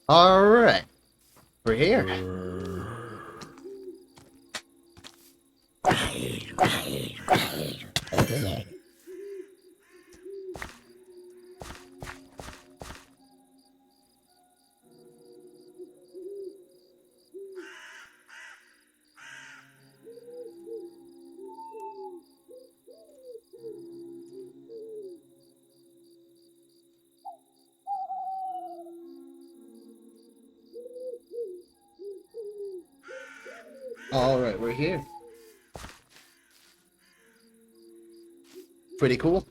Alright, we're here. Alright, we're here. Pretty cool.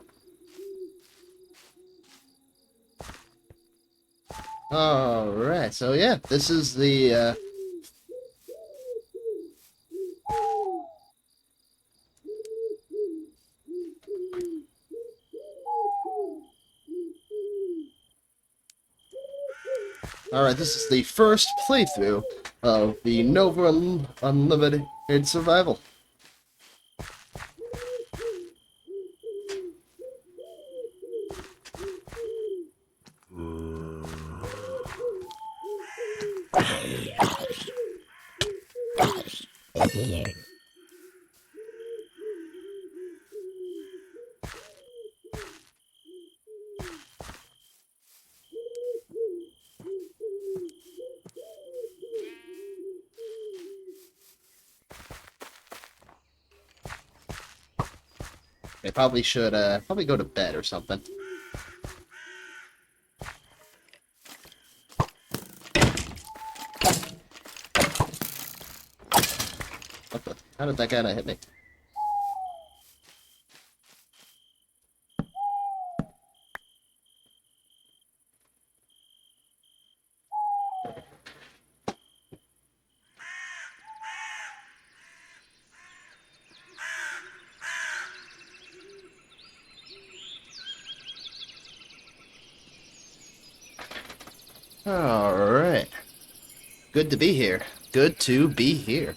Alright, so yeah, this is the Alright, this is the first playthrough of the Nova Unlimited Survival. They probably should probably go to bed or something. What the? How did that guy not hit me? Alright. Good to be here. Good to be here.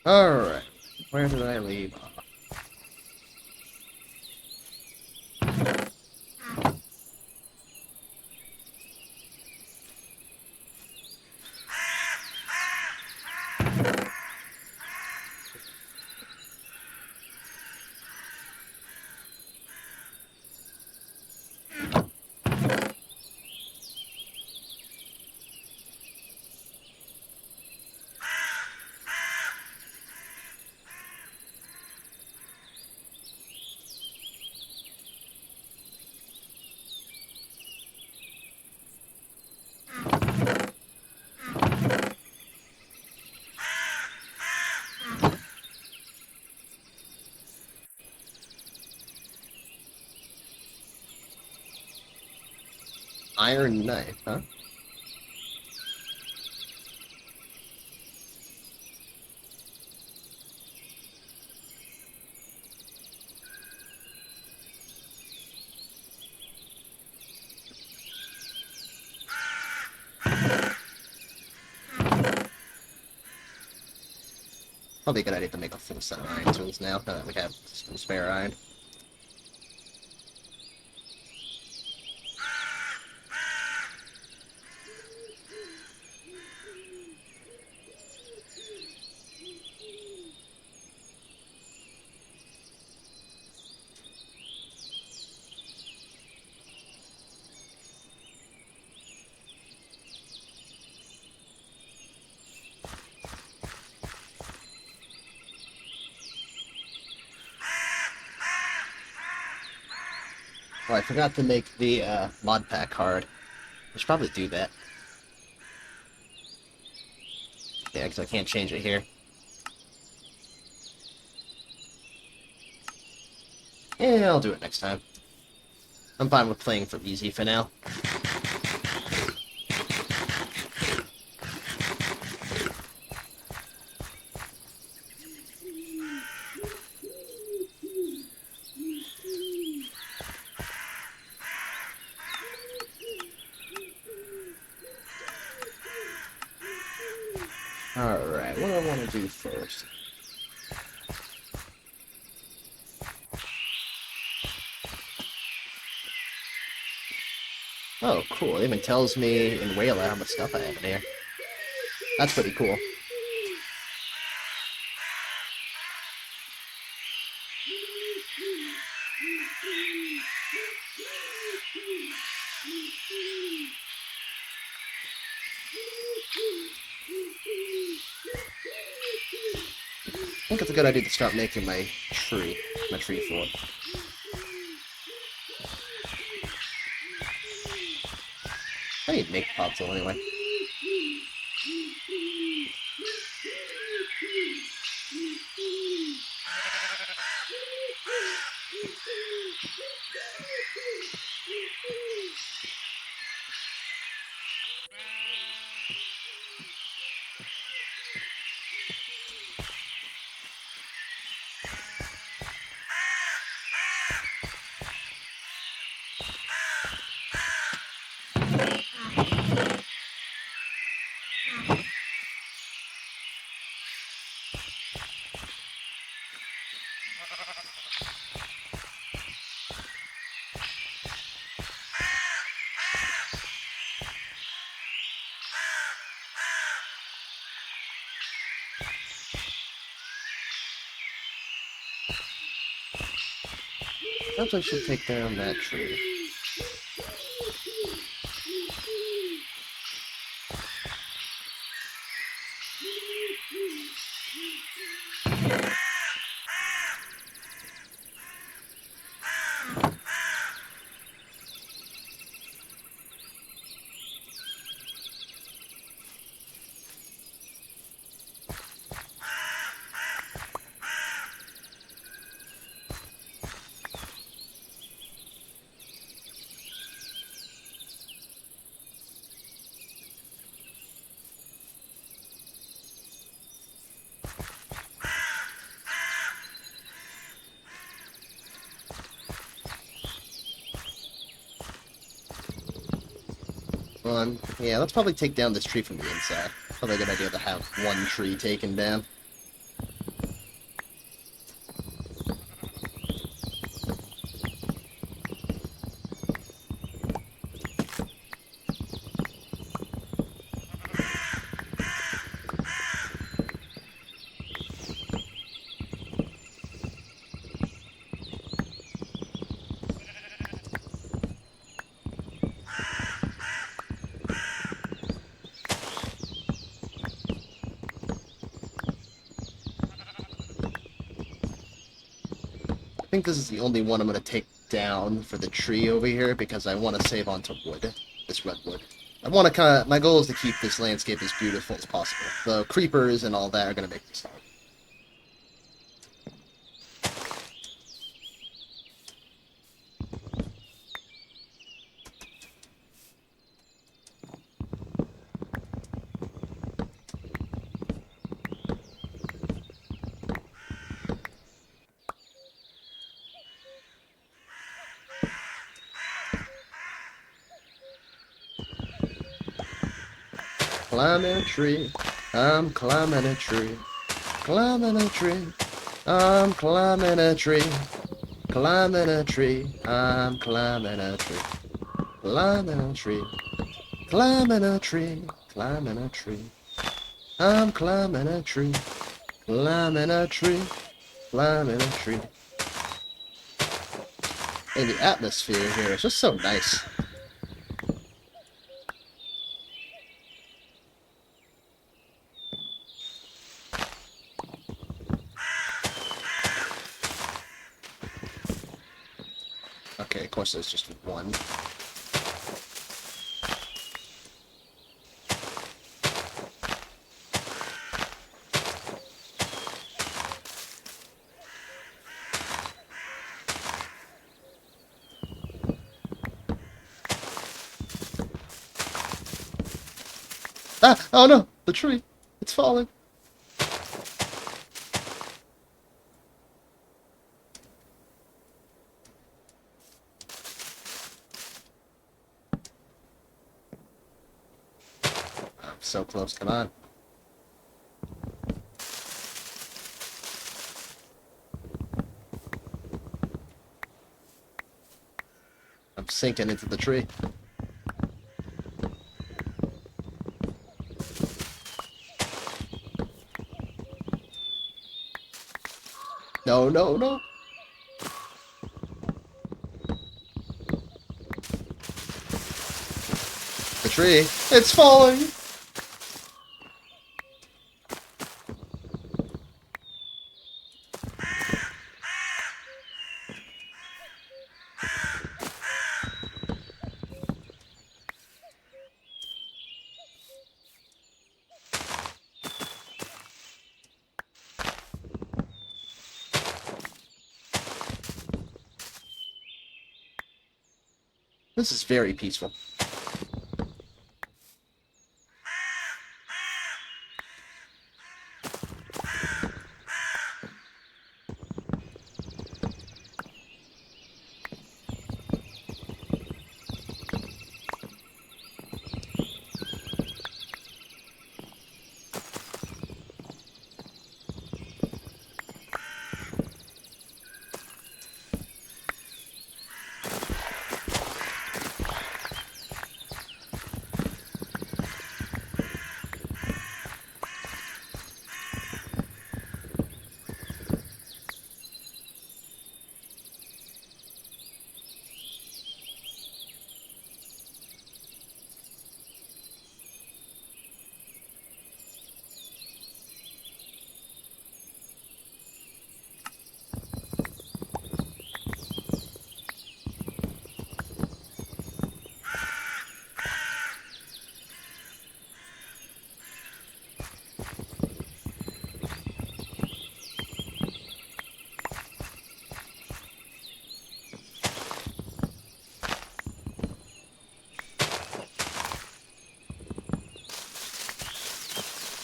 Alright. Where did I leave off? Iron knife, huh? Probably a good idea to make a full set of iron tools now that we have some spare iron. Oh, I forgot to make the mod pack card. I should probably do that. Yeah, because I can't change it here. Yeah, I'll do it next time. I'm fine with playing for easy for now. Alright, what do I want to do first? Oh, cool. It even tells me in Wayla how much stuff I have in here. That's pretty cool. I think it's a good idea to start making my tree fort. I need to make puzzle anyway. Perhaps I should take down that tree. Yeah, let's probably take down this tree from the inside. Probably a good idea to have one tree taken down. I think this is the only one I'm going to take down for the tree over here because I want to save onto wood, this redwood. I want to my goal is to keep this landscape as beautiful as possible. The creepers and all that are going to make me sad. Climbing a tree, I'm climbing a tree, climbing a tree, I'm climbing a tree, climbing a tree, I'm climbing a tree, climbing a tree, climbing a tree, climbing a tree, I'm climbing a tree, climbing a tree, climbing a tree. And the atmosphere here is just so nice. Okay, of course there's just one. Ah! Oh no! The tree! It's falling! I'm so close, come on. I'm sinking into the tree. No, no, no! The tree! It's falling! This is very peaceful.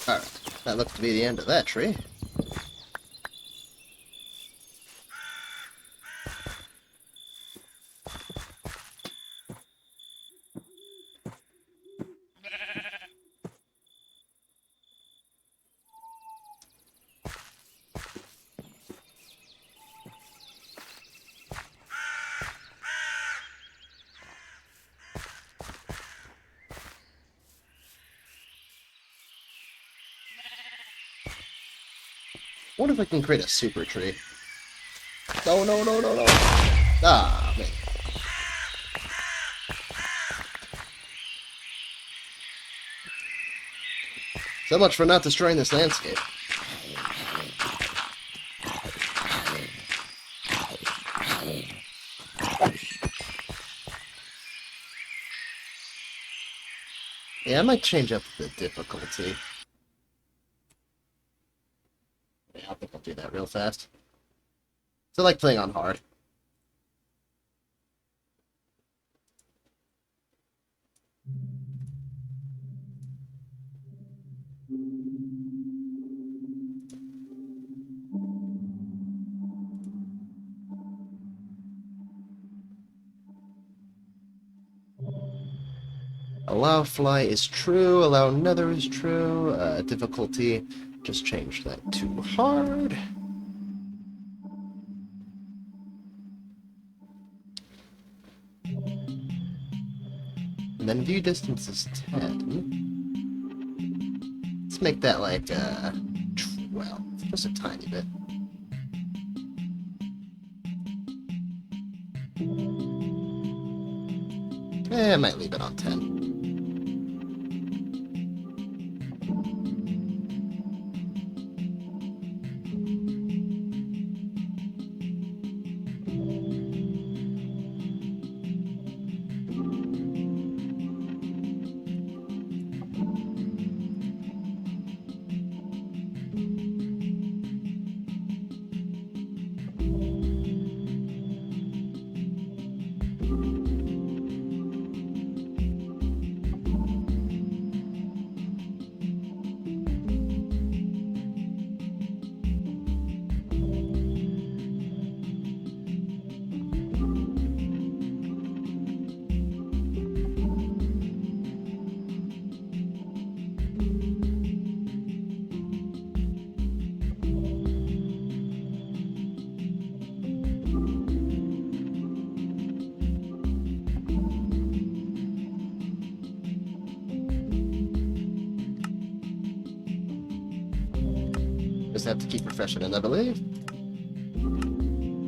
Alright, that looks to be the end of that tree. What if I can create a super tree? No, no, no, no, no. Ah, man. So much for not destroying this landscape. Yeah, I might change up the difficulty. Yeah, I think I'll do that real fast. So I like playing on hard. Allow fly is true, allow nether is true, difficulty, just change that to hard. And then view distance is 10. Let's make that like 12, just a tiny bit. I might leave it on 10. Just have to keep refreshing it, I believe.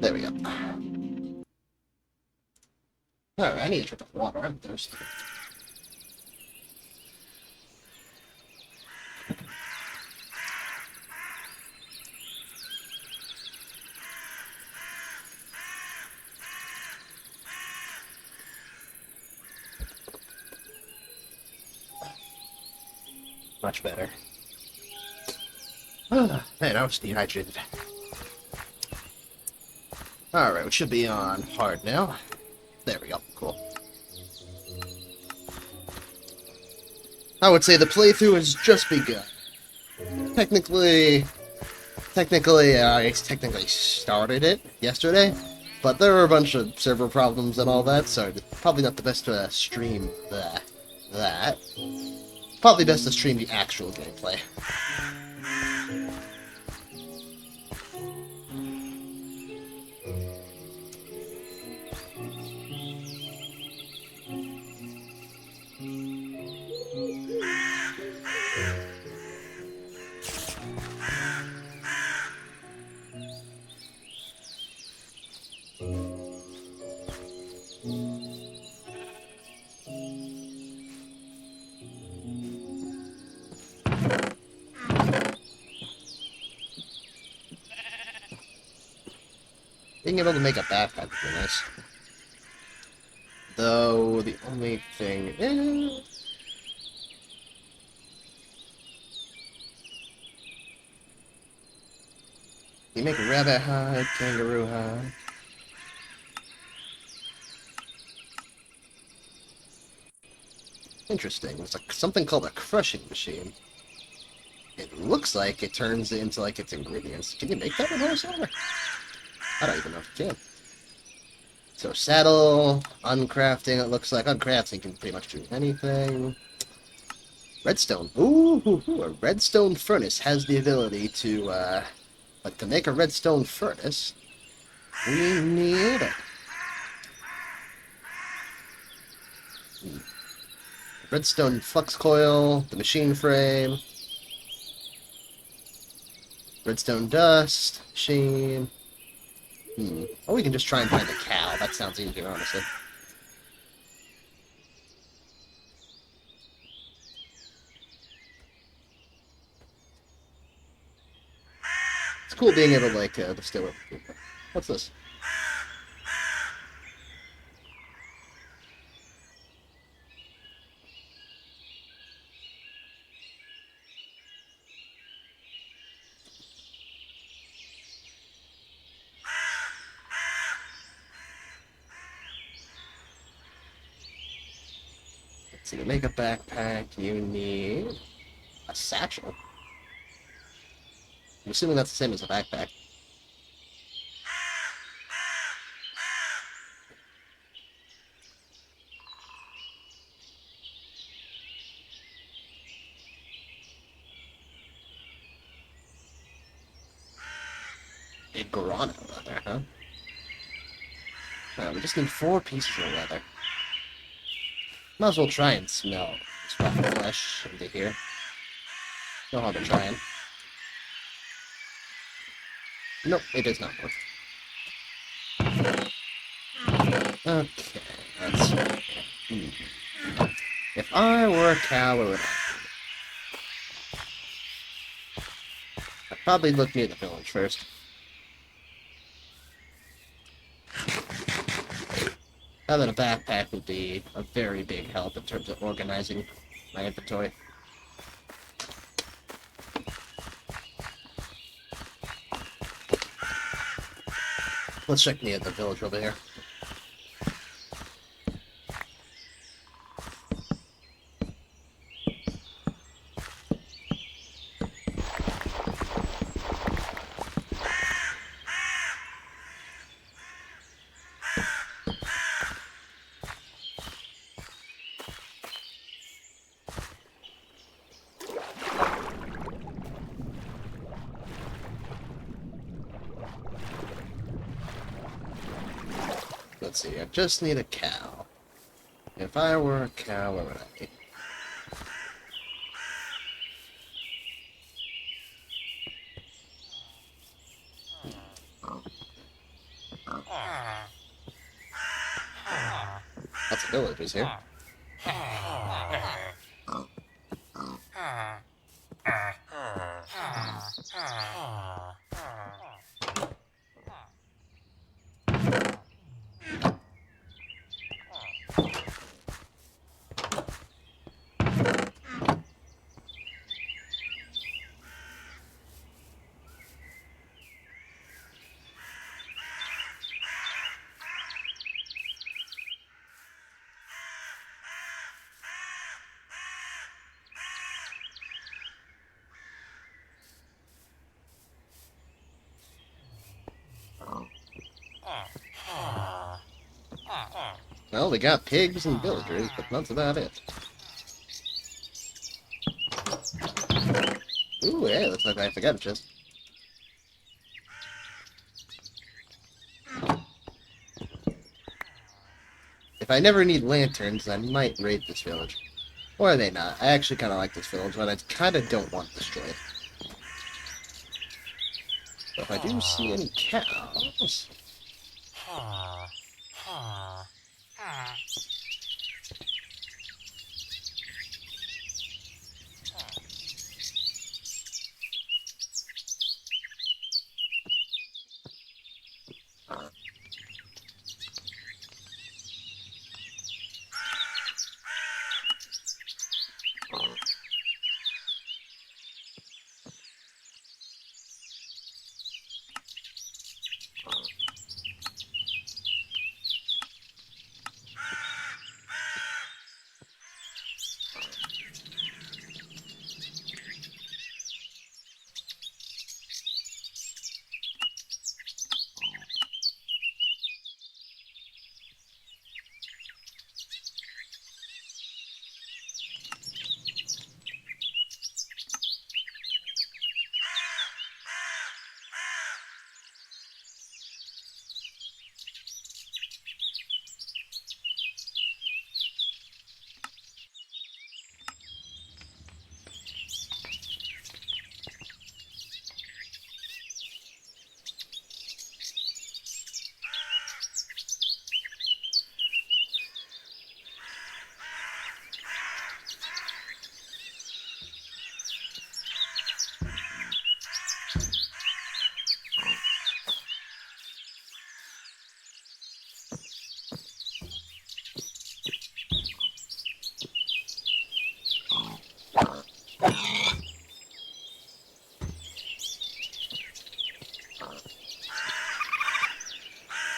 There we go. Alright, I need a drink of water. I'm thirsty. Much better. Man, I was dehydrated. Alright, we should be on hard now. There we go. Cool. I would say the playthrough has just begun. Technically, I technically started it yesterday, but there were a bunch of server problems and all that, so it's probably not the best to stream that. Probably best to stream the actual gameplay. Being able to make a backpack would be nice. Though, the only thing is... You make a rabbit hide, kangaroo hide. Interesting. It's like something called a crushing machine. It looks like it turns into like its ingredients. Can you make that with horsepower? I don't even know if you can. So saddle, uncrafting, it looks like. Uncrafting can pretty much do anything. Redstone. Ooh, a redstone furnace has the ability to, but to make a redstone furnace, we need redstone flux coil, the machine frame, redstone dust, machine. Or we can just try and find a cow. That sounds easier, honestly. It's cool being able to, like, distill it. What's this? Let's see, to make a backpack, you need a satchel. I'm assuming that's the same as a backpack. Iguana leather, huh? We just need 4 pieces of leather. Might as well try and smell this rotten flesh into here. No harm in trying. Nope, it does not work. Okay, let's see. If I were a cow, what would I do? I'd probably look near the village first. Having a backpack would be a very big help in terms of organizing my inventory. Let's check near the village over here. Let's see, I just need a cow. If I were a cow, what would I be? Lots of villagers here. Well, we got pigs and villagers, but that's about it. Ooh, hey, looks like I forgot just. If I never need lanterns, I might raid this village. Or are they not? I actually kind of like this village, but I kind of don't want to destroy it. But if I do see any cows...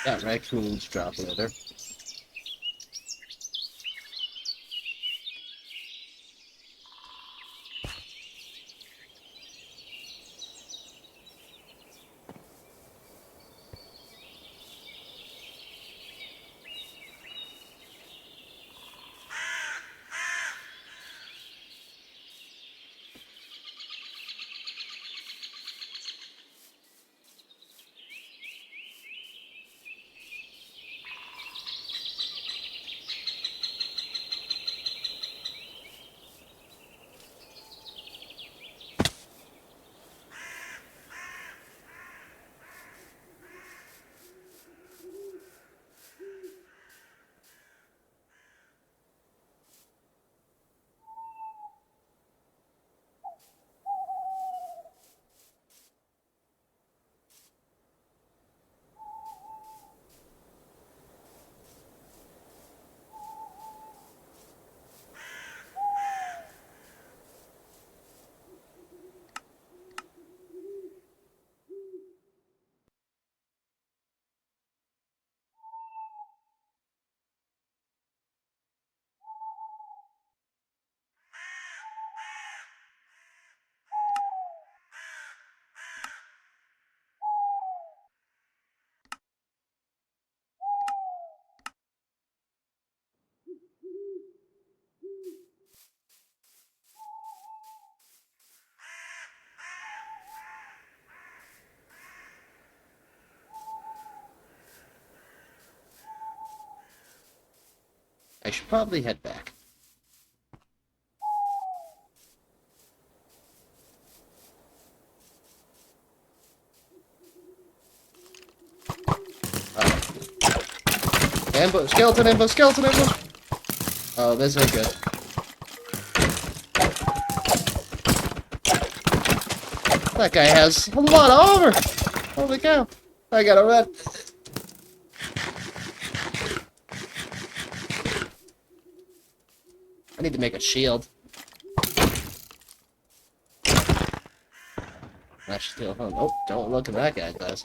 Got raccoons dropping over there. I should probably head back. Ambush, skeleton ambush, skeleton ambush! Oh, this ain't good. That guy has a lot of armor! Holy cow. I gotta run. I need to make a shield. I should go home. Oh, don't look at that guy, guys.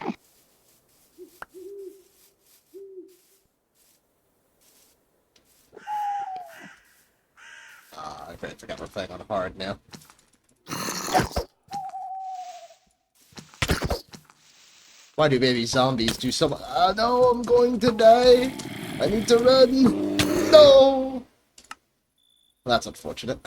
I forgot we're playing on hard now. Why do baby zombies do so much? No, I'm going to die. I need to run. No. Well, that's unfortunate.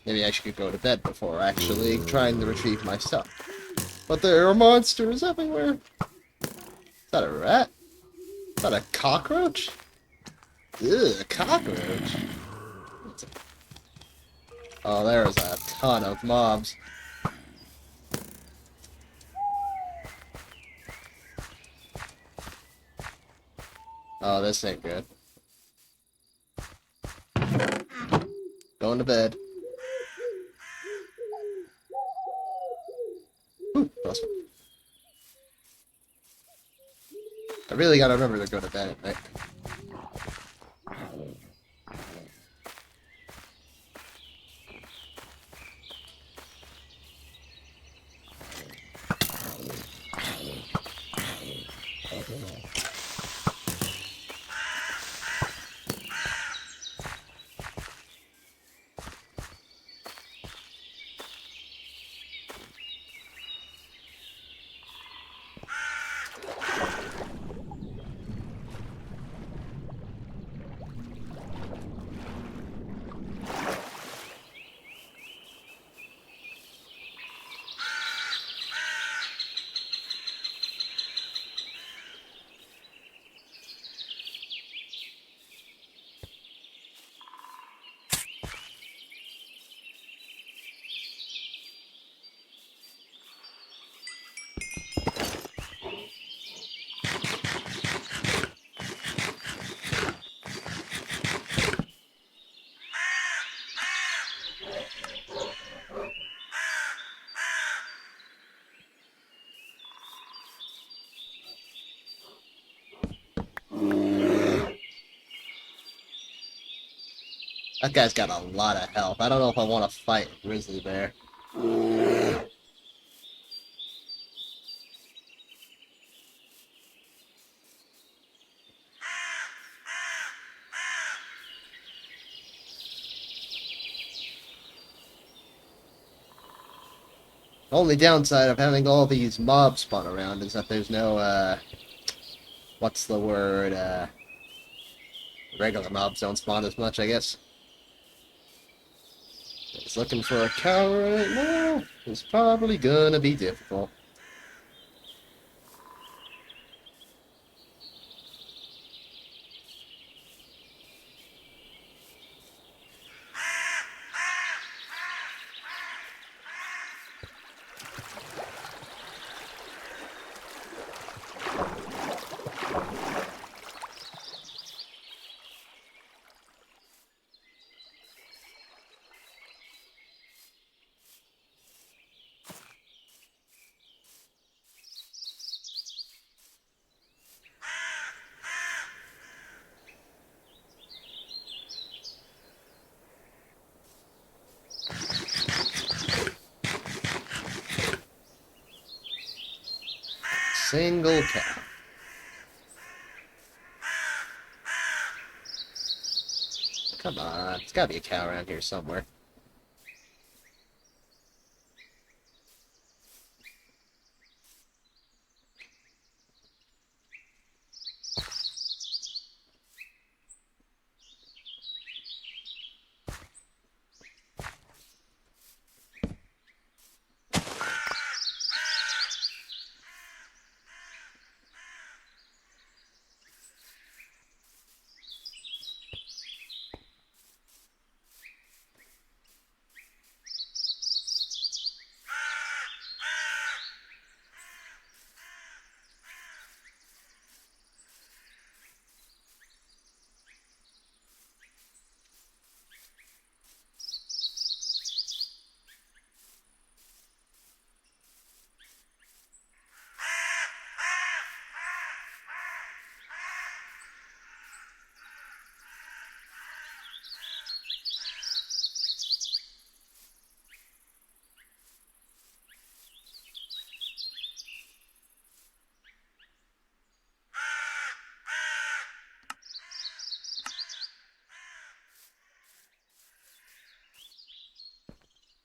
Maybe I should go to bed before actually trying to retrieve my stuff. But there are monsters everywhere. Is that a rat? Is that a cockroach? Ew, a cockroach. Oh, there's a ton of mobs. Oh, this ain't good. Going to bed. Ooh, awesome. I really gotta remember to go to bed at night. That guy's got a lot of health. I don't know if I want to fight a grizzly bear. The only downside of having all these mobs spawn around is that there's no, what's the word, regular mobs don't spawn as much, I guess. Just looking for a cow right now is probably gonna be difficult. Single cow. Come on, there's gotta be a cow around here somewhere.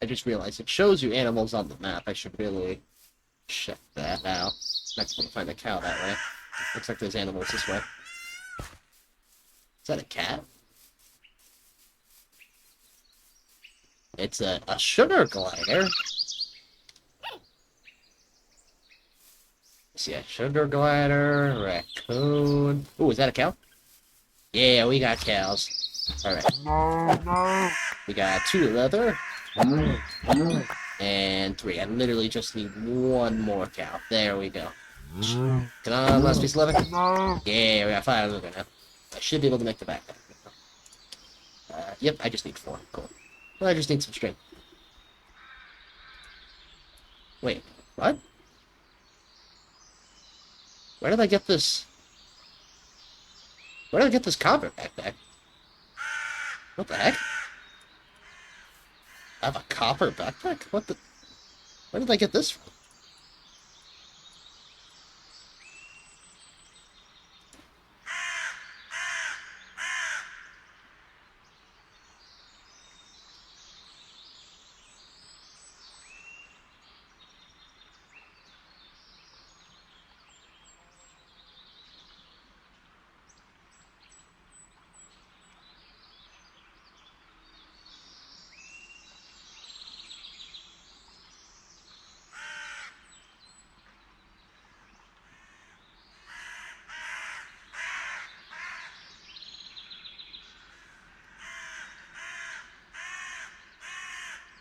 I just realized it shows you animals on the map. I should really check that out. Next time I find a cow that way. Looks like there's animals this way. Is that a cat? It's a sugar glider. Let's see, a sugar glider, raccoon. Ooh, is that a cow? Yeah, we got cows. Alright. We got 2 leather. And 3. I literally just need 1 more cow. There we go. Can I last piece of leather? Yeah, we got 5 leather now. I should be able to make the backpack. Yep, I just need 4. Cool. Well, I just need some string. Wait, what? Where did I get this? Where did I get this copper backpack? What the heck? I have a copper backpack? What the? Where did I get this from?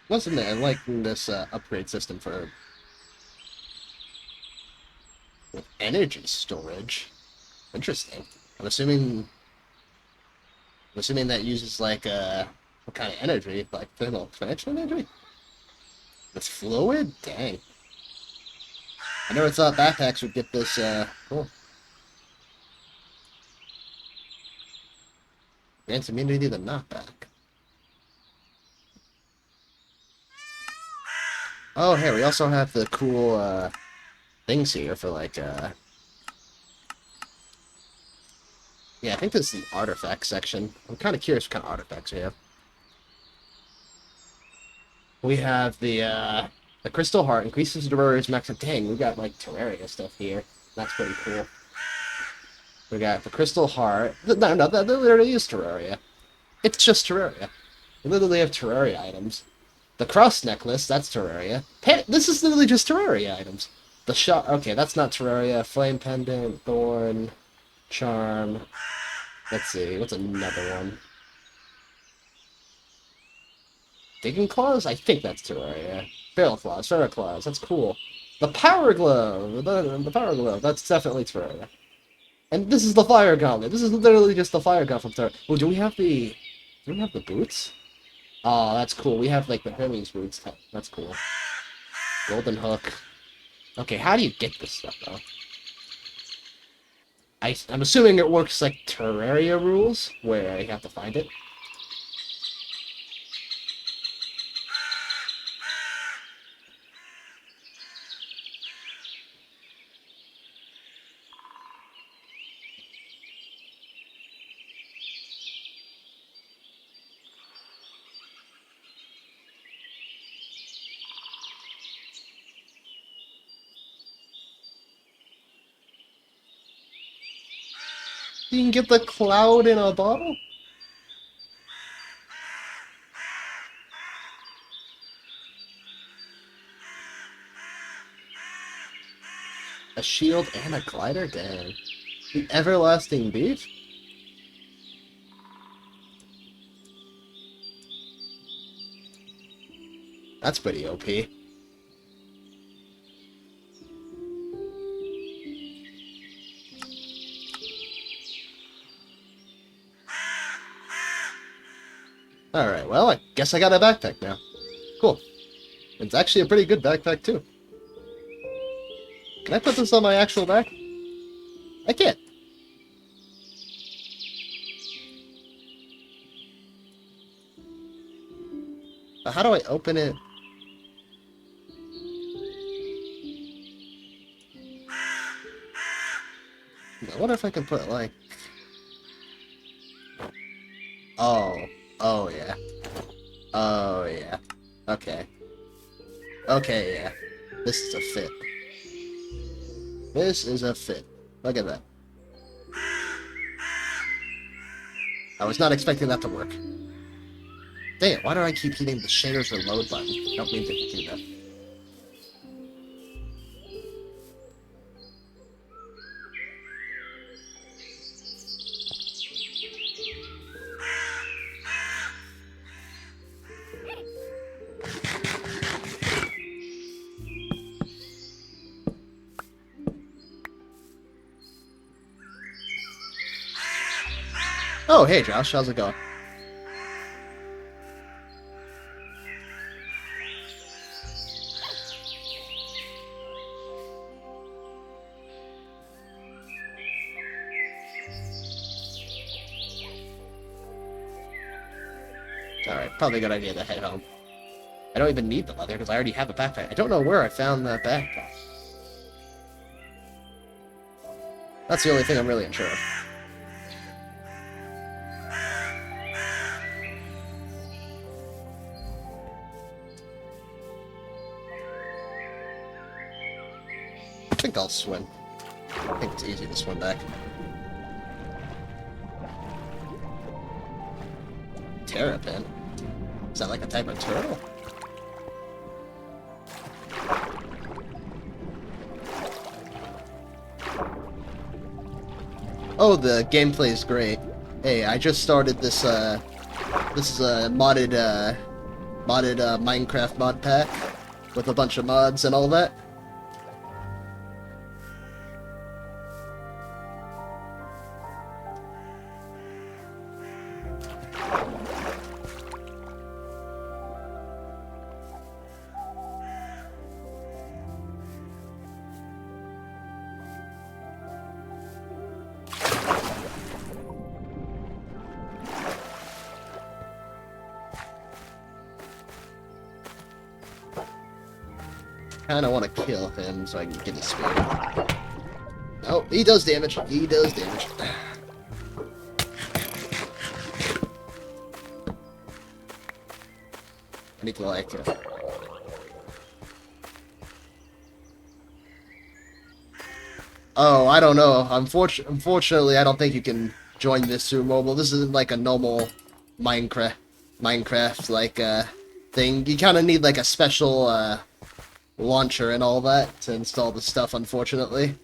Wasn't it? I like this upgrade system for with energy storage. Interesting. I'm assuming. I'm assuming that uses like what kind of energy? Like thermal expansion energy? It's fluid? Dang. I never thought backpacks would get this cool. Grants immunity to knockback. Oh, hey, we also have the cool things here for like yeah, I think this is the artifact section. I'm kind of curious what kind of artifacts we have. We have the crystal heart increases the Terraria's max. Dang, we got like Terraria stuff here. That's pretty cool. We got the crystal heart. No, that literally is Terraria. It's just Terraria. We literally have Terraria items. The cross necklace, that's Terraria. This is literally just Terraria items. The shot. Okay, that's not Terraria. Flame pendant, thorn, charm. Let's see. What's another one? Digging claws? I think that's Terraria. Barrel claws, feral claws. That's cool. The power glove. The power glove. That's definitely Terraria. And this is the fire gauntlet. This is literally just the fire gauntlet from Terraria. Oh, do we have the? Do we have the boots? Oh, that's cool. We have like the Hermes boots. That's cool. Golden hook. Okay, how do you get this stuff though? I'm assuming it works like Terraria rules, where you have to find it. You can get the cloud in a bottle? A shield and a glider? Damn. The everlasting beef? That's pretty OP. Alright, well, I guess I got a backpack now. Cool. It's actually a pretty good backpack, too. Can I put this on my actual back? I can't. How do I open it? I wonder if I can put, like... Oh. Oh, yeah. Oh, yeah. Okay. Okay, yeah. This is a fit. This is a fit. Look at that. I was not expecting that to work. Dang it, why do I keep hitting the shaders reload button? Don't mean to do that. Oh, hey Josh, how's it going? Alright, probably a good idea to head home. I don't even need the leather because I already have a backpack. I don't know where I found that backpack. That's the only thing I'm really unsure of. I think I'll swim. I think it's easy to swim back. Terrapin? Is that like a type of turtle? Oh, the gameplay is great. Hey, I just started this, this is a modded Minecraft mod pack with a bunch of mods and all that. Kinda want to kill him so I can get his spear. Oh, he does damage. He does damage. I need to like Oh, I don't know. Unfortunately, I don't think you can join this through mobile. This isn't like a normal Minecraft like thing. You kind of need like a special launcher and all that to install the stuff. Unfortunately.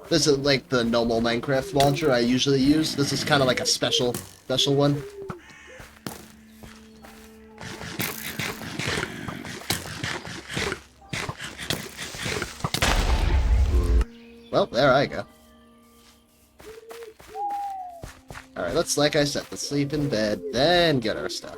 This is like the normal Minecraft launcher I usually use. This is kind of like a special one. Well, there I go. Alright, let's, like I said, let's sleep in bed, then get our stuff.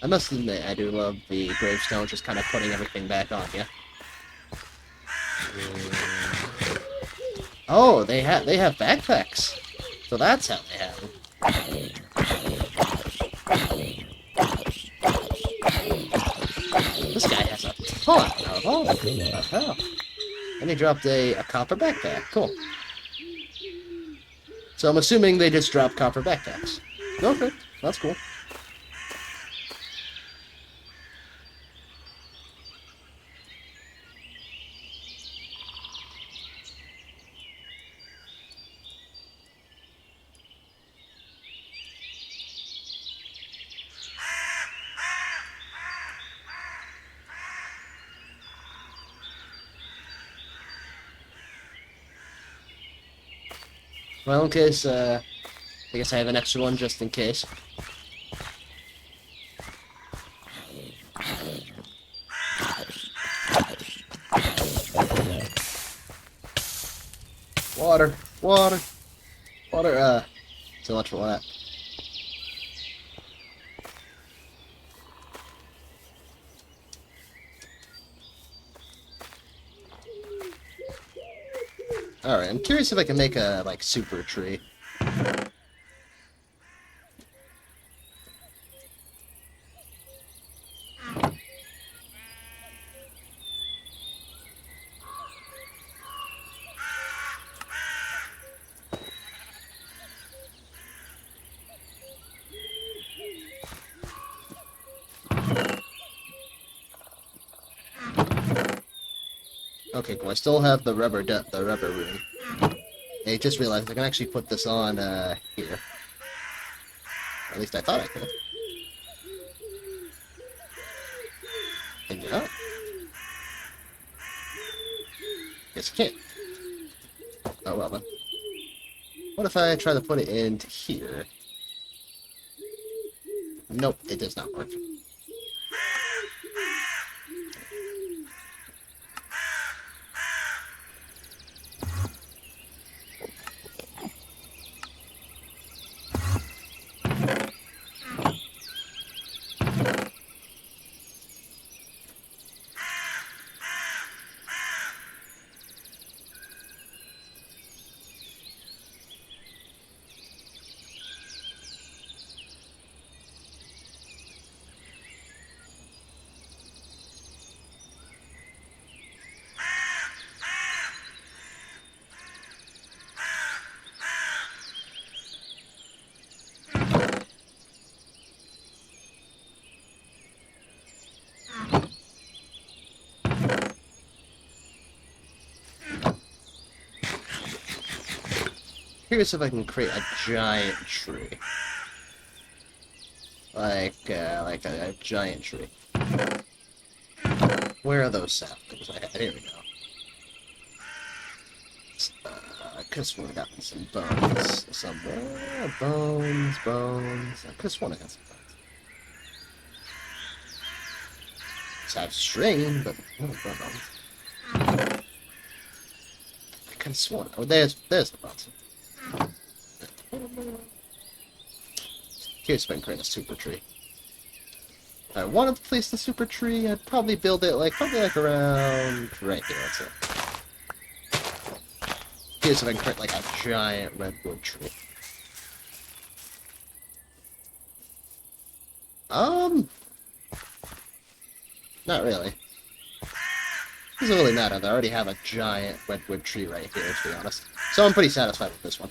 I must admit, I do love the gravestone, just kind of putting everything back on you. Oh, they have backpacks, so that's how they have them. This guy has a ton of hell. And he dropped a copper backpack. Cool. So I'm assuming they just drop copper backpacks. Okay, that's cool. Well, in case, I guess I have an extra one just in case. Water, water, water, so much for that. Alright, I'm curious if I can make a, like, super tree. Okay, cool. I still have the rubber room. I just realized I can actually put this on, here. At least I thought I could. Maybe not. Guess I can't. Oh, well then. What if I try to put it into here? Nope, it does not work. Curious if I can create a giant tree. Like a giant tree. Where are those saplings I had? Here we go. I could have sworn I got some bones somewhere. Bones. I could have sworn I got some bones. Just have string, but no bones. I could have sworn. Oh, there's the bones. Curious if I can create a super tree. If I wanted to place the super tree, I'd probably build it probably around right here. That's it. Curious if I can create like a giant redwood tree. Not really. Doesn't really matter. I already have a giant redwood tree right here, to be honest. So I'm pretty satisfied with this one.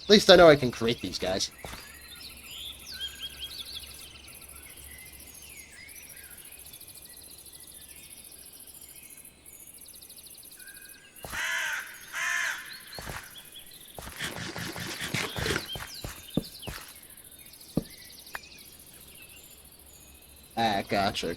At least I know I can create these guys. Ah, gotcha.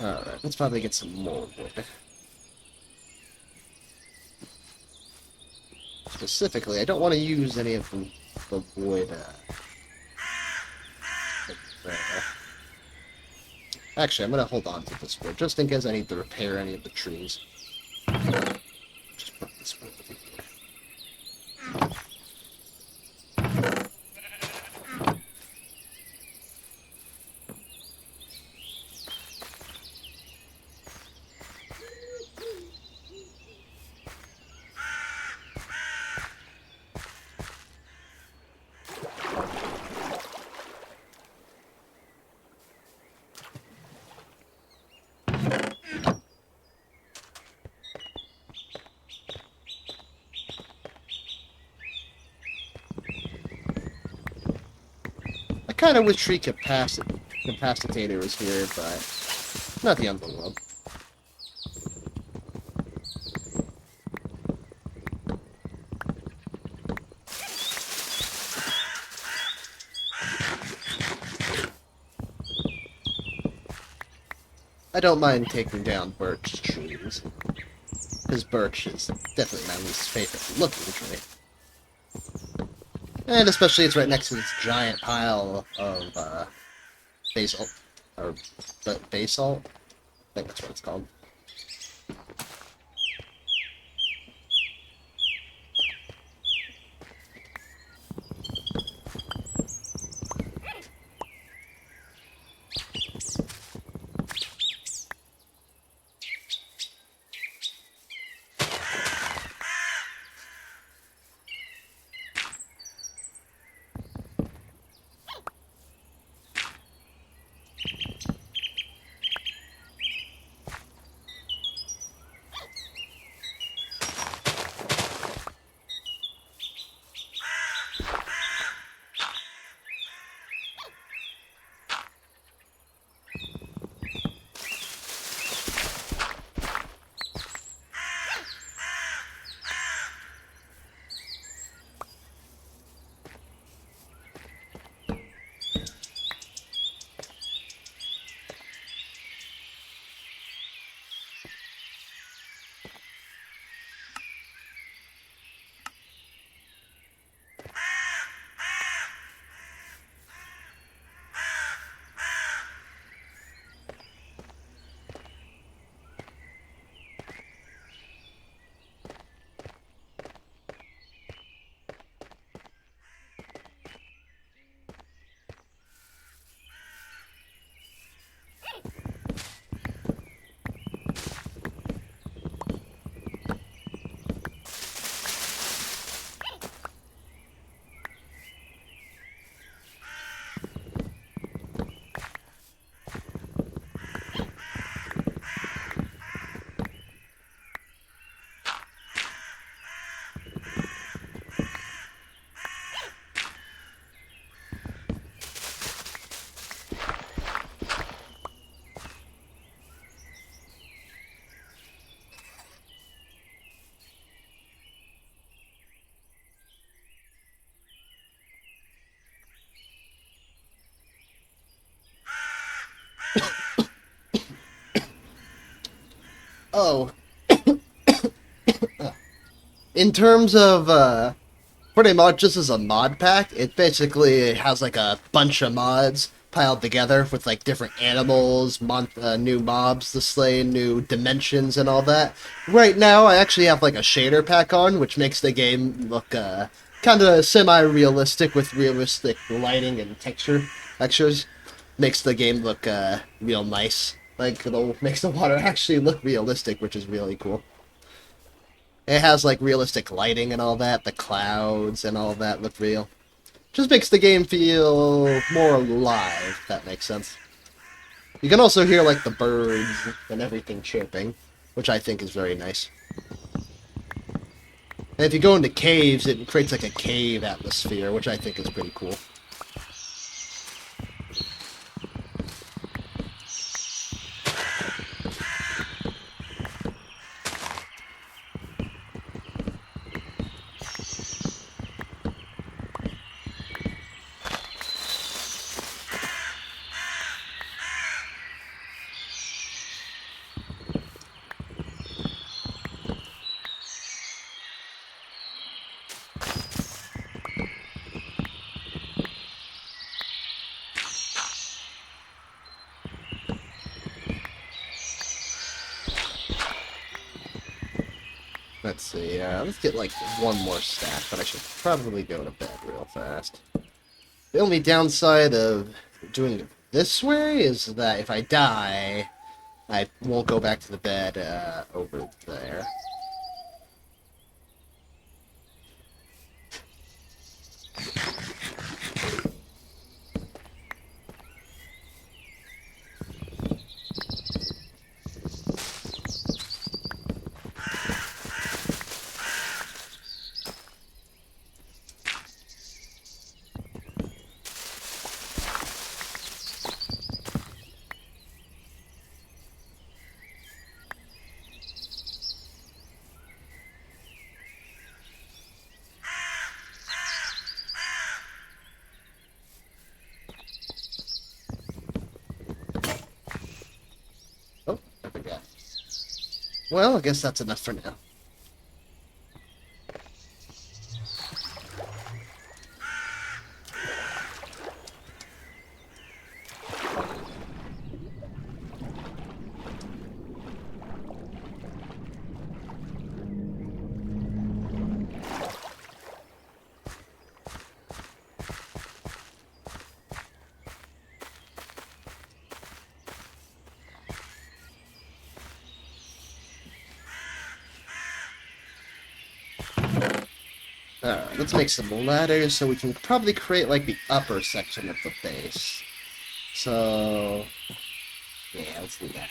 Alright, let's probably get some more wood. Specifically, I don't want to use any of the wood, there. Actually, I'm going to hold on to this wood, just in case I need to repair any of the trees. Just put this wood over here. I kind of wish tree capacitator was here, but not the end of the world. I don't mind taking down birch trees, because birch is definitely my least favorite looking tree. And especially it's right next to this giant pile of basalt, or basalt. I think that's what it's called. Oh, in terms of pretty much just as a mod pack, it basically has like a bunch of mods piled together with like different animals, new mobs to slay, new dimensions, and all that. Right now, I actually have like a shader pack on, which makes the game look kind of semi-realistic with realistic lighting and textures. Makes the game look real nice. Like it makes the water actually look realistic, which is really cool. It has like realistic lighting and all that. The clouds and all that look real. Just makes the game feel more alive, if that makes sense. You can also hear like the birds and everything chirping, which I think is very nice. And if you go into caves, it creates like a cave atmosphere, which I think is pretty cool. Let's see, let's get like one more stack, but I should probably go to bed real fast. The only downside of doing it this way is that if I die, I won't go back to the bed over there. Well, I guess that's enough for now. Alright, let's make some ladders so we can probably create like the upper section of the base. So, yeah, let's do that.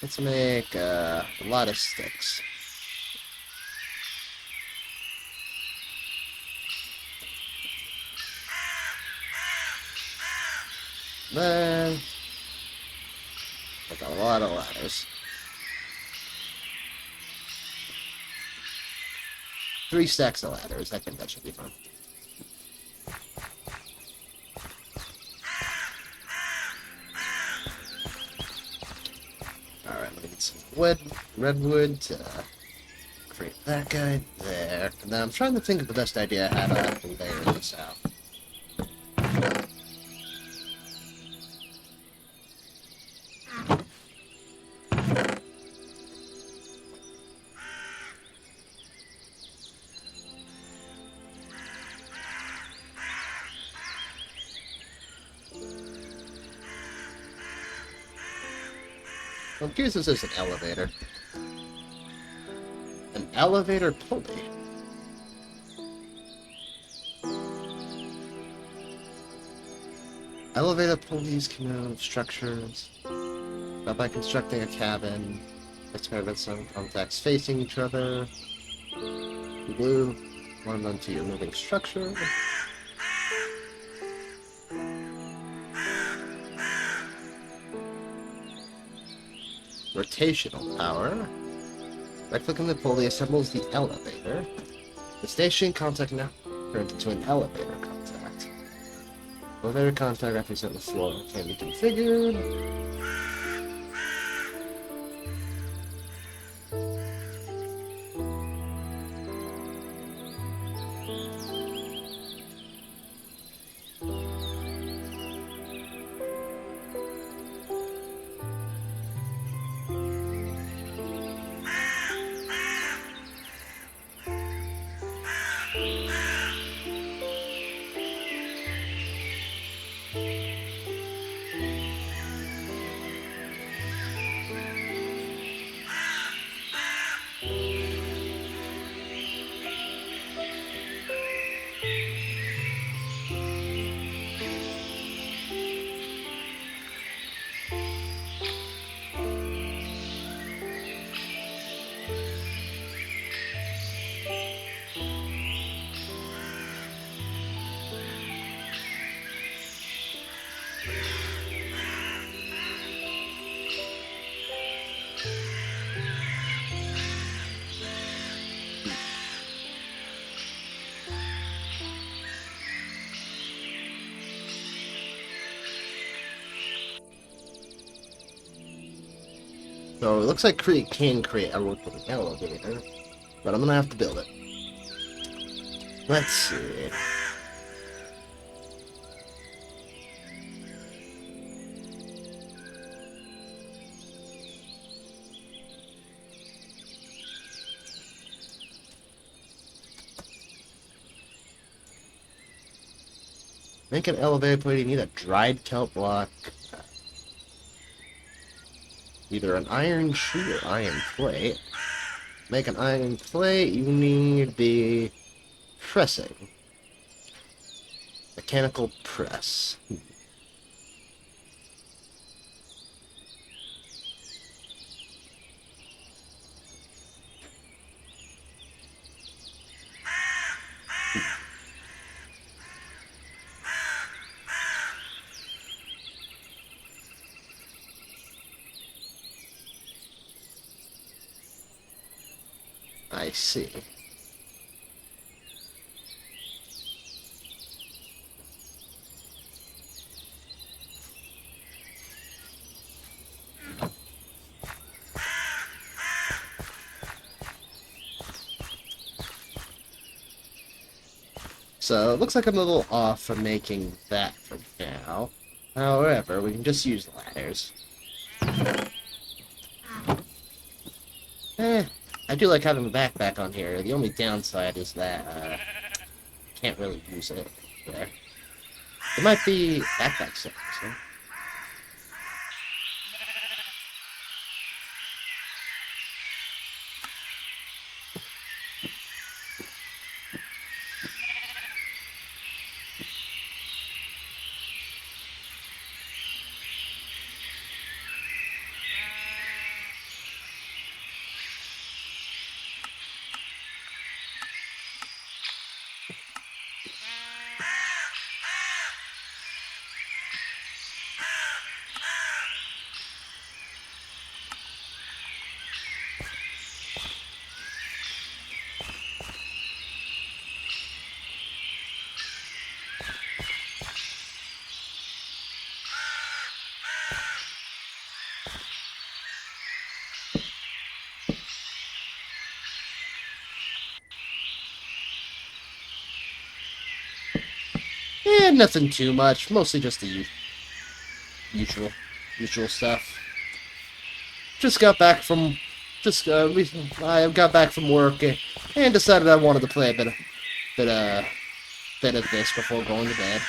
Let's make a lot of sticks. Then, like a lot of ladders. 3 stacks of ladders. I think that should be fun. Alright, let me get some redwood to create that guy there. And then I'm trying to think of the best idea how to layer this out. I'm curious if this is an elevator. An elevator pulley. Elevator pulleys can move structures. But by constructing a cabin, experiment some contacts facing each other. Glue one onto your moving structure. Rotational power. Right-click on the pulley assembles the elevator. The station contact now turned into an elevator contact. Elevator contact represent the floor can be configured. So it looks like Create can create a rotating elevator, but I'm gonna have to build it. Let's see. Make an elevator plate, you need a dried kelp block, either an iron sheet or iron plate. Make an iron plate, you need the pressing. Mechanical press. I see. So it looks like I'm a little off for making that for now. However, we can just use ladders. I do like having the backpack on here. The only downside is that can't really use it there. It might be backpack settings, huh? Nothing too much. Mostly just the usual, usual stuff. Just got back from, I got back from work and decided I wanted to play a bit, bit of this before going to bed.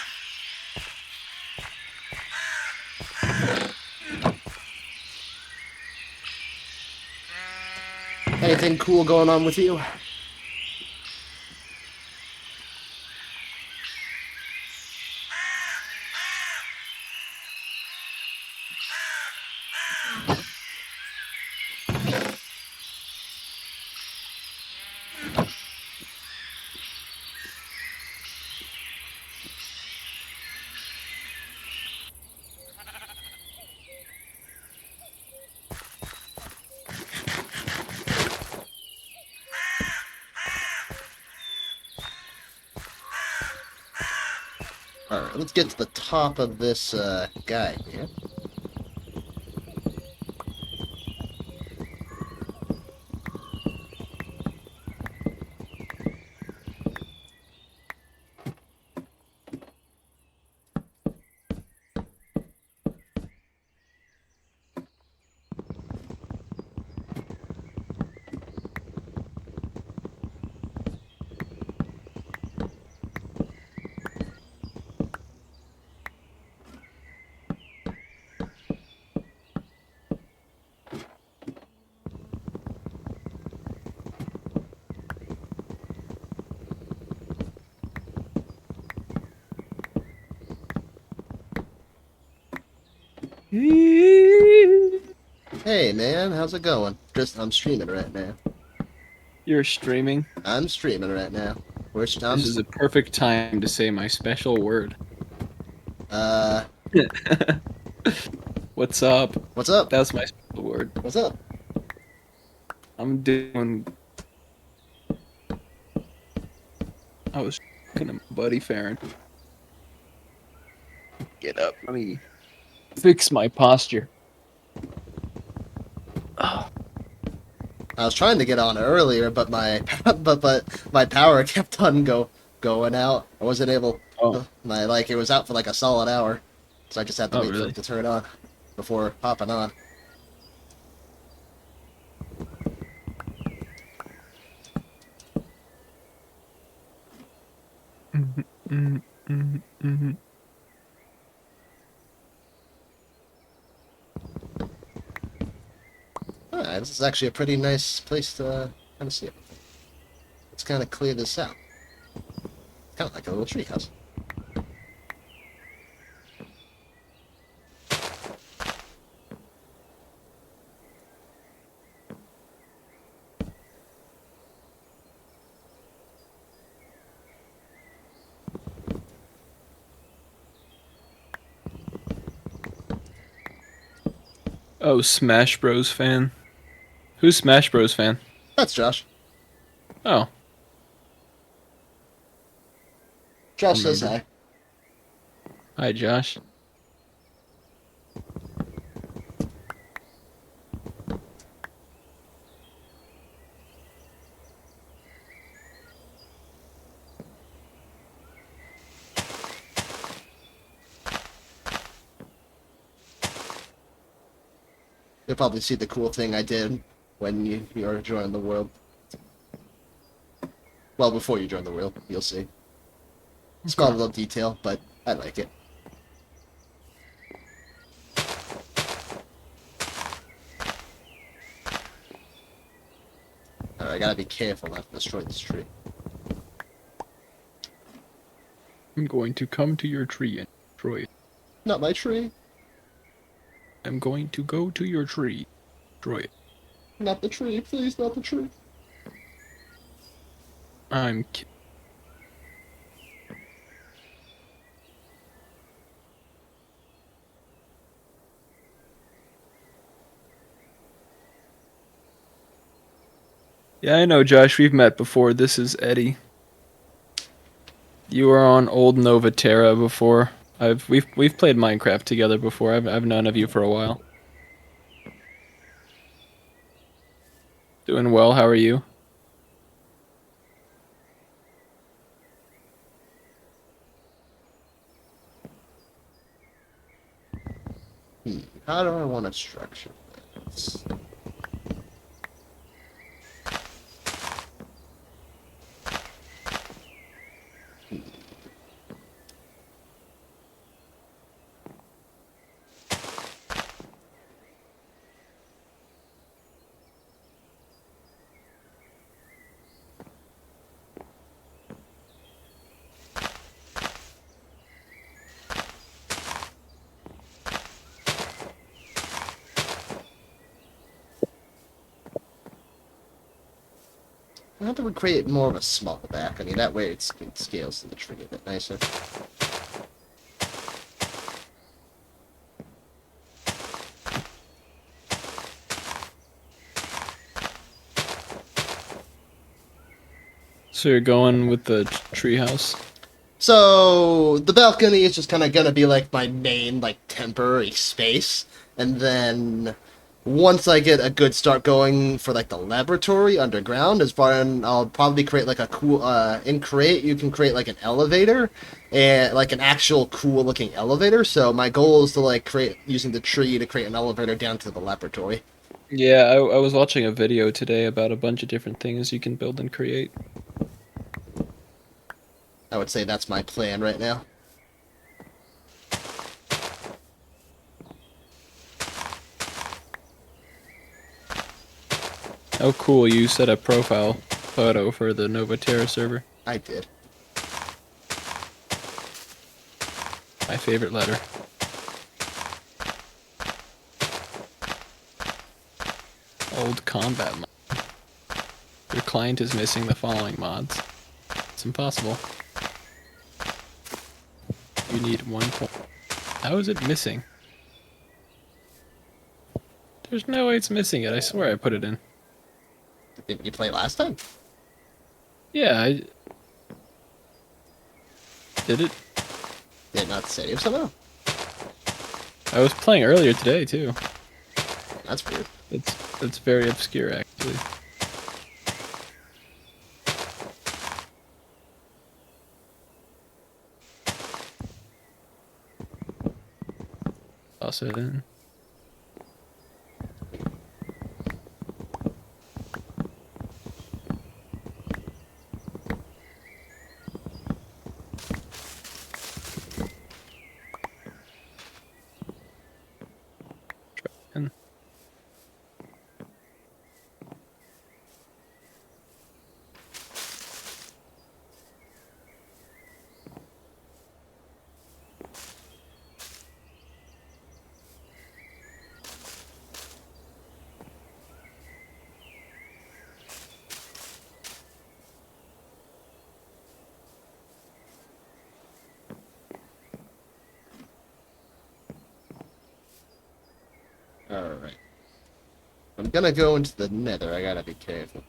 Anything cool going on with you? Alright, let's get to the top of this guy here. Hey man, how's it going? I'm streaming right now. You're streaming? I'm streaming right now. This is a perfect time to say my special word. Uh, What's up? what's up? That's my special word. What's up? I'm doing. I was talking to my buddy Farron. Get up. Let me fix my posture. Oh. I was trying to get on earlier, but my but my power kept on going out. I wasn't able. Oh. It was out for like a solid hour, so I just had to Oh, wait for really? it to turn on before hopping on. Mm-hmm, mm-hmm, mm-hmm, mm-hmm. Alright, this is actually a pretty nice place to kind of see it. Let's kind of clear this out. Kind of like a little treehouse. Oh, Smash Bros fan. Who's Smash Bros fan? That's Josh. Oh, Josh says remembered. hi. Hi, Josh. You'll probably see the cool thing I did when you are joining the world. Well, before you join the world, you'll see. Small Okay. little detail, but I like it. Alright, I gotta be careful not to destroy this tree. I'm going to come to your tree and destroy it. Not my tree. I'm going to go to your tree, destroy it. Not the tree. Please, not the tree. I'm. Yeah, I know, Josh. We've met before. This is Eddie. You were on old Nova Terra before. We've played Minecraft together before. I've known of you for a while. Doing well. How are you? How do I want to structure this? I have to create more of a small balcony. That way it scales to the tree a bit nicer. So you're going with the treehouse? So the balcony is just kind of gonna be like my main like temporary space, and then once I get a good start going for like the laboratory underground, as far and I'll probably create like a cool in create you can create like an elevator and like an actual cool looking elevator. So my goal is to like create using the tree to create an elevator down to the laboratory. Yeah, I was watching a video today about a bunch of different things you can build and create. I would say that's my plan right now. Oh, cool! You set a profile photo for the Nova Terra server. I did. My favorite letter. Old combat mod. Your client is missing the following mods. It's impossible. You need 1 point. How is it missing? There's no way it's missing it. I swear I put it in. Didn't you play last time? Yeah, I did it. Did it not say you somehow? I was playing earlier today too. That's weird. It's very obscure actually. Toss it in. In. Alright. I'm gonna go into the nether. I gotta be careful.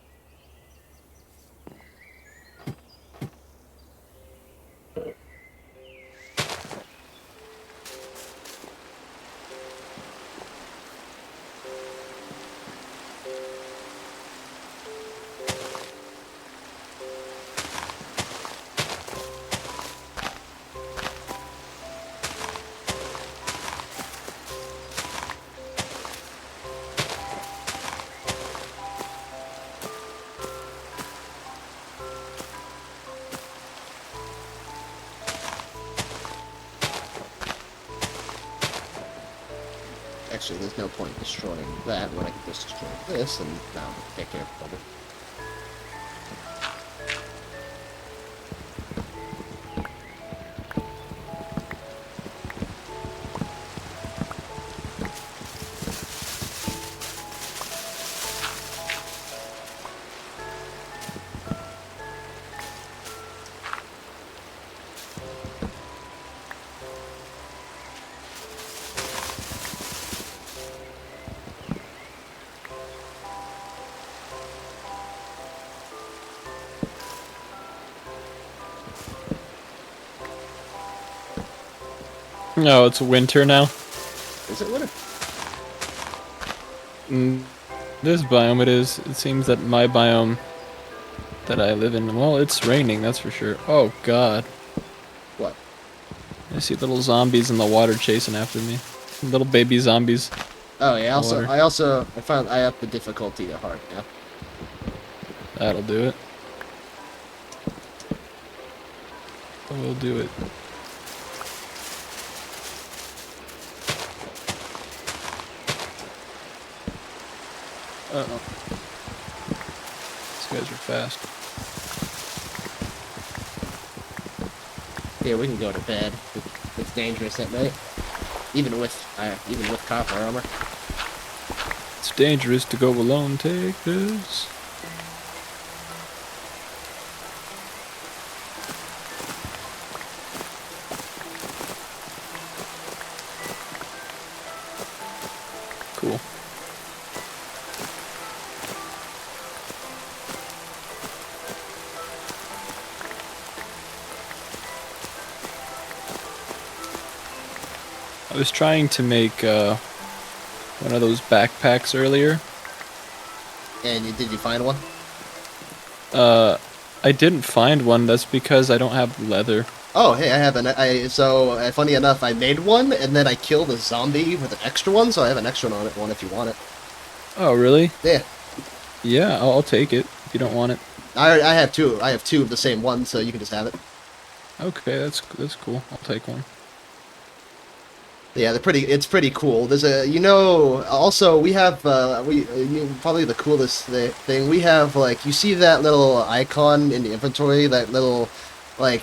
Actually, there's no point in destroying that when I can just destroy this and now take care of it. No, it's winter now. Is it winter? This biome it is. It seems that my biome that I live in, well, it's raining, that's for sure. Oh god. What? I see little zombies in the water chasing after me. Little baby zombies. Oh yeah. Water. I found I upped the difficulty to hard now. That'll do it. We'll do it. Uh-oh. These guys are fast. Yeah, we can go to bed. It's dangerous at night, even with copper armor. It's dangerous to go alone, take this. Cool. I was trying to make one of those backpacks earlier. And did you find one? I didn't find one. That's because I don't have leather. Oh, hey, I have funny enough, I made one, and then I killed a zombie with an extra one, so I have an extra one if you want it. Oh, really? Yeah. Yeah, I'll take it if you don't want it. I have two. I have two of the same one, so you can just have it. Okay, that's cool. I'll take one. Yeah, it's pretty cool. There's also we have probably the coolest thing. We have you see that little icon in the inventory, that little where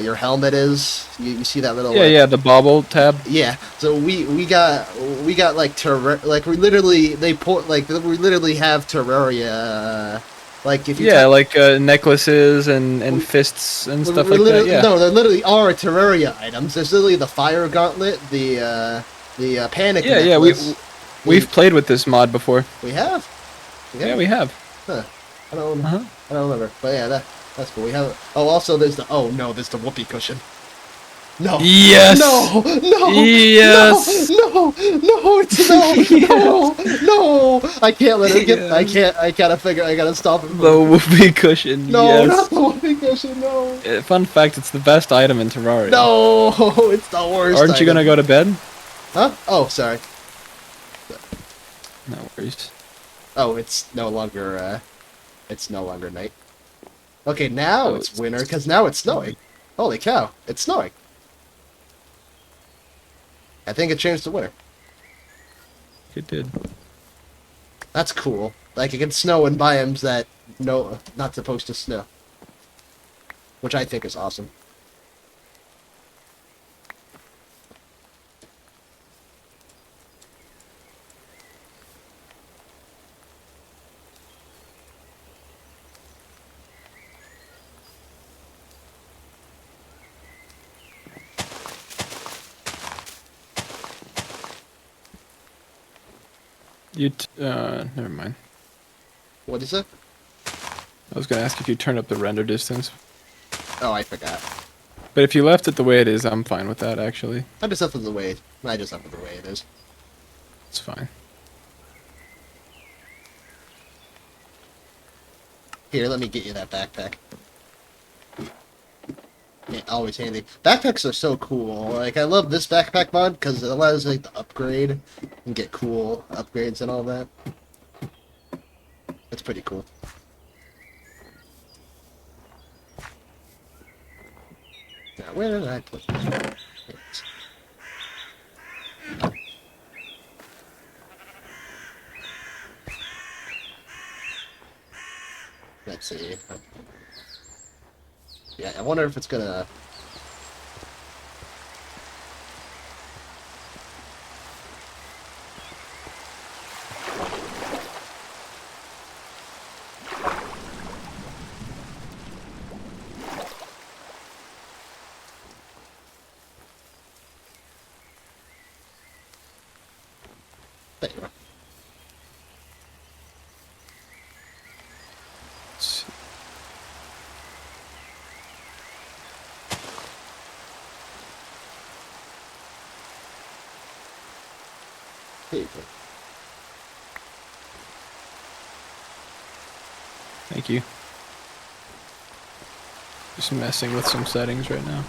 your helmet is. You see that little Yeah, the bobble tab. Yeah. So we got we literally we literally have Terraria. If you necklaces and fists and stuff like that. Yeah. No, there literally are Terraria items. There's literally the fire gauntlet, the panic. Yeah, we've played with this mod before. We have. Yeah, we have. Huh. I don't remember, but yeah, that's cool. We have. Oh, also there's the whoopee cushion. No. Yes. No. Yes. No. It's no. I can't let it get. I can't. I gotta stop it. The whoopee cushion. No, yes. not the whoopee cushion. No. Fun fact: it's the best item in Terraria. No, it's the worst. Aren't you gonna go to bed? Huh? Oh, sorry. No worries. Oh, it's no longer night. Okay, now it's winter because now it's snowing. Holy cow! It's snowing. I think it changed to winter. It did. That's cool. It can snow in biomes that not supposed to snow. Which I think is awesome. Never mind. What is it? I was gonna ask if you turned up the render distance. Oh, I forgot. But if you left it the way it is, I'm fine with that, actually. I just left it the way it is. It's fine. Here, let me get you that backpack. Yeah, always handy. Backpacks are so cool. I love this backpack mod because it allows to upgrade and get cool upgrades and all that. It's pretty cool. Now, where did I put this? Let's see. Yeah, I wonder if it's gonna. There you go. Let's- There you go. Thank you. Just messing with some settings right now.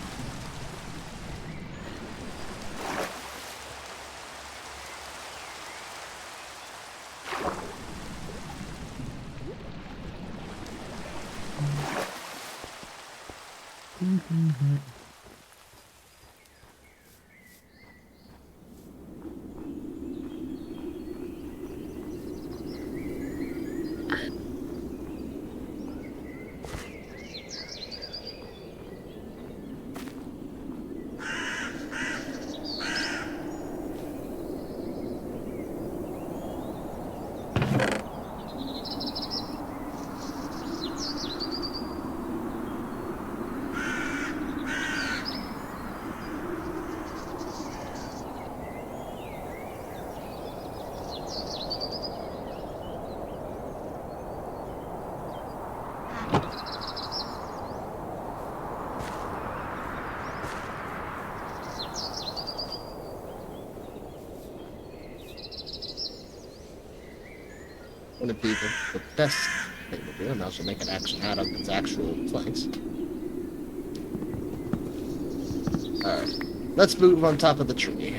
Wouldn't be the best thing to do, and also make it actually out of its actual place. Alright. Let's move on top of the tree.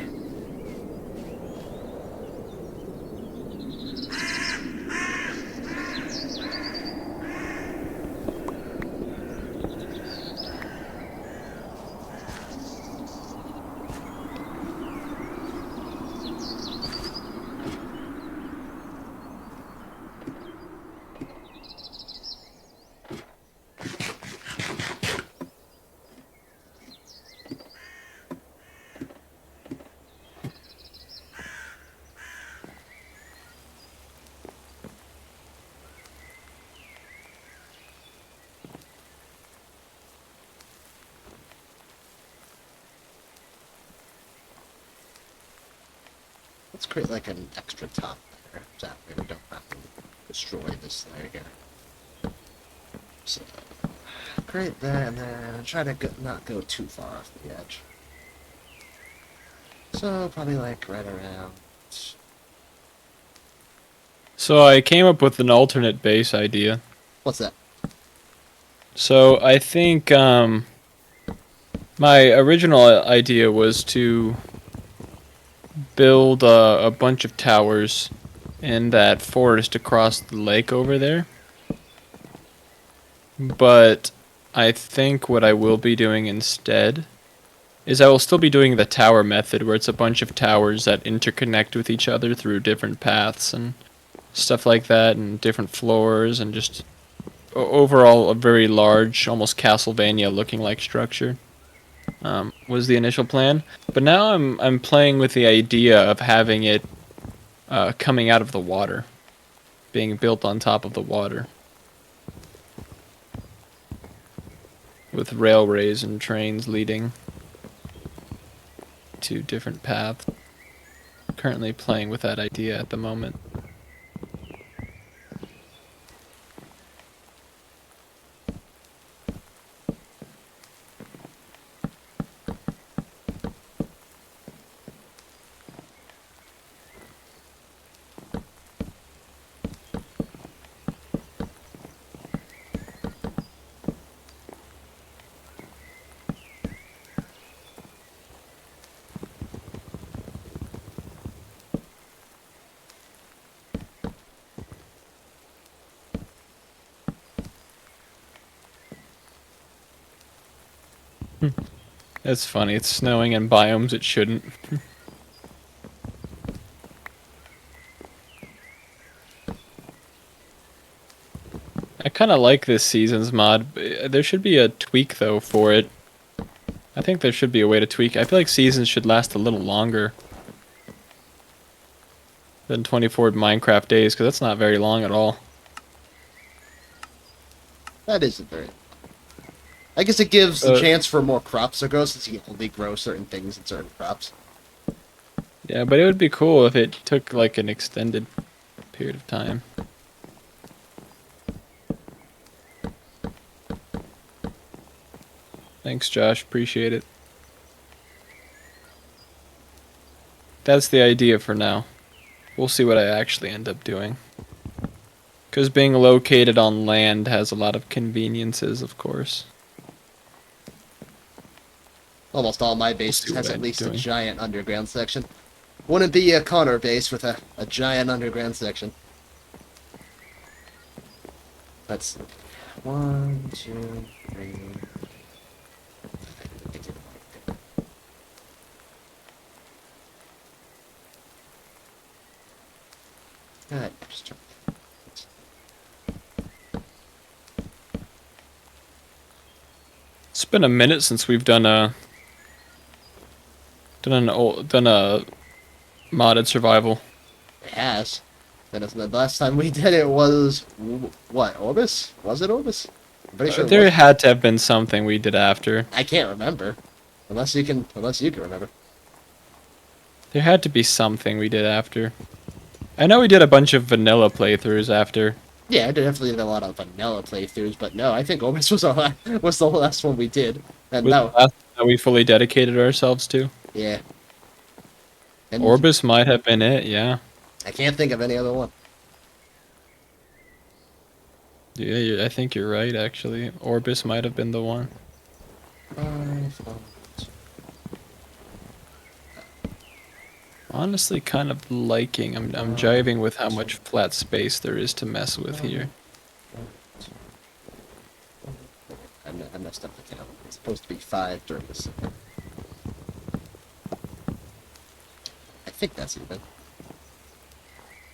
Let's create like an extra top layer, so that way we don't have to destroy this layer. So, create that, and then try to not go too far off the edge. So, probably like right around. So I came up with an alternate base idea. What's that? So I think my original idea was to build a bunch of towers in that forest across the lake over there. But I think what I will be doing instead is I will still be doing the tower method, where it's a bunch of towers that interconnect with each other through different paths and stuff like that, and different floors, and just overall a very large, almost Castlevania looking like structure. Was the initial plan, but now I'm playing with the idea of having it coming out of the water, being built on top of the water, with railways and trains leading to different paths. Currently playing with that idea at the moment. It's funny, it's snowing in biomes it shouldn't. I kind of like this season's mod. There should be a tweak though for it. I think there should be a way to tweak. I feel like seasons should last a little longer than 24 Minecraft days, because that's not very long at all. That isn't very. I guess it gives the chance for more crops to grow, since you can only grow certain things in certain crops. Yeah, but it would be cool if it took like an extended period of time. Thanks, Josh. Appreciate it. That's the idea for now. We'll see what I actually end up doing. Because being located on land has a lot of conveniences, of course. Almost all my see bases what has I at end up least a doing. giant underground section. Wouldn't be a Connor base with a giant underground section. Let's see. 1, 2, 3. God, just try- It's been a minute since we've done a modded survival. It has. The last time we did it was what? Orbis? Was it Orbis? I'm pretty sure it There was. had to have been something we did after. I can't remember, unless you can remember. There had to be something we did after. I know we did a bunch of vanilla playthroughs after. Yeah, I definitely did a lot of vanilla playthroughs, but no, I think Orbis was was the last one we did, and Was the no, last that we fully dedicated ourselves to. yeah. And Orbis might have been it, yeah. I can't think of any other one. Yeah, I think you're right, actually. Orbis might have been the one. 5, 1, 2. Honestly, kind of liking. I'm jiving with how much flat space there is to mess with here. I messed up the count. It's supposed to be 5 during this. I think that's even.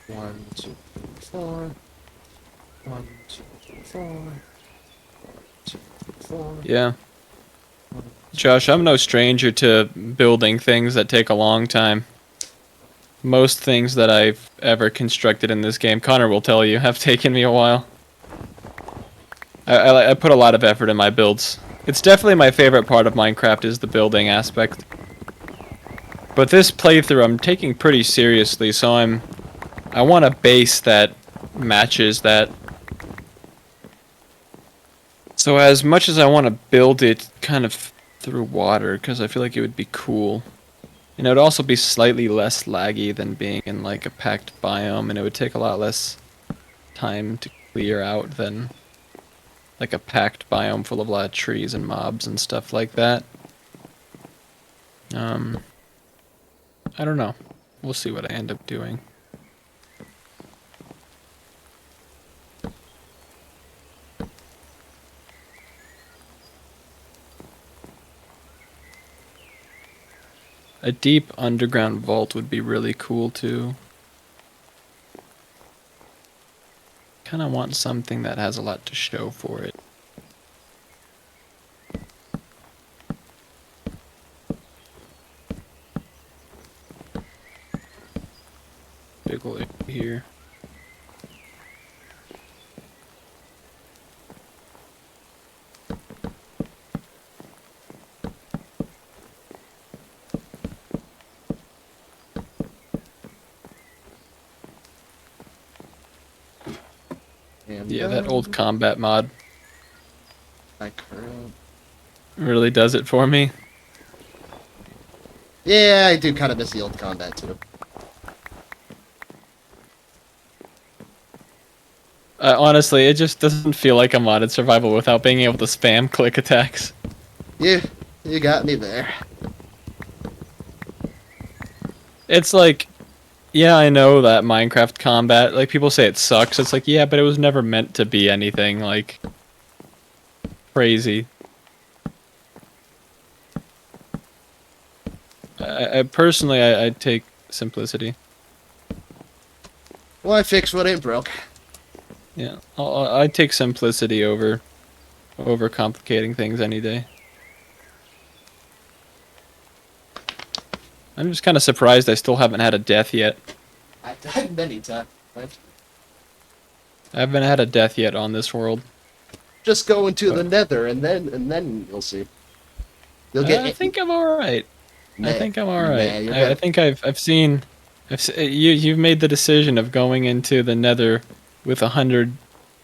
1, 2, 3, 4. 1, 2, 3, 4. 1, 2, 3, 4. Yeah. Josh, I'm no stranger to building things that take a long time. Most things that I've ever constructed in this game, Connor will tell you, have taken me a while. I put a lot of effort in my builds. It's definitely my favorite part of Minecraft is the building aspect. But this playthrough I'm taking pretty seriously, so I want a base that matches that. So as much as I want to build it kind of through water, because I feel like it would be cool. And it would also be slightly less laggy than being in like a packed biome, and it would take a lot less time to clear out than like a packed biome full of a lot of trees and mobs and stuff like that. I don't know. We'll see what I end up doing. A deep underground vault would be really cool too. Kind of want something that has a lot to show for it. Big ol' area here. And Yeah, that old combat mod my current. really does it for me. Yeah, I do kind of miss the old combat too. Honestly, it just doesn't feel like a modded survival without being able to spam click attacks. You got me there. It's like, yeah, I know that Minecraft combat, like people say it sucks. It's like, yeah, but it was never meant to be anything like crazy. I personally, I take simplicity. Well, I fixed what ain't broke. Yeah, I take simplicity over complicating things any day. I'm just kind of surprised I still haven't had a death yet. I've died many times. I haven't had a death yet on this world. Just go into the But Nether, and then you'll see. You'll get I think I'm all right. I Nah, think I'm all nah, right. you're I gonna think I've seen, you've made the decision of going into the Nether with 100,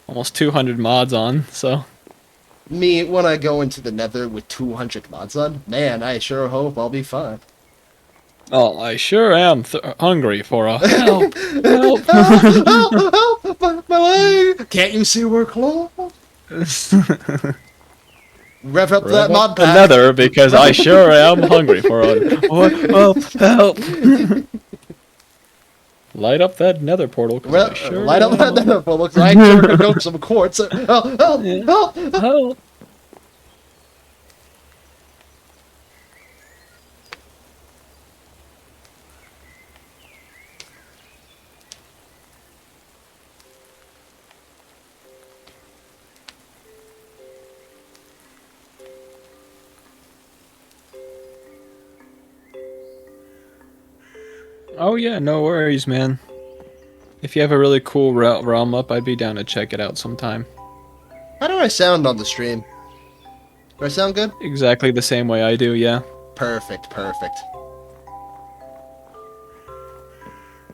almost 200 mods on. So me when I go into the Nether with 200 mods on. Man, I sure hope I'll be fine. oh, I sure am hungry for a help, help. My leg! Can't you see we're close? Rev up that Rev up mod the pack. Nether because I sure am hungry for a help, help. Light up that Nether portal because I sure Light up that am. Nether portal because I sure could go some quartz. Help! Help! Yeah. Help! Help. Oh yeah, no worries, man. If you have a really cool realm up, I'd be down to check it out sometime. How do I sound on the stream? Do I sound good? Exactly the same way I do, yeah. Perfect, perfect.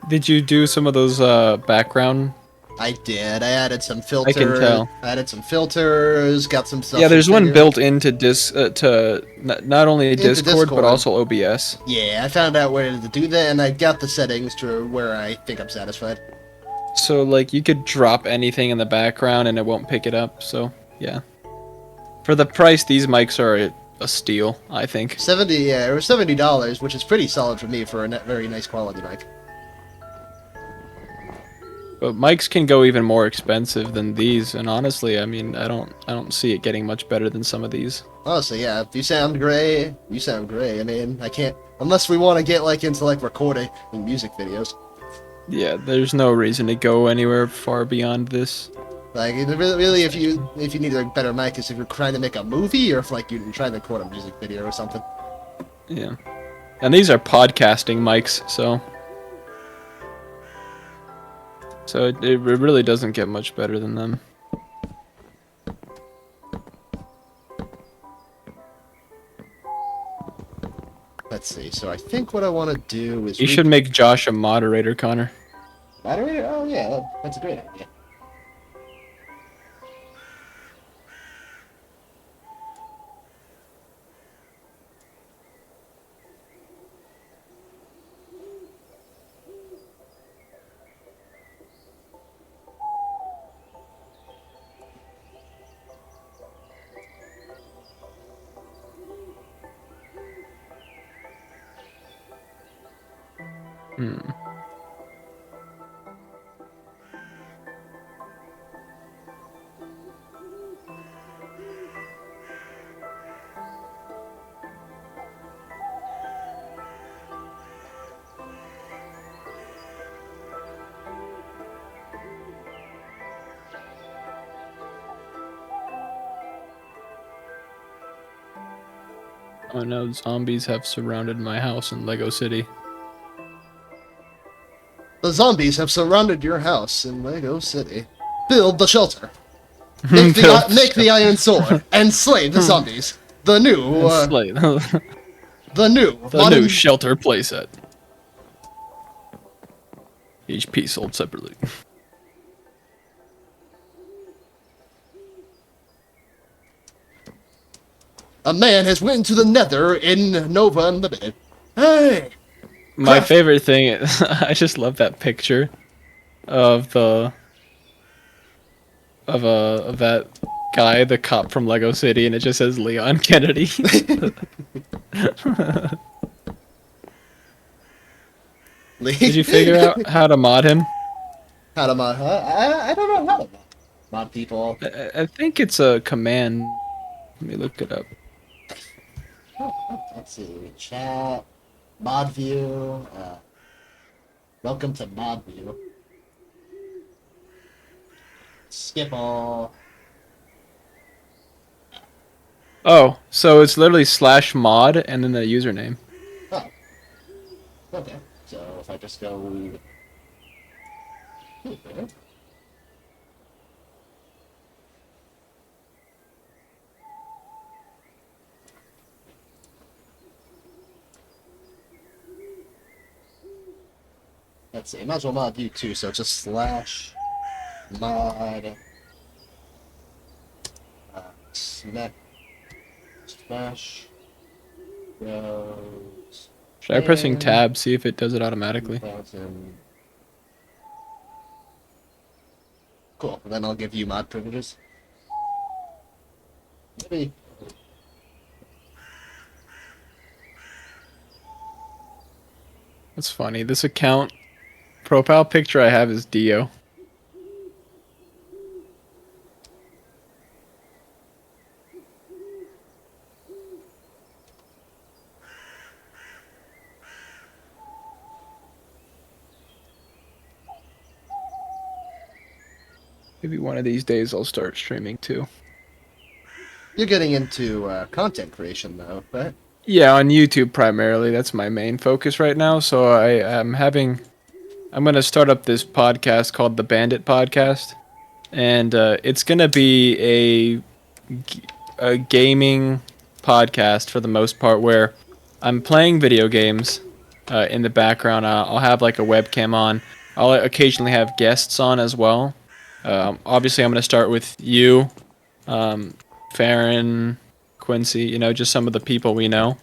Did you do some of those background? I did. I added some I can filters. tell. I added some filters. Got some stuff. Yeah, there's one configured. built into not only Into Discord but Discord. also OBS. Yeah, I found out where to do that, and I got the settings to where I think I'm satisfied. So like you could drop anything in the background and it won't pick it up. So yeah, for the price, these mics are a steal, I think. Yeah, it was $70, which is pretty solid for me for a very nice quality mic. But mics can go even more expensive than these, and honestly, I mean, I don't see it getting much better than some of these. Honestly, yeah, if you sound great, you sound great. I mean, I can't unless we want to get like into like recording and music videos. Yeah, there's no reason to go anywhere far beyond this. Like really, if you need a better mic, is if you're trying to make a movie or if like you're trying to record a music video or something. Yeah, and these are podcasting mics, so it really doesn't get much better than them. Let's see. So I think what I want to do is You should make Josh a moderator, Connor. moderator. Oh yeah, that's a great idea. Hmm. Oh no, zombies have surrounded my house in Lego City. The zombies have surrounded your house in Lego City. Build the shelter. Make the iron sword and slay the zombies. The new the new shelter playset. Each piece sold separately. A man has went into the Nether in Nova Unlimited. Hey, My favorite thing is I just love that picture of that guy, the cop from Lego City, and it just says Leon Kennedy. Did you figure out how to mod him? how to mod? I don't know how to mod people. I think it's a command. Let me look it up. Let's see. Chat. Mod view. Welcome to mod view. Let's skip all. Oh, so it's literally /mod and then the username. Oh, okay. So if I just go here, let's see. Might as well mod you too. So it's just /mod snack smash goes Should I pressing and tab, see if it does it automatically? 2000. Cool. Then I'll give you mod privileges. Maybe. That's funny. This account profile picture I have is Dio. Maybe one of these days I'll start streaming too. You're getting into content creation though, right? Yeah, on YouTube primarily. That's my main focus right now. So I'm gonna start up this podcast called the Bandit Podcast, and it's gonna be a gaming podcast for the most part, where I'm playing video games in the background. I'll have like a webcam on. I'll occasionally have guests on as well. Obviously, I'm gonna start with you, Farron, Quincy. You know, just some of the people we know,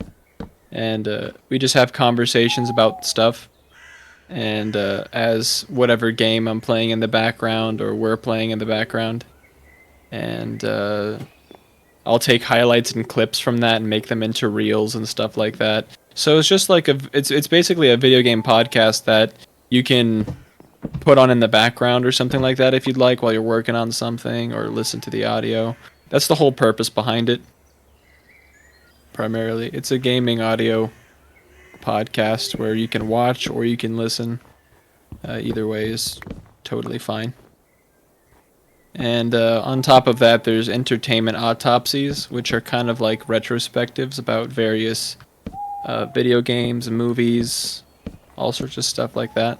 and we just have conversations about stuff. And as whatever game I'm playing in the background or we're playing in the background, and I'll take highlights and clips from that and make them into reels and stuff like that. So it's just like it's basically a video game podcast that you can put on in the background or something like that if you'd like while you're working on something, or listen to the audio. That's the whole purpose behind it. Primarily, it's a gaming audio podcast where you can watch or you can listen. Either way is totally fine. And on top of that, there's entertainment autopsies, which are kind of like retrospectives about various video games and movies, all sorts of stuff like that.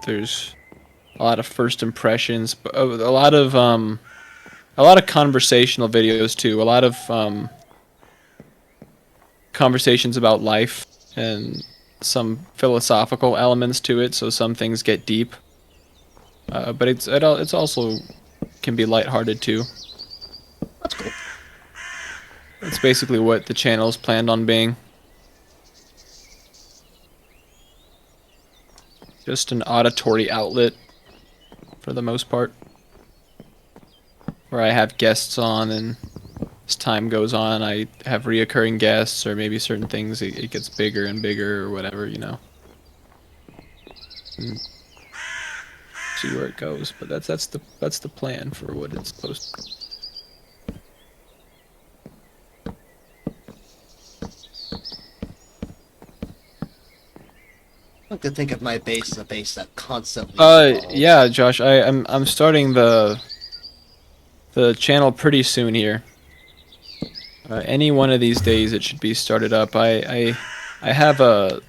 There's a lot of first impressions, a lot of conversational videos too. A lot of conversations about life and some philosophical elements to it. So some things get deep, but it's also can be lighthearted too. That's cool. That's basically what the channel's planned on being. Just an auditory outlet for the most part, where I have guests on, and as time goes on I have reoccurring guests, or maybe certain things it gets bigger and bigger or whatever, you know. And see where it goes, but that's the plan for what it's supposed to be. I like to think of my base as a base that constantly evolves. Yeah, Josh, I'm starting the channel pretty soon here. Any one of these days it should be started up. I have a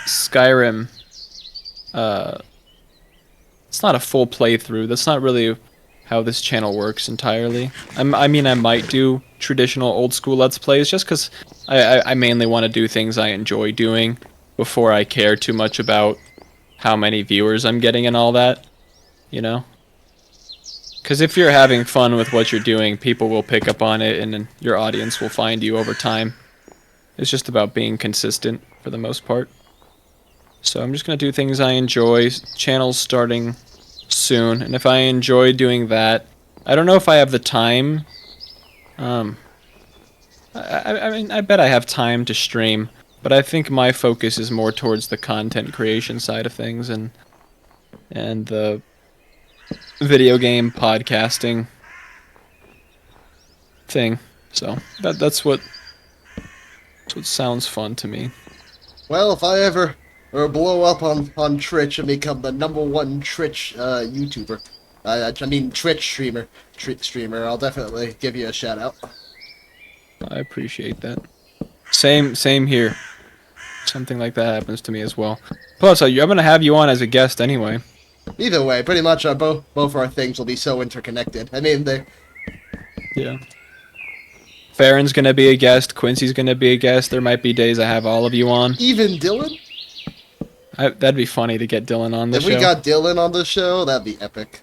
Skyrim. It's not a full playthrough. That's not really how this channel works entirely. I mean, I might do traditional old school Let's Plays just because I mainly want to do things I enjoy doing before I care too much about how many viewers I'm getting and all that, you know? Because if you're having fun with what you're doing, people will pick up on it, and then your audience will find you over time. It's just about being consistent for the most part. So I'm just going to do things I enjoy. Channel's starting soon, and if I enjoy doing that, I don't know if I have the time. I mean, I bet I have time to stream, but I think my focus is more towards the content creation side of things, and the video game podcasting thing. So that's what sounds fun to me. Well, if I ever or blow up on Twitch and become the #1 Twitch YouTuber. I mean Twitch streamer. I'll definitely give you a shout out. I appreciate that. Same here. Something like that happens to me as well. Plus, I'm gonna have you on as a guest anyway. Either way, pretty much both our things will be so interconnected. I mean, they Yeah. Farron's gonna be a guest. Quincy's gonna be a guest. There might be days I have all of you on. even Dylan. That'd be funny to get Dylan on the If show. we got Dylan on the show, that'd be epic.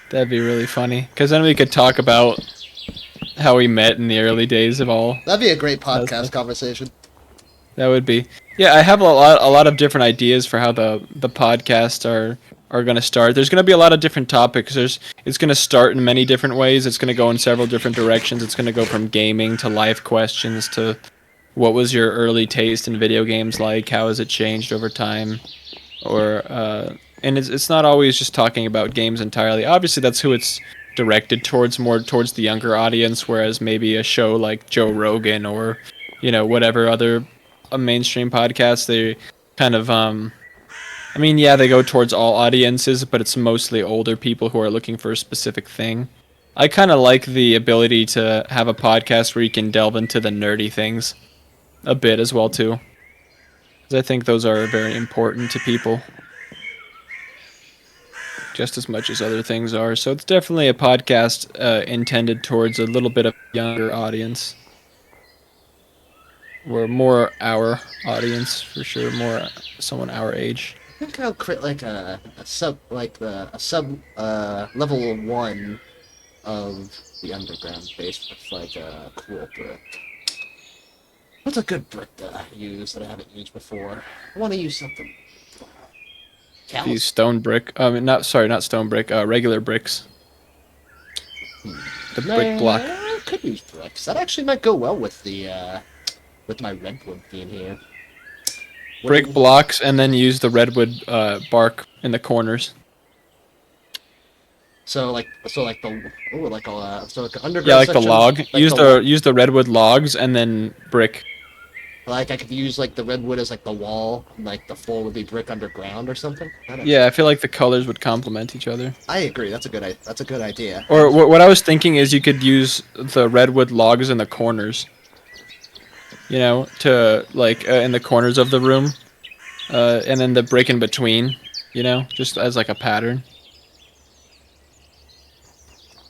That'd be really funny. Because then we could talk about how we met in the early days of all. That'd be a great podcast That's- conversation. That would be. Yeah, I have a lot of different ideas for how the podcasts are going to start. There's going to be a lot of different topics. It's going to start in many different ways. It's going to go in several different directions. It's going to go from gaming to life questions to what was your early taste in video games like? How has it changed over time? Or and it's not always just talking about games entirely. Obviously, that's who it's directed towards, more towards the younger audience. Whereas maybe a show like Joe Rogan or whatever other a mainstream podcast, they kind of I mean, yeah, they go towards all audiences, but it's mostly older people who are looking for a specific thing. I kind of like the ability to have a podcast where you can delve into the nerdy things a bit as well too, 'cause I think those are very important to people just as much as other things are. So it's definitely a podcast intended towards a little bit of a younger audience. Or more our audience for sure, more someone our age. I think I'll create like a sub level 1 of the underground base with like a cool brick. What's a good brick that I use that I haven't used before? I want to use something. These stone brick. Not stone brick. Regular bricks. The brick block. I could use bricks. That actually might go well with the with my redwood theme here. What Brick do you- blocks, and then use the redwood bark in the corners. So like the so like underground. Yeah, like the section, log. like Use the redwood logs, and then brick. Like I could use like the redwood as like the wall, and, like the floor would be brick underground or something. I don't know. Yeah, I feel like the colors would complement each other. I agree. That's a good idea. Or what I was thinking is you could use the redwood logs in the corners. To like in the corners of the room, and then the brick in between. Just as like a pattern.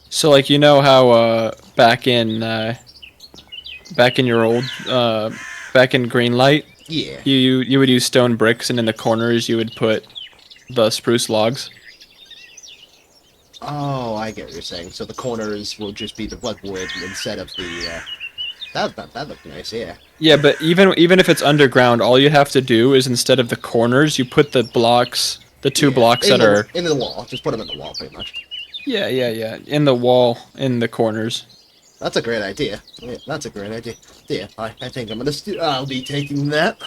So like how back in your old back in Greenlight, Yeah. you would use stone bricks, and in the corners you would put the spruce logs. Oh, I get what you're saying. So the corners will just be the redwood instead of the. That looked nice. Yeah. Yeah, but even if it's underground, all you have to do is instead of the corners, you put the blocks, the two blocks that are in the wall. Just put them in the wall, pretty much. yeah, in the wall, in the corners. That's a great idea. Yeah, that's a great idea. Yeah, I think I'll be taking that.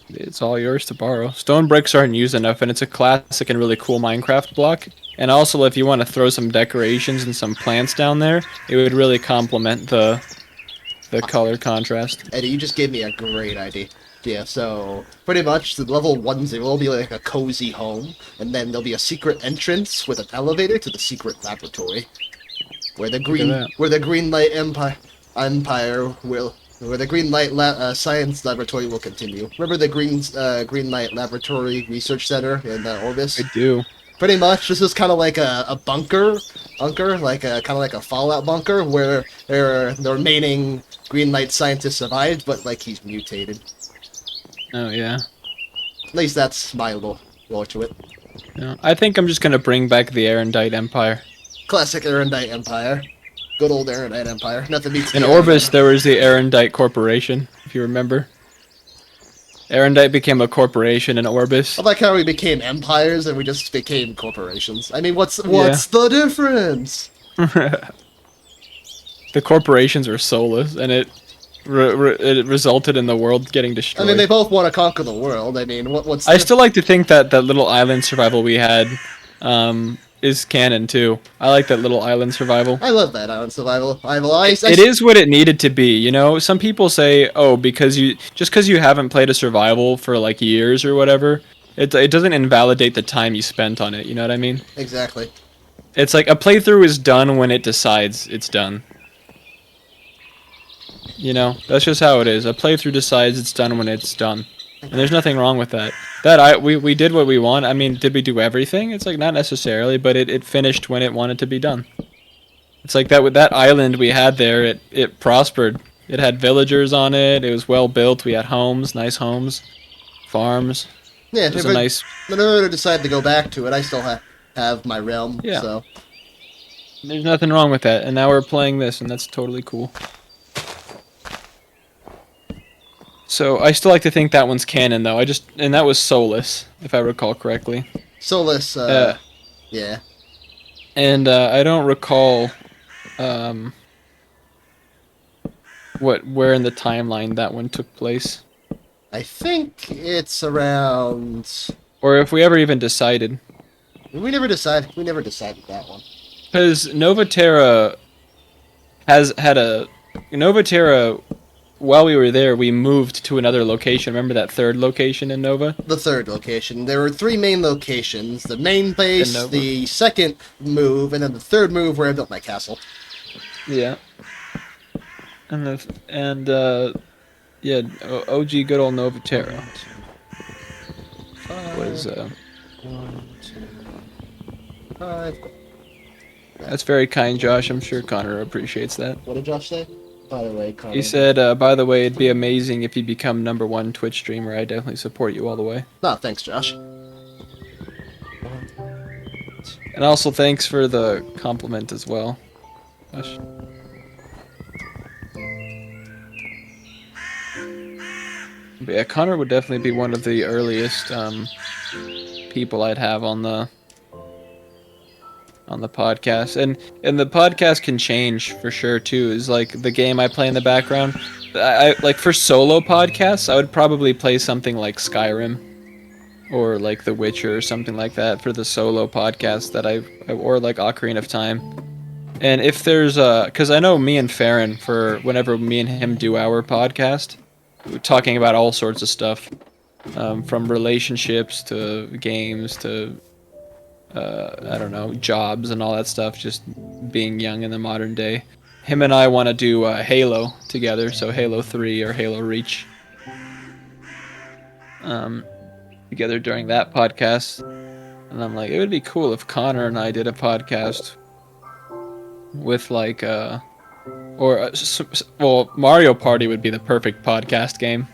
It's all yours to borrow. Stone bricks aren't used enough, and it's a classic and really cool Minecraft block. And also, if you want to throw some decorations and some plants down there, it would really complement the color contrast. Eddie, you just gave me a great idea. Yeah, so pretty much the level 10 will be like a cozy home, and then there'll be a secret entrance with an elevator to the secret laboratory, where the green light science laboratory will continue. Remember the green light laboratory research center in Orbis? I do. Pretty much, this is kind of like a bunker, like kind of like a Fallout bunker, where the remaining green light scientist survived, but like he's mutated. Oh yeah. At least that's my lore to it. No, I think I'm just gonna bring back the Erendite Empire. Classic Erendite Empire. Good old Erendite Empire. Nothing beats In the Orbis, Erendite. there was the Erendite Corporation, if you remember. Erendite became a corporation in Orbis. I like how we became empires and we just became corporations. I mean, what's the difference? The corporations were soulless, and it resulted in the world getting I destroyed. mean, they both want to conquer the world. I mean, what's? I still like to think that that little island survival we had is canon too. I like that little island survival. I love that island survival. It is what it needed to be, you know. Some people say, "Oh, because you haven't played a survival for like years or whatever, it doesn't invalidate the time you spent on it." You know what I mean? Exactly. It's like a playthrough is done when it decides it's done. You know, that's just how it is. A playthrough decides it's done when it's done, and there's nothing wrong with that. We did what we want. I mean, did we do everything? It's like not necessarily, but it finished when it wanted to be done. It's like that with that island we had there. It prospered. It had villagers on it. It was well built. We had homes, nice homes, farms. Yeah, It was if a nice. I ever decide to go back to it, I still have my realm. Yeah. So There's nothing wrong with that. And now we're playing this, and that's totally cool. So I still like to think that one's canon, though. And that was Solus, if I recall correctly. Solus. Yeah. And I don't recall where in the timeline that one took place, I think it's around. or if we ever even decided. We never decided. We never decided that one. Because Novaterra Novaterra. While we were there, we moved to another location. Remember that third location in Nova? The third location. There were 3 main locations: the main base, Nova. the second move, and then the third move where I built my castle. Yeah. Yeah, OG good old Novaterra was 1, 2, 5. that's very kind, Josh. I'm sure Connor appreciates that. What did Josh say? By the way, Connor. He said, by the way, it'd be amazing if you become #1 Twitch streamer. I definitely support you all the way. No, thanks, Josh. And also thanks for the compliment as well. Josh. But yeah, Connor would definitely be one of the earliest people I'd have on the podcast, and the podcast can change for sure too. Is like the game I play in the background. I like for solo podcasts, I would probably play something like Skyrim, or like The Witcher or something like that for the solo podcast or like Ocarina of Time. And if there's because I know me and Farron, for whenever me and him do our podcast, we're talking about all sorts of stuff, from relationships to games to I don't know, jobs and all that stuff, just being young in the modern day. Him and I want to do Halo together, so Halo 3 or Halo Reach together during that podcast. And I'm like, it would be cool if Connor and I did a podcast with like Mario Party would be the perfect podcast game.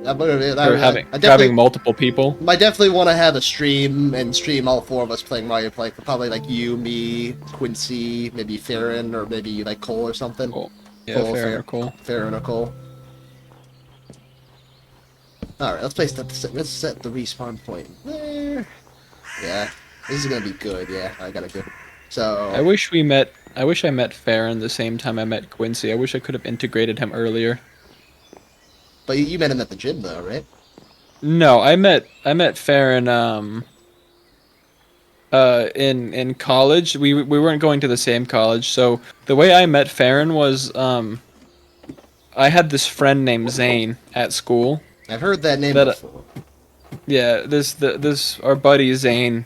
Having multiple people. I definitely want to have a stream and stream all 4 of us playing Mario Play. Probably like you, me, Quincy, maybe Farron, or maybe like Cole or something. Cool. Yeah, Farron or Cole. Alright, let's set the respawn point there. Yeah, this is gonna be good. Yeah, I gotta go. So I wish I met Farron the same time I met Quincy. I wish I could have integrated him earlier. But you met him at the gym though, right? No, I met Farron in college. We weren't going to the same college. So the way I met Farron was I had this friend named Zane at school. I've heard that name before. Yeah, this our buddy Zane,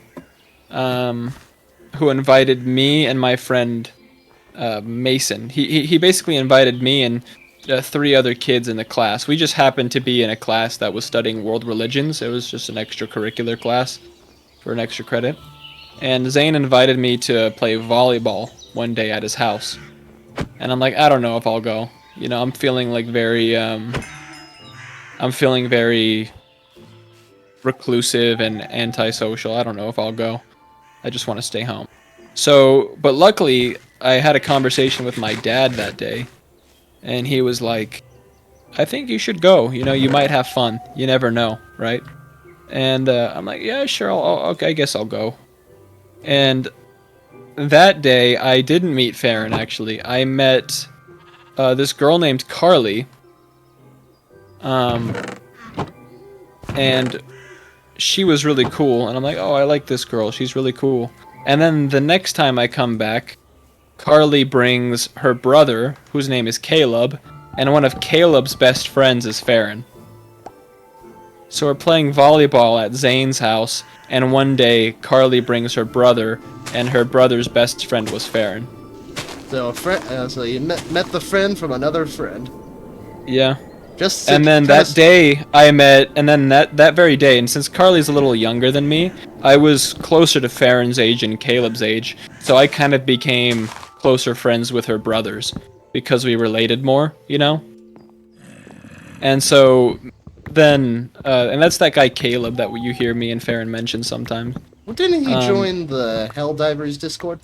who invited me and my friend Mason. He basically invited me and 3 other kids in the class. We just happened to be in a class that was studying world religions. It was just an extracurricular class for an extra credit. And Zane invited me to play volleyball one day at his house. And I'm like, I don't know if I'll go. You know, I'm feeling very reclusive and antisocial. I don't know if I'll go. I just want to stay home. So, but luckily, I had a conversation with my dad that day. And he was like, I think you should go. You know, you might have fun. You never know, right? And I'm like, yeah, sure. I guess I'll go. And that day, I didn't meet Farron, actually. I met this girl named Carly. And she was really cool. And I'm like, oh, I like this girl. She's really cool. And then the next time I come back, Carly brings her brother, whose name is Caleb, and one of Caleb's best friends is Farron. So we're playing volleyball at Zane's house, and one day Carly brings her brother, and her brother's best friend was Farron. So so you met the friend from another friend. Yeah. Just And then that day I met, and then that very day, and since Carly's a little younger than me, I was closer to Farron's age and Caleb's age, so I kind of became closer friends with her brothers because we related more, you know? And so then, and that's that guy Caleb that you hear me and Farron mention sometimes. Well, didn't he join the Helldivers Discord?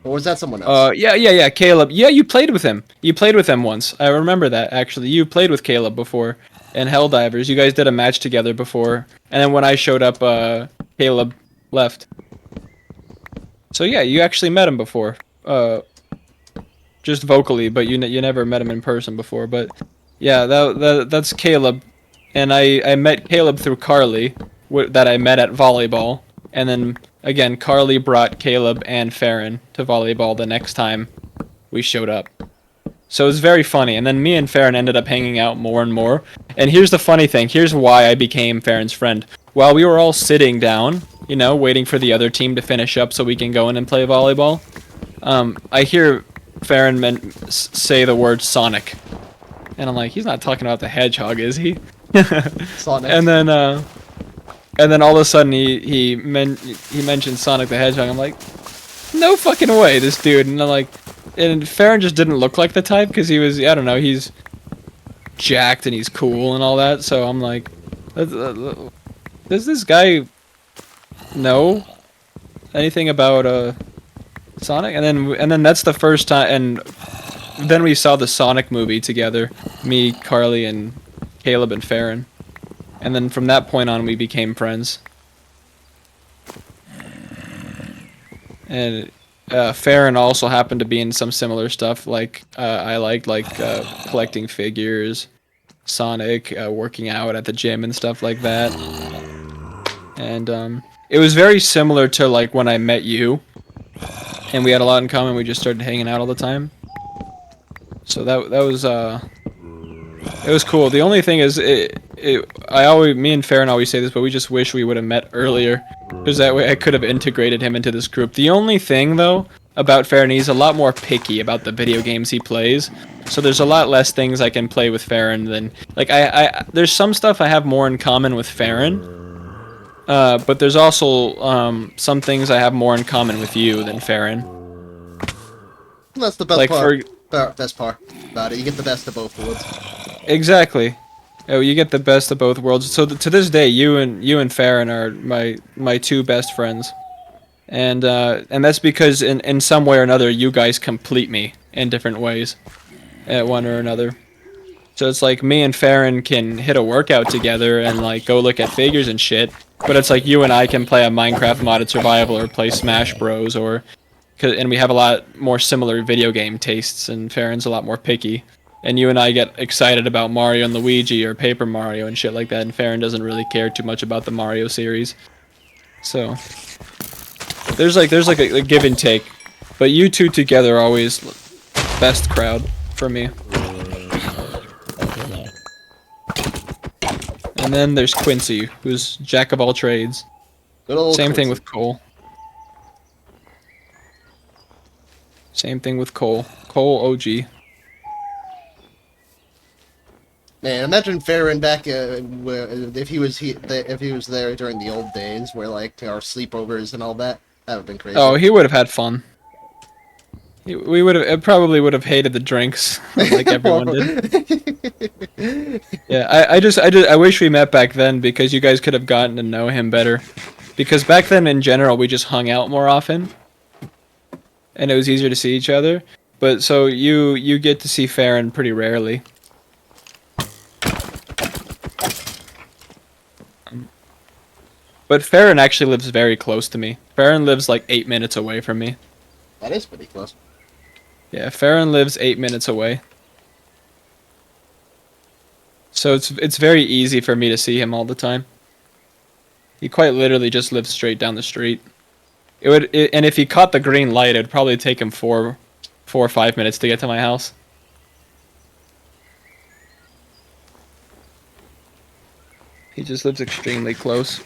Or was that someone else? Yeah, Caleb. Yeah, you played with him. You played with him once. I remember that, actually. You played with Caleb before in Helldivers. You guys did a match together before. And then when I showed up, Caleb left. So yeah, you actually met him before. Just vocally, but you never met him in person before. But yeah, that's Caleb. And I met Caleb through Carly, that I met at volleyball. And then again, Carly brought Caleb and Farron to volleyball the next time we showed up. So it was very funny. And then me and Farron ended up hanging out more and more. And here's the funny thing. Here's why I became Farron's friend. While we were all sitting down, you know, waiting for the other team to finish up so we can go in and play volleyball, I hear Farron say the word Sonic. And I'm like, he's not talking about the hedgehog, is he? Sonic. And then all of a sudden he mentioned Sonic the Hedgehog. I'm like, no fucking way, this dude. And I'm like, and Farron just didn't look like the type because he was, I don't know, he's jacked and he's cool and all that. So I'm like, does this guy know anything about Sonic? And then that's the first time. And then we saw the Sonic movie together, me, Carly, and Caleb and Farron. And then from that point on, we became friends. And Farron also happened to be in some similar stuff. Like I liked collecting figures, Sonic, working out at the gym and stuff like that. And it was very similar to like when I met you, and we had a lot in common. We just started hanging out all the time. So that was it was cool. The only thing is, me and Farron always say this, but we just wish we would have met earlier, because that way I could have integrated him into this group. The only thing, though, about Farron, he's a lot more picky about the video games he plays, so there's a lot less things I can play with Farron than, like, there's some stuff I have more in common with Farron, but there's also some things I have more in common with you than Farron. That's the best part. Best part about it. You get the best of both worlds. Exactly. Oh, you get the best of both worlds. So to this day, you and Farron are my two best friends, and that's because in some way or another, you guys complete me in different ways, at one or another. So it's like me and Farron can hit a workout together and like go look at figures and shit, but it's like you and I can play a Minecraft modded survival or play Smash Bros. And we have a lot more similar video game tastes, and Farron's a lot more picky. And you and I get excited about Mario and Luigi or Paper Mario and shit like that, and Farron doesn't really care too much about the Mario series. So there's like a give and take, but you two together are always best crowd for me. And then there's Quincy, who's jack of all trades. Good old Same Quincy. thing with Cole. Same thing with Cole. Cole OG. Man, imagine Farron back if he was there during the old days, where like our sleepovers and all that. That would have been crazy. Oh, he would have had fun. We would have probably would have hated the drinks like everyone did. Yeah, I wish we met back then, because you guys could have gotten to know him better. Because back then in general we just hung out more often, and it was easier to see each other. But so you get to see Farron pretty rarely. But Farron actually lives very close to me. Farron lives like 8 minutes away from me. That is pretty close. Yeah, Farron lives 8 minutes away. So it's very easy for me to see him all the time. He quite literally just lives straight down the street. And if he caught the green light, it'd probably take him 4 or 5 minutes to get to my house. He just lives extremely close.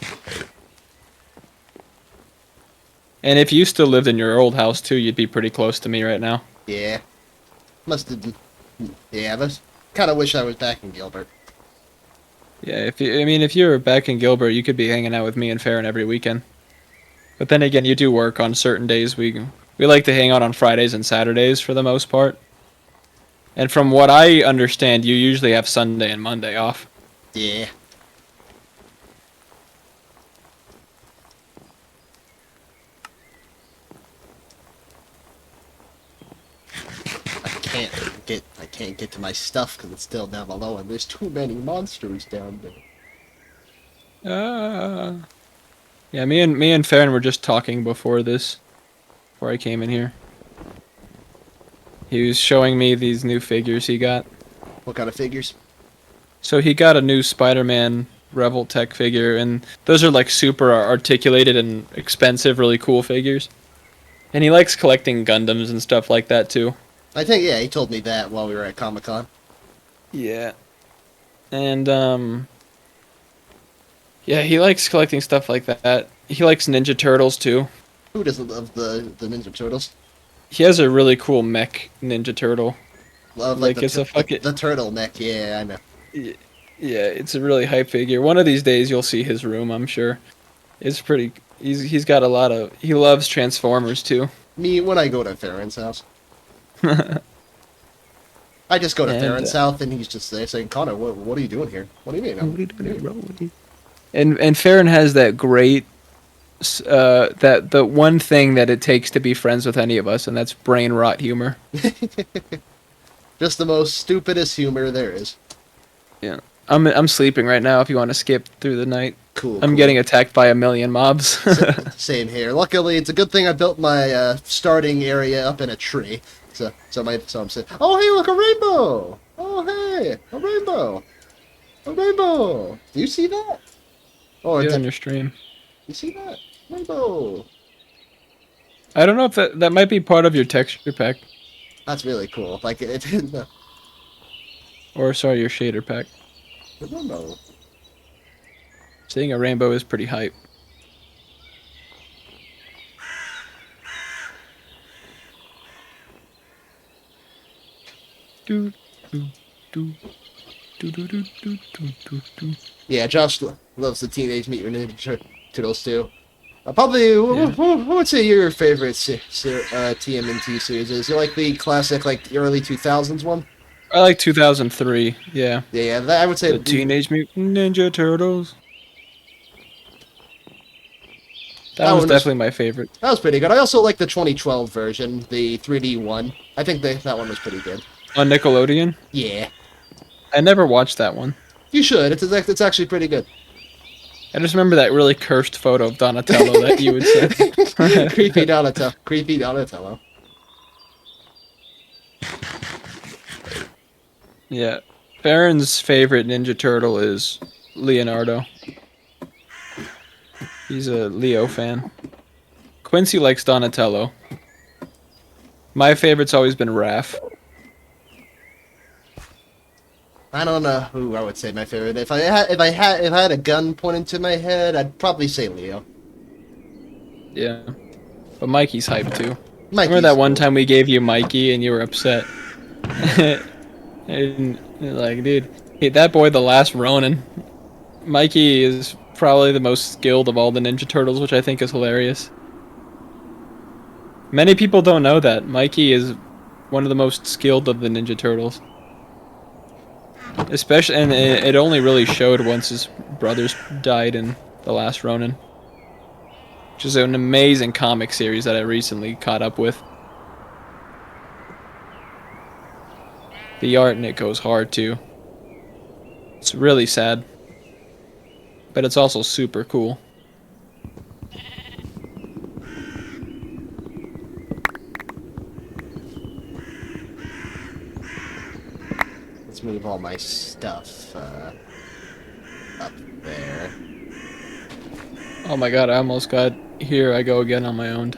And if you still lived in your old house too, you'd be pretty close to me right now. Yeah. Must have. Yeah, but kind of wish I was back in Gilbert. Yeah, if you were back in Gilbert, you could be hanging out with me and Farron every weekend. But then again, you do work on certain days. We like to hang out on Fridays and Saturdays for the most part. And from what I understand, you usually have Sunday and Monday off. Yeah. I can't get to my stuff because it's still down below, and there's too many monsters down there. Yeah, me and Farron were just talking before I came in here. He was showing me these new figures he got. What kind of figures? So he got a new Spider-Man Revoltech figure, and those are like super articulated and expensive, really cool figures. And he likes collecting Gundams and stuff like that too. I think, yeah, he told me that while we were at Comic-Con. Yeah. And, yeah, he likes collecting stuff like that. He likes Ninja Turtles, too. Who doesn't love the Ninja Turtles? He has a really cool mech Ninja Turtle. Love, Like, it's a fucking... The turtle mech, yeah, I know. Yeah, it's a really hype figure. One of these days you'll see his room, I'm sure. It's pretty... He's got a lot of... He loves Transformers, too. Me, when I go to Farron's house. I just go to Farron's house, and he's just there saying, Connor, what are you doing here? What do you mean? What are you doing here, bro? And Farron has that great... that the one thing that it takes to be friends with any of us, and that's brain rot humor. Just the most stupidest humor there is. Yeah. I'm sleeping right now if you want to skip through the night. Cool. I'm getting attacked by a million mobs. Same here. Luckily, it's a good thing I built my starting area up in a tree. So I'm saying, oh hey, look, a rainbow! Oh hey, a rainbow! A rainbow! Do you see that? Oh, Get on your stream. You see that? Rainbow! I don't know if that might be part of your texture pack. That's really cool. Like it. Or sorry, your shader pack. I don't know. Seeing a rainbow is pretty hype. Yeah, Josh loves the Teenage Mutant Ninja Turtles too. Probably, what would say your favorite TMNT series is? You like the classic, like early 2000s one? I like 2003. Yeah. Yeah, I would say the Teenage Mutant Ninja Turtles. That was definitely my favorite. That was pretty good. I also like the 2012 version, the 3D one. I think that one was pretty good. On Nickelodeon? Yeah. I never watched that one. You should. It's actually pretty good. I just remember that really cursed photo of Donatello that you would say. Creepy Donatello. Creepy Donatello. Yeah. Farron's favorite Ninja Turtle is Leonardo. He's a Leo fan. Quincy likes Donatello. My favorite's always been Raph. I don't know who I would say my favorite. If I had a gun pointed to my head, I'd probably say Leo. Yeah. But Mikey's hype too. Mikey's Remember that one time we gave you Mikey and you were upset? And like, dude, hey, that boy, the last Ronin. Mikey is probably the most skilled of all the Ninja Turtles, which I think is hilarious. Many people don't know that. Mikey is one of the most skilled of the Ninja Turtles. Especially, and it only really showed once his brothers died in The Last Ronin. Which is an amazing comic series that I recently caught up with. The art in it goes hard too. It's really sad. But it's also super cool. Let's move all my stuff up there. Oh my god, I almost got Here I Go Again on my own.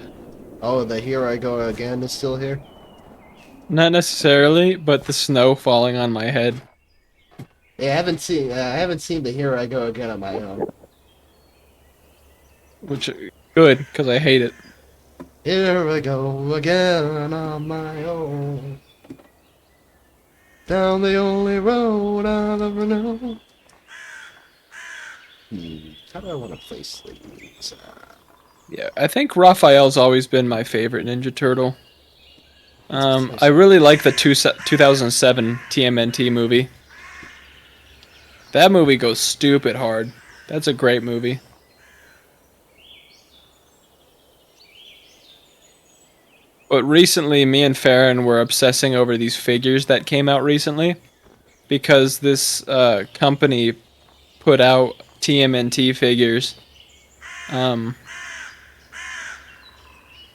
Oh, the Here I Go Again is still here? Not necessarily, but the snow falling on my head. Yeah, I haven't seen the Here I Go Again on my own. Which, good, because I hate it. Here I go again on my own. Down the only road I'll ever know. How do I want to place these? Yeah, I think Raphael's always been my favorite Ninja Turtle. I Place- really like the 2007 TMNT movie. That movie goes stupid hard. That's a great movie. But recently, me and Farron were obsessing over these figures that came out recently because this company put out TMNT figures. Um,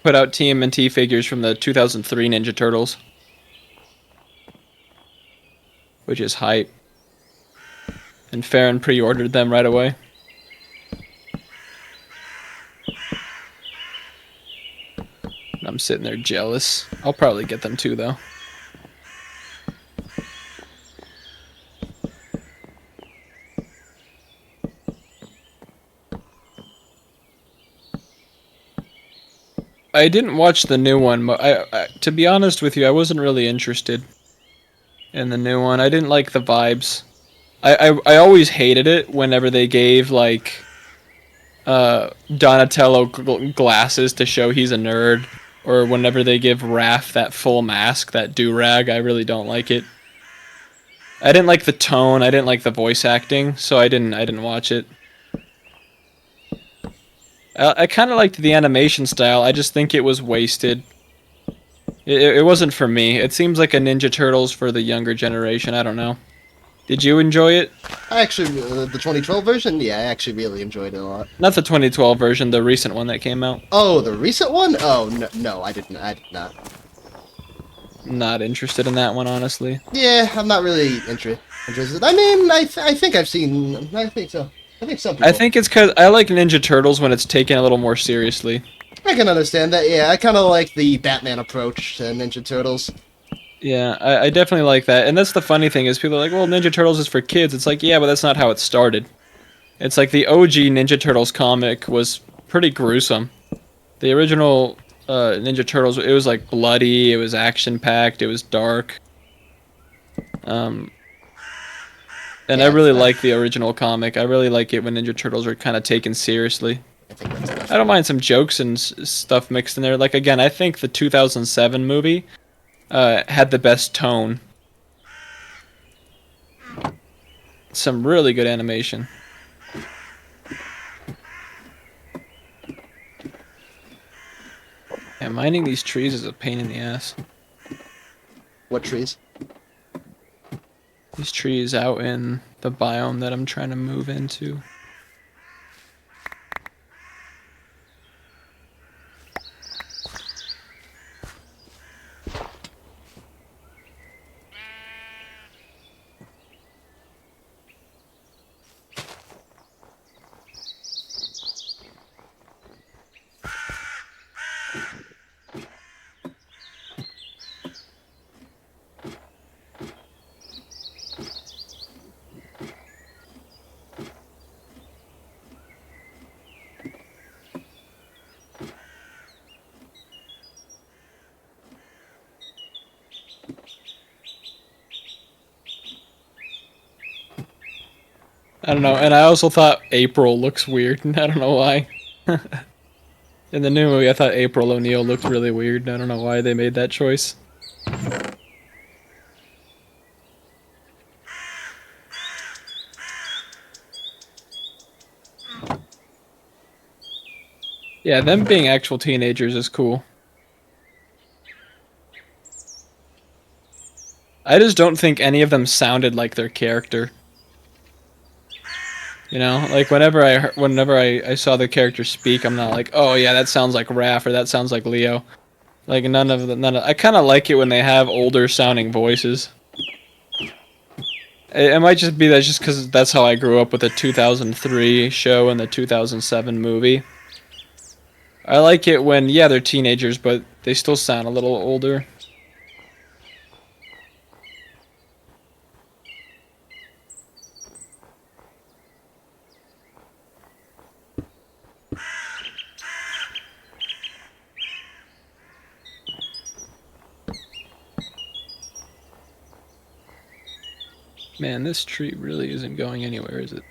put out TMNT figures from the 2003 Ninja Turtles, which is hype. And Farron pre-ordered them right away. And I'm sitting there jealous. I'll probably get them too, though. I didn't watch the new one. To be honest with you, I wasn't really interested in the new one. I didn't like the vibes. I always hated it whenever they gave like Donatello glasses to show he's a nerd, or whenever they give Raph that full mask, that do-rag. I really don't like it. I didn't like the tone. I didn't like the voice acting, so I didn't watch it. I kind of liked the animation style. I just think it was wasted. It wasn't for me. It seems like a Ninja Turtles for the younger generation. I don't know. Did you enjoy it? I actually, the 2012 version, yeah, I actually really enjoyed it a lot. Not the 2012 version, the recent one that came out. Oh, the recent one? Oh, no, no, I didn't. I did not. Not interested in that one, honestly. Yeah, I'm not really interested. I mean, I think I've seen. I think so. I think some people. I think it's because I like Ninja Turtles when it's taken a little more seriously. I can understand that. Yeah, I kind of like the Batman approach to Ninja Turtles. Yeah, I definitely like that. And that's the funny thing is people are like, well, Ninja Turtles is for kids. It's like, yeah, but that's not how it started. It's like the OG Ninja Turtles comic was pretty gruesome. The original Ninja Turtles, it was like bloody, it was action-packed, it was dark. And Yeah, I really it's like the original comic. I really like it when Ninja Turtles are kind of taken seriously. I think that's enough. I don't mind some jokes and stuff mixed in there. Like, again, I think the 2007 movie had the best tone. Some really good animation. Yeah, mining these trees is a pain in the ass. What trees? These trees out in the biome that I'm trying to move into. I don't know, and I also thought April looks weird. I don't know why. In the new movie, I thought April O'Neil looked really weird. I don't know why they made that choice. Yeah, them being actual teenagers is cool. I just don't think any of them sounded like their character. You know, like whenever I saw the character speak, I'm not like, oh yeah, that sounds like Raph or that sounds like Leo. Like none of. I kind of like it when they have older sounding voices. It might just be that just because that's how I grew up with the 2003 show and the 2007 movie. I like it when, yeah, they're teenagers, but they still sound a little older. Man, this tree really isn't going anywhere, is it?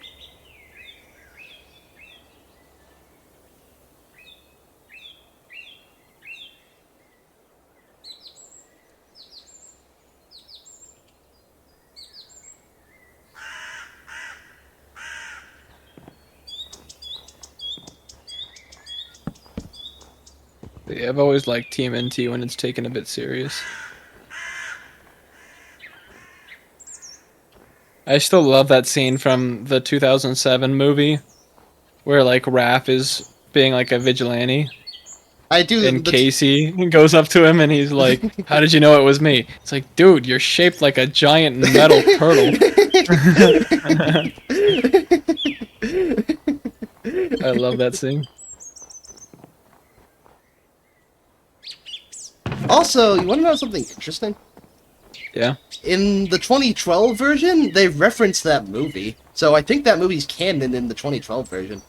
But yeah, I've always liked TMNT when it's taken a bit serious. I still love that scene from the 2007 movie where like Raph is being like a vigilante I do. and Casey goes up to him and he's like, "How did you know it was me?" It's like, "Dude, you're shaped like a giant metal turtle." I love that scene. Also, you want to know something interesting? Yeah. In the 2012 version, they reference that movie. So I think that movie's canon in the 2012 version.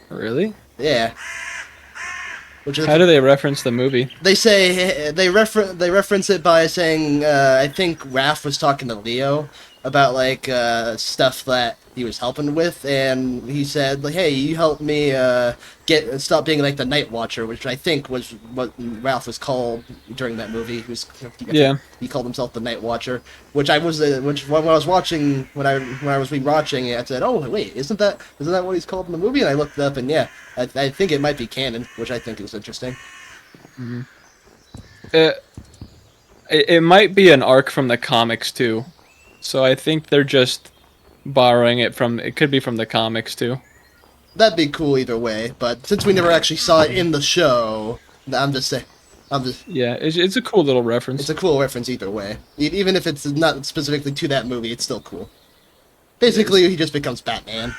Really? Yeah. Which is, How do they reference the movie? they say they reference it by saying I think Raph was talking to Leo about like stuff that he was helping with, and he said like, "Hey, you helped me stop being like the Night Watcher," which I think was what Ralph was called during that movie. Yeah. He called himself the Night Watcher, which I was which when I was watching when I was rewatching it, I said, "Oh wait, isn't that what he's called in the movie?" And I looked it up, and yeah, I think it might be canon, which I think is interesting. Mm-hmm. It might be an arc from the comics too, so I think they're just borrowing it from. It could be from the comics too. That'd be cool either way, but since we never actually saw it in the show, I'm just saying, Yeah, it's a cool little reference. it's a cool reference either way. Even if it's not specifically to that movie, it's still cool. Basically, he just becomes Batman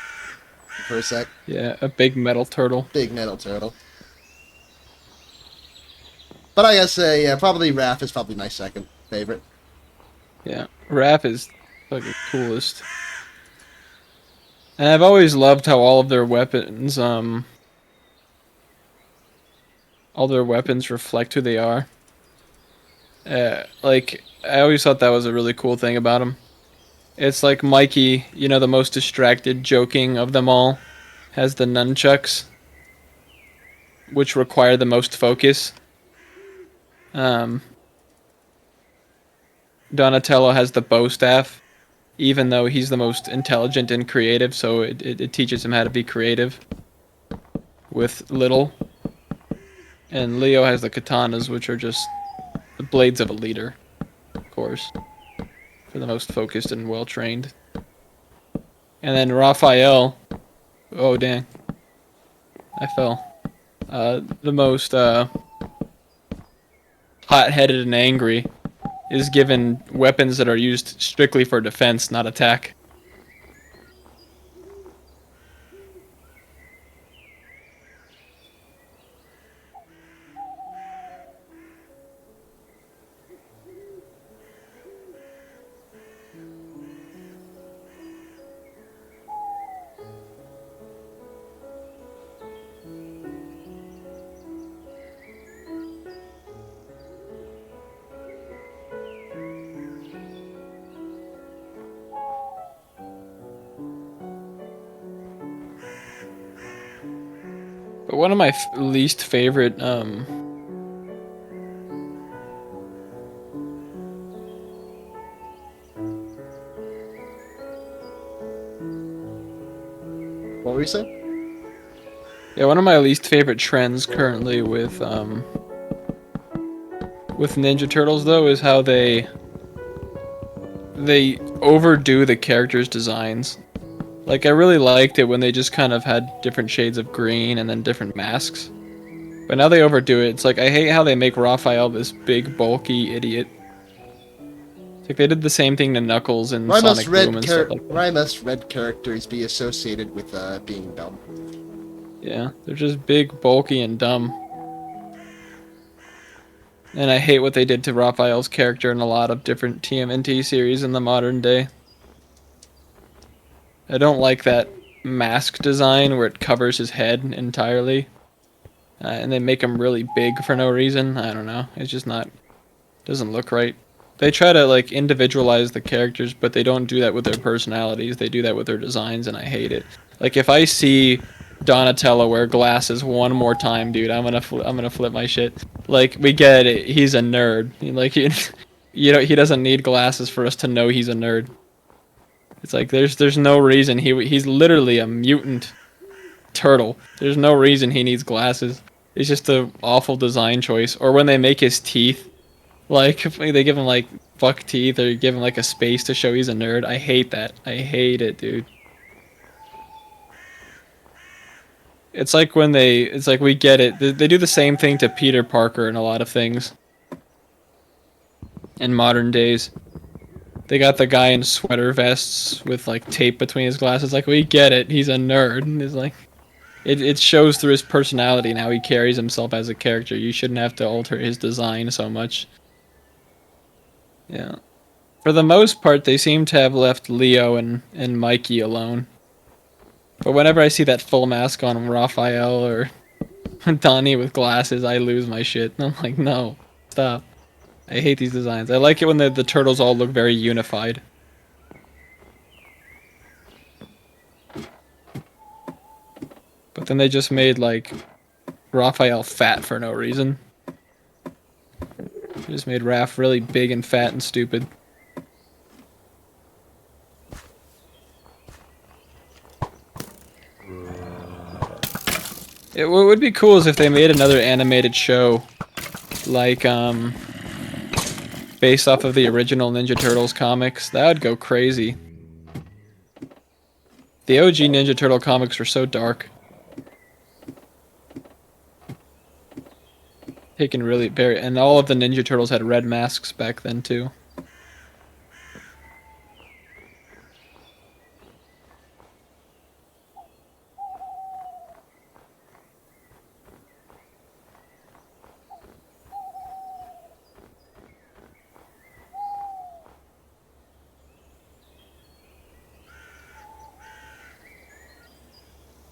for a sec. Yeah, a big metal turtle. Big metal turtle. But I gotta say, yeah, probably Raph is probably my second favorite. Yeah, Raph is fucking coolest. And I've always loved how all their weapons reflect who they are. Like I always thought that was a really cool thing about them. It's like Mikey, you know, the most distracted, joking of them all, has the nunchucks, which require the most focus. Donatello has the bow staff, even though he's the most intelligent and creative, so it teaches him how to be creative with little. And Leo has the katanas, which are just the blades of a leader, of course, for the most focused and well trained. And then Raphael, oh dang, I fell. The most hot-headed and angry, is given weapons that are used strictly for defense, not attack. But one of my least favorite What were you saying? yeah, one of my least favorite trends currently with Ninja Turtles though is how they overdo the characters' designs. Like I really liked it when they just kind of had different shades of green and then different masks. But now they overdo it. It's like I hate how they make Raphael this big bulky idiot. Like they did the same thing to Knuckles and Why must Sonic Boom and stuff like that. why must red characters be associated with being dumb? Yeah, they're just big, bulky, and dumb. And I hate what they did to Raphael's character in a lot of different TMNT series in the modern day. I don't like that mask design where it covers his head entirely. And they make him really big for no reason. I don't know. It's just not... doesn't look right. They try to, like, individualize the characters, but they don't do that with their personalities. They do that with their designs, and I hate it. Like, if I see Donatello wear glasses one more time, dude, I'm gonna flip my shit. Like, we get it. He's a nerd. Like, you know, he doesn't need glasses for us to know he's a nerd. It's like there's no reason he's literally a mutant turtle. There's no reason he needs glasses. It's just a awful design choice. Or when they make his teeth, like if they give him like buck teeth or give him like a space to show he's a nerd. I hate that. I hate it, dude. It's like it's like we get it. They do the same thing to Peter Parker in a lot of things. In modern days. They got the guy in sweater vests with like tape between his glasses. Like, we get it. He's a nerd. And it's like, it shows through his personality and how he carries himself as a character. You shouldn't have to alter his design so much. Yeah. For the most part, they seem to have left Leo and Mikey alone. But whenever I see that full mask on Raphael or Donnie with glasses, I lose my shit. And I'm like, no, stop. I hate these designs. I like it when the turtles all look very unified. But then they just made, like, Raphael fat for no reason. They just made Raph really big and fat and stupid. What would be cool is if they made another animated show, like, based off of the original Ninja Turtles comics. That would go crazy. The OG Ninja Turtle comics were so dark. Taken really very, and all of the Ninja Turtles had red masks back then too.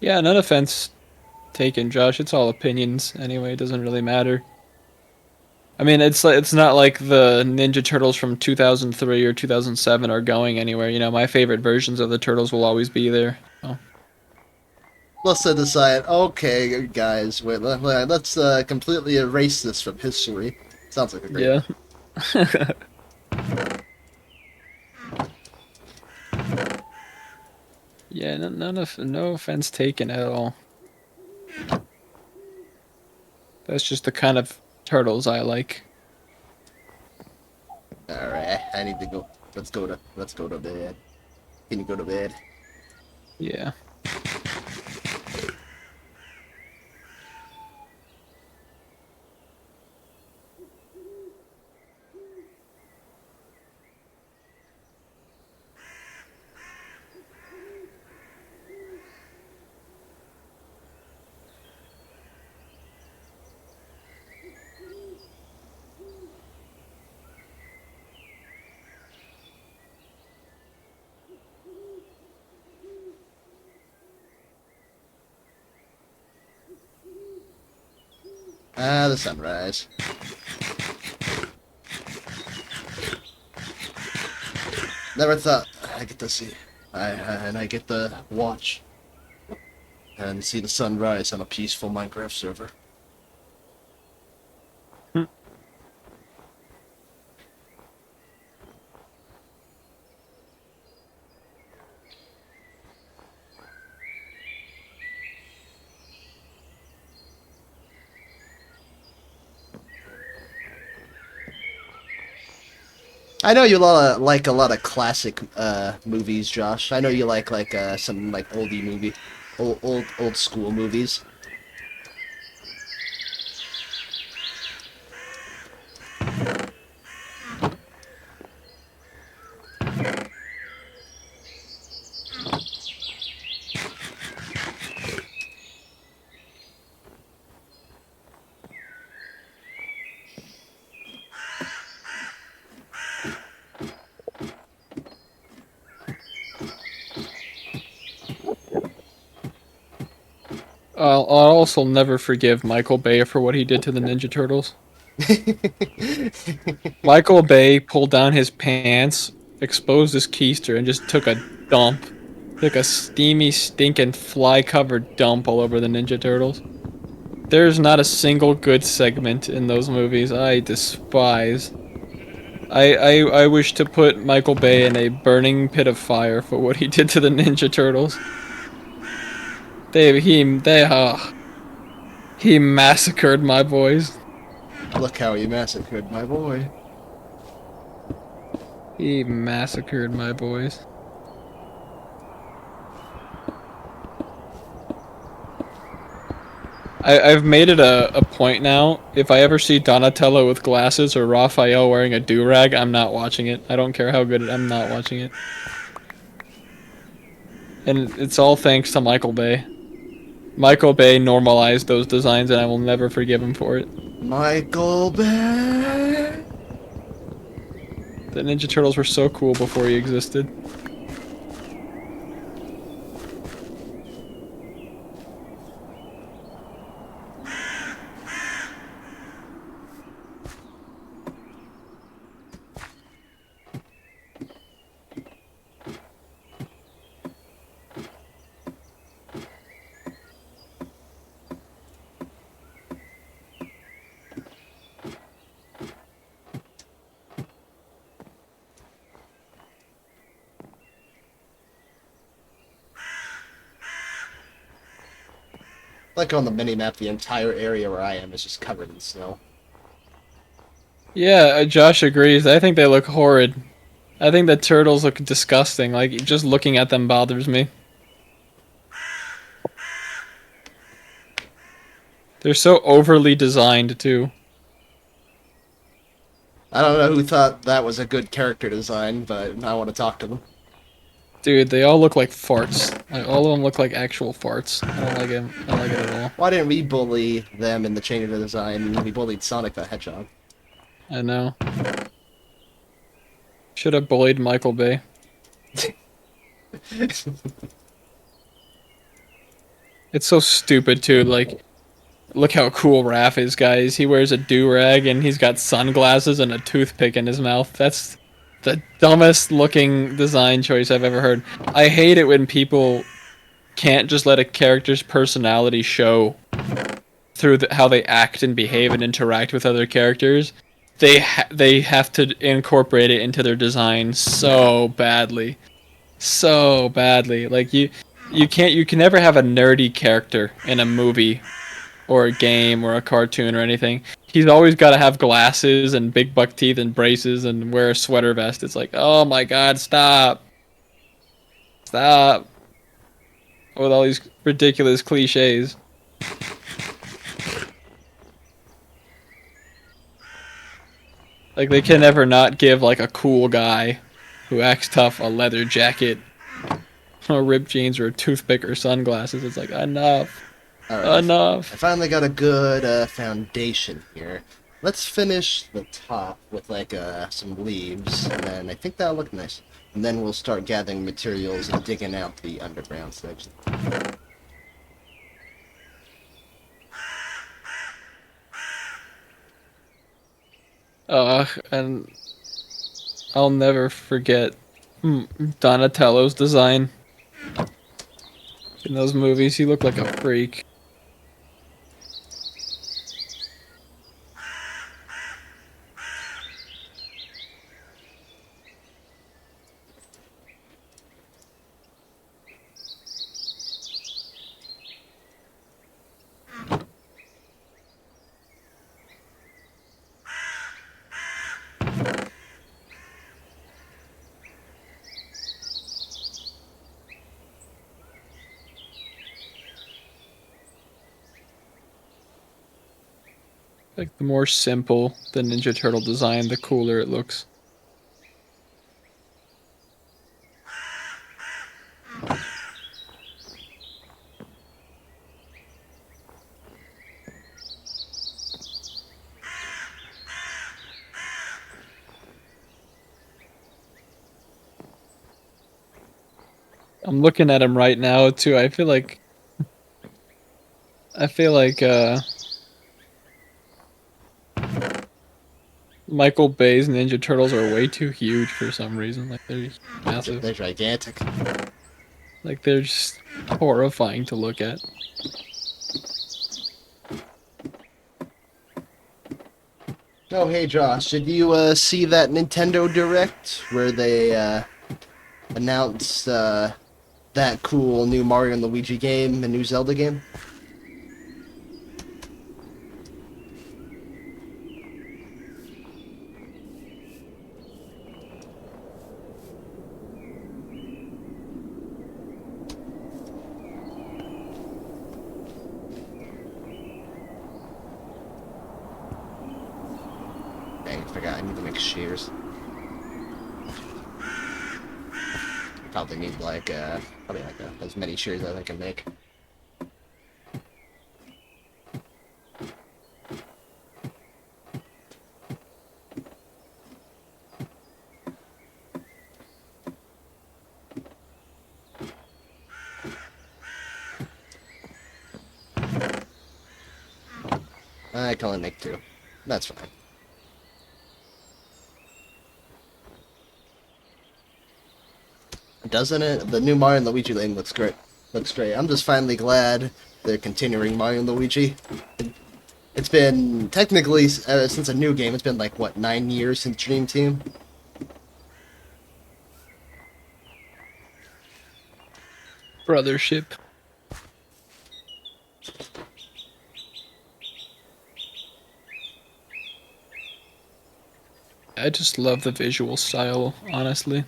Yeah, none offense taken, Josh. It's all opinions anyway. It doesn't really matter. I mean, it's not like the Ninja Turtles from 2003 or 2007 are going anywhere. You know, my favorite versions of the Turtles will always be there. So. Let's decide. Okay, guys, wait. Let's completely erase this from history. Sounds like a great. Yeah. Yeah, no offense taken at all. That's just the kind of turtles I like. All right, I need to go. Let's go to bed. Can you go to bed? Yeah. Ah, the sunrise. Never thought I get to see. I get to watch and see the sunrise on a peaceful Minecraft server. I know you like a lot of classic movies, Josh. I know you like some like oldie movie, old school movies. I'll also never forgive Michael Bay for what he did to the Ninja Turtles. Michael Bay pulled down his pants, exposed his keister, and just took a dump. Took a steamy, stinking, fly-covered dump all over the Ninja Turtles. There's not a single good segment in those movies. I despise. I wish to put Michael Bay in a burning pit of fire for what he did to the Ninja Turtles. He massacred my boys. Look how he massacred my boy. He massacred my boys. I've made it a point now. If I ever see Donatello with glasses or Raphael wearing a do-rag, I'm not watching it. I don't care how good I'm not watching it. And it's all thanks to Michael Bay. Michael Bay normalized those designs, and I will never forgive him for it. Michael Bay. The Ninja Turtles were so cool before he existed. Like on the mini-map, the entire area where I am is just covered in snow. Yeah, Josh agrees. I think they look horrid. I think the turtles look disgusting. Like, just looking at them bothers me. They're so overly designed, too. I don't know who thought that was a good character design, but I want to talk to them. Dude, they all look like farts. Like, all of them look like actual farts. I don't like it. I don't like it at all. Why didn't we bully them in the chain of the design? We bullied Sonic the Hedgehog. I know. Should have bullied Michael Bay. It's so stupid, too. Like, look how cool Raph is, guys. He wears a do-rag and he's got sunglasses and a toothpick in his mouth. That's the dumbest looking design choice I've ever heard. I hate it when people can't just let a character's personality show through how they act and behave and interact with other characters. They have to incorporate it into their design so badly. So badly. Like you can never have a nerdy character in a movie or a game or a cartoon or anything. He's always got to have glasses and big buck teeth and braces and wear a sweater vest. It's like, oh my god, stop. Stop. With all these ridiculous cliches. Like, they can never not give, like, a cool guy who acts tough a leather jacket, or ripped jeans, or a toothpick, or sunglasses. It's like, enough. Alright. Enough. I finally got a good foundation here. Let's finish the top with like some leaves, and then I think that'll look nice. And then we'll start gathering materials and digging out the underground section. And I'll never forget Donatello's design. In those movies, he looked like a freak. Like, the more simple the Ninja Turtle design, the cooler it looks. I'm looking at him right now, too. I feel like I feel like Michael Bay's Ninja Turtles are way too huge for some reason. Like they're massive. They're gigantic. Like they're just horrifying to look at. Oh, hey Josh, did you see that Nintendo Direct where they announced that cool new Mario and Luigi game, a new Zelda game? Dang, I forgot I need to make shears. Probably need like as many shears as I can make. I can only make 2. That's fine. Doesn't it? The new Mario and Luigi game looks great. Looks great. I'm just finally glad they're continuing Mario and Luigi. It's been technically since a new game. It's been like what 9 years since Dream Team. Brothership. I just love the visual style, honestly.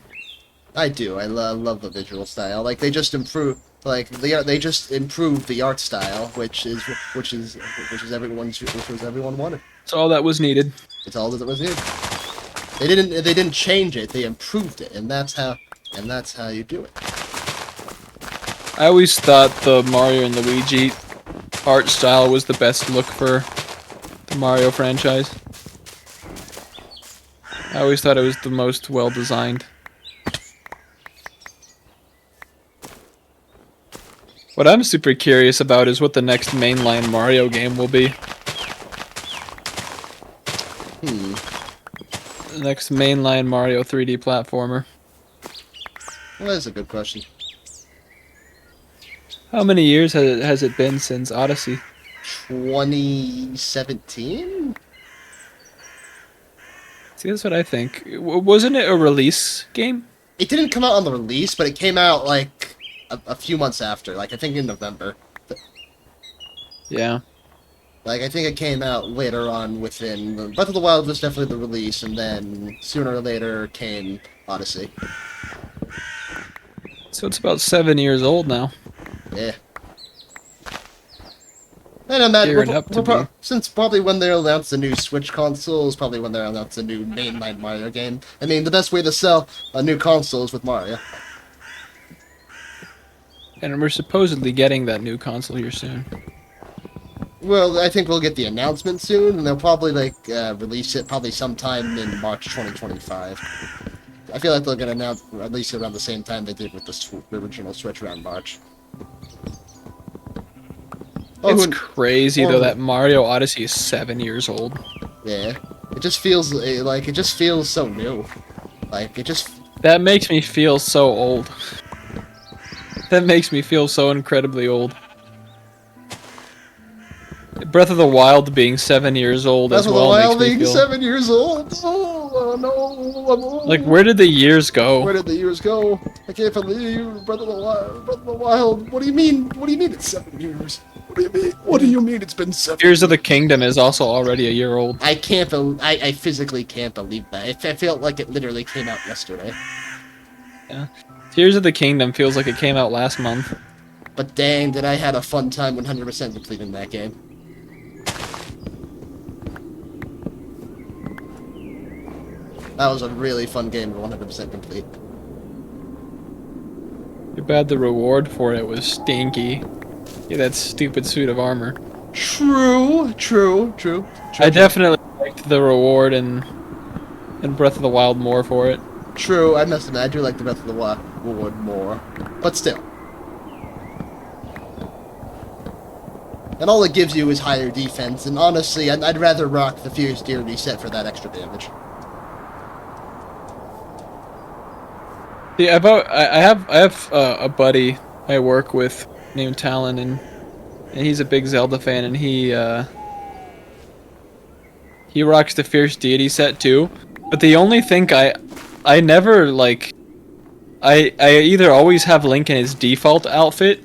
I do. I love the visual style. Like they just improve. Like they just improved the art style, which was everyone wanted. It's all that was needed. It's all that was needed. They didn't change it. They improved it, and that's how you do it. I always thought the Mario and Luigi art style was the best look for the Mario franchise. I always thought it was the most well designed. What I'm super curious about is what the next mainline Mario game will be. The next mainline Mario 3D platformer. Well, that's a good question. How many years has it been since Odyssey? 2017? See, that's what I think. Wasn't it a release game? It didn't come out on the release, but it came out like a few months after. Like I think in November. Yeah. Like I think it came out later on within Breath of the Wild was definitely the release, and then sooner or later came Odyssey. So it's about 7 years old now. Yeah. And imagine since probably when they announce the new Switch console is probably when they announce the new mainline Mario game. I mean, the best way to sell a new console is with Mario. And we're supposedly getting that new console here soon. Well, I think we'll get the announcement soon, and they'll probably release it probably sometime in March 2025. I feel like they're gonna release it around the same time they did with the original Switch around March. It's crazy though that Mario Odyssey is 7 years old. Yeah, it just feels so new. That makes me feel so old. That makes me feel so incredibly old. Breath of the Wild being 7 years old as well makes me feel... 7 years old? Oh, no, I'm old. Like, where did the years go? Where did the years go? I can't believe Breath of the Wild. What do you mean? What do you mean it's 7 years? What do you mean? What do you mean it's been 7 years? Tears of the Kingdom is also already a year old. I physically can't believe that. I felt like it literally came out yesterday. Yeah. Tears of the Kingdom feels like it came out last month. But dang, did I had a fun time 100% completing that game. That was a really fun game to 100% complete. Too bad the reward for it was stinky. Yeah, that stupid suit of armor. True. I definitely liked the reward in Breath of the Wild more for it. True, I must admit, I do like the Breath of the Wild reward more. But still. And all it gives you is higher defense, and honestly, I'd rather rock the Fierce Deity set for that extra damage. Yeah, I have a buddy I work with named Talon, and he's a big Zelda fan, and he rocks the Fierce Deity set too. But the only thing I never like I either always have Link in his default outfit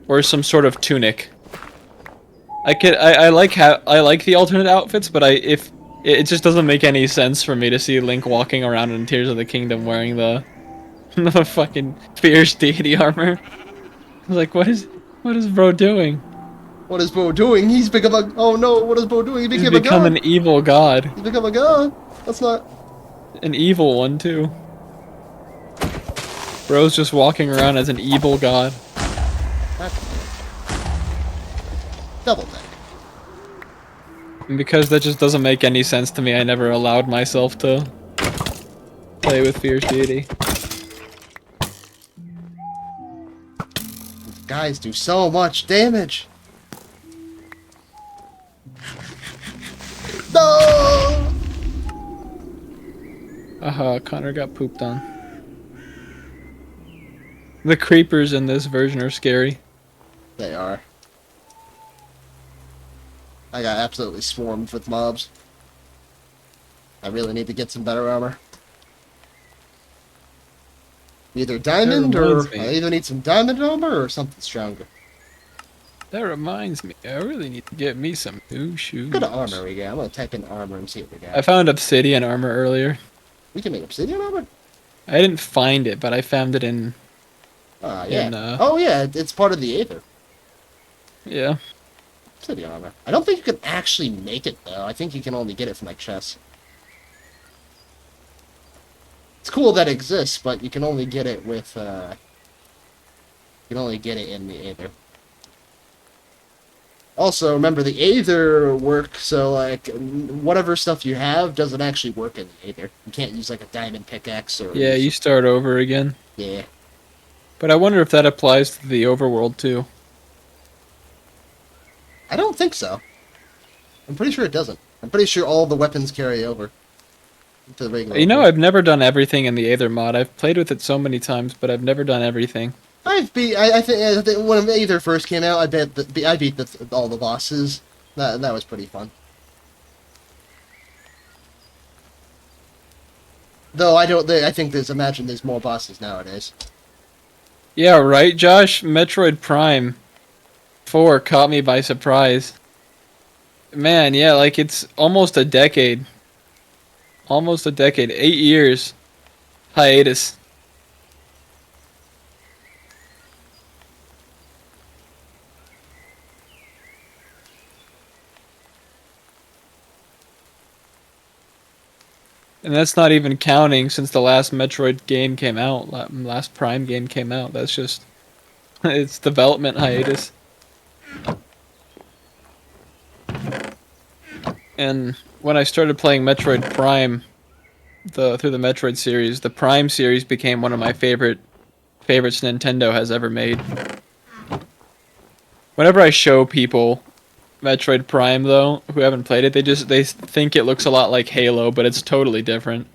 or some sort of tunic. I like the alternate outfits, but if it just doesn't make any sense for me to see Link walking around in Tears of the Kingdom wearing the the fucking Fierce Deity armor. I was like, what is bro doing? What is Bo doing? He's become a... Oh no, what is Bo doing? He He's became a become god! an evil god. He's become a god! That's not... An evil one too. Bro's just walking around as an evil god. Double take. And because that just doesn't make any sense to me, I never allowed myself to play with Fierce Deity. Guys do so much damage! No! Connor got pooped on. The creepers in this version are scary. They are. I got absolutely swarmed with mobs. I really need to get some better armor. Either diamond or... me. I either need some diamond armor or something stronger. That reminds me, I really need to get me some new shoes. What kind of armor we got? I'm gonna type in armor and see what we got. I found obsidian armor earlier. We can make obsidian armor? I didn't find it, but I found it in... Yeah. Oh yeah, it's part of the Aether. Yeah. Obsidian armor. I don't think you can actually make it though. I think you can only get it from like chests. It's cool that it exists, but you can only get it with you can only get it in the Aether. Also, remember the Aether work, so like whatever stuff you have doesn't actually work in the Aether. You can't use like a diamond pickaxe or Yeah, you start over again. yeah. But I wonder if that applies to the overworld too. I don't think so. I'm pretty sure it doesn't. I'm pretty sure all the weapons carry over to the regular. You know, I've never done everything in the Aether mod. I've played with it so many times, but I've never done everything. I think when Aether first came out, I beat all the bosses. That was pretty fun. Though I think there's more bosses nowadays. Yeah, right, Josh? Metroid Prime 4 caught me by surprise. Man, yeah, like it's almost a decade. Almost a decade. 8 years. Hiatus. And that's not even counting since the last Metroid game came out, last Prime game came out. That's just, it's development hiatus. And when I started playing Metroid Prime, through the Metroid series, the Prime series became one of my favorites Nintendo has ever made. Whenever I show people Metroid Prime, though, who haven't played it, they think it looks a lot like Halo, but it's totally different.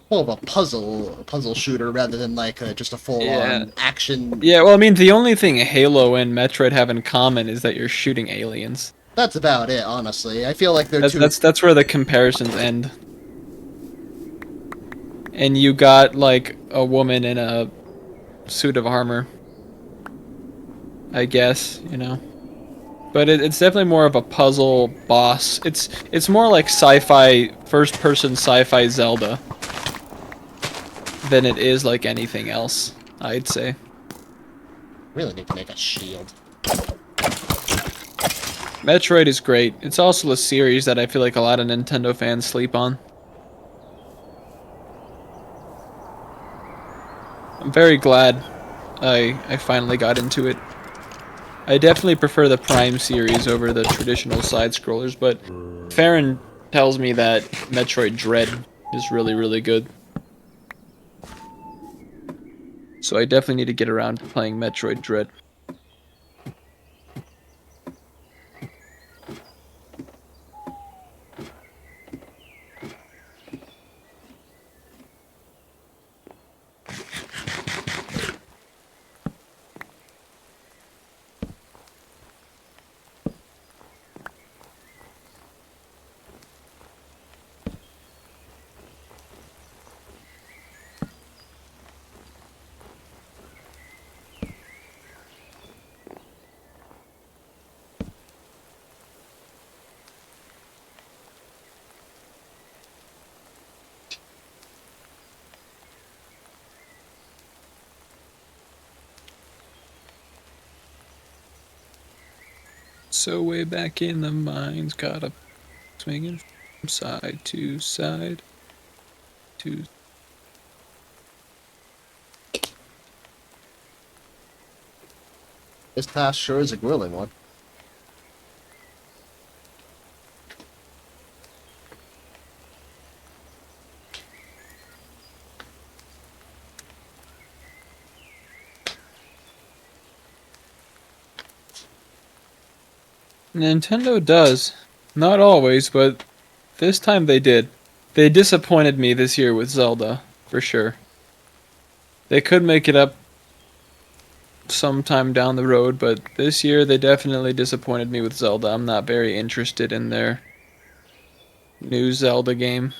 Well, a puzzle shooter rather than like just a full-on action. Yeah, well, I mean, the only thing Halo and Metroid have in common is that you're shooting aliens. That's about it, honestly. I feel like that's where the comparisons end. And you got like a woman in a suit of armor, I guess, you know. But it's definitely more of a puzzle boss. It's more like sci-fi, first-person sci-fi Zelda than it is like anything else, I'd say. Really need to make a shield. Metroid is great. It's also a series that I feel like a lot of Nintendo fans sleep on. I'm very glad I finally got into it. I definitely prefer the Prime series over the traditional side-scrollers, but Farron tells me that Metroid Dread is really, really good. So I definitely need to get around to playing Metroid Dread. So way back in the mines, got up swinging from side to side. To This task sure is a grueling one. Nintendo does. Not always, but this time they did. They disappointed me this year with Zelda, for sure. They could make it up sometime down the road, but this year they definitely disappointed me with Zelda. I'm not very interested in their new Zelda game.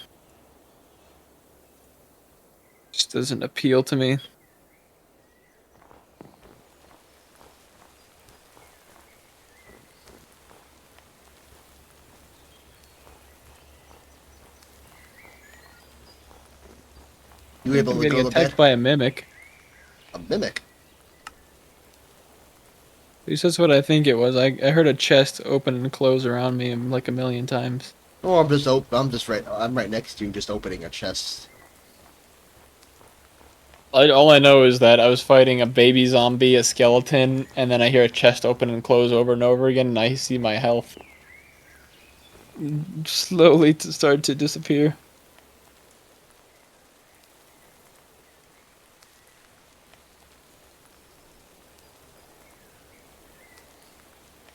Just doesn't appeal to me. You I think able I'm to getting go to attacked bed? by a mimic. A mimic. At least that's what I think it was. I heard a chest open and close around me like a million times. Or I'm right next to you, just opening a chest. All I know is that I was fighting a baby zombie, a skeleton, and then I hear a chest open and close over and over again, and I see my health slowly to start to disappear.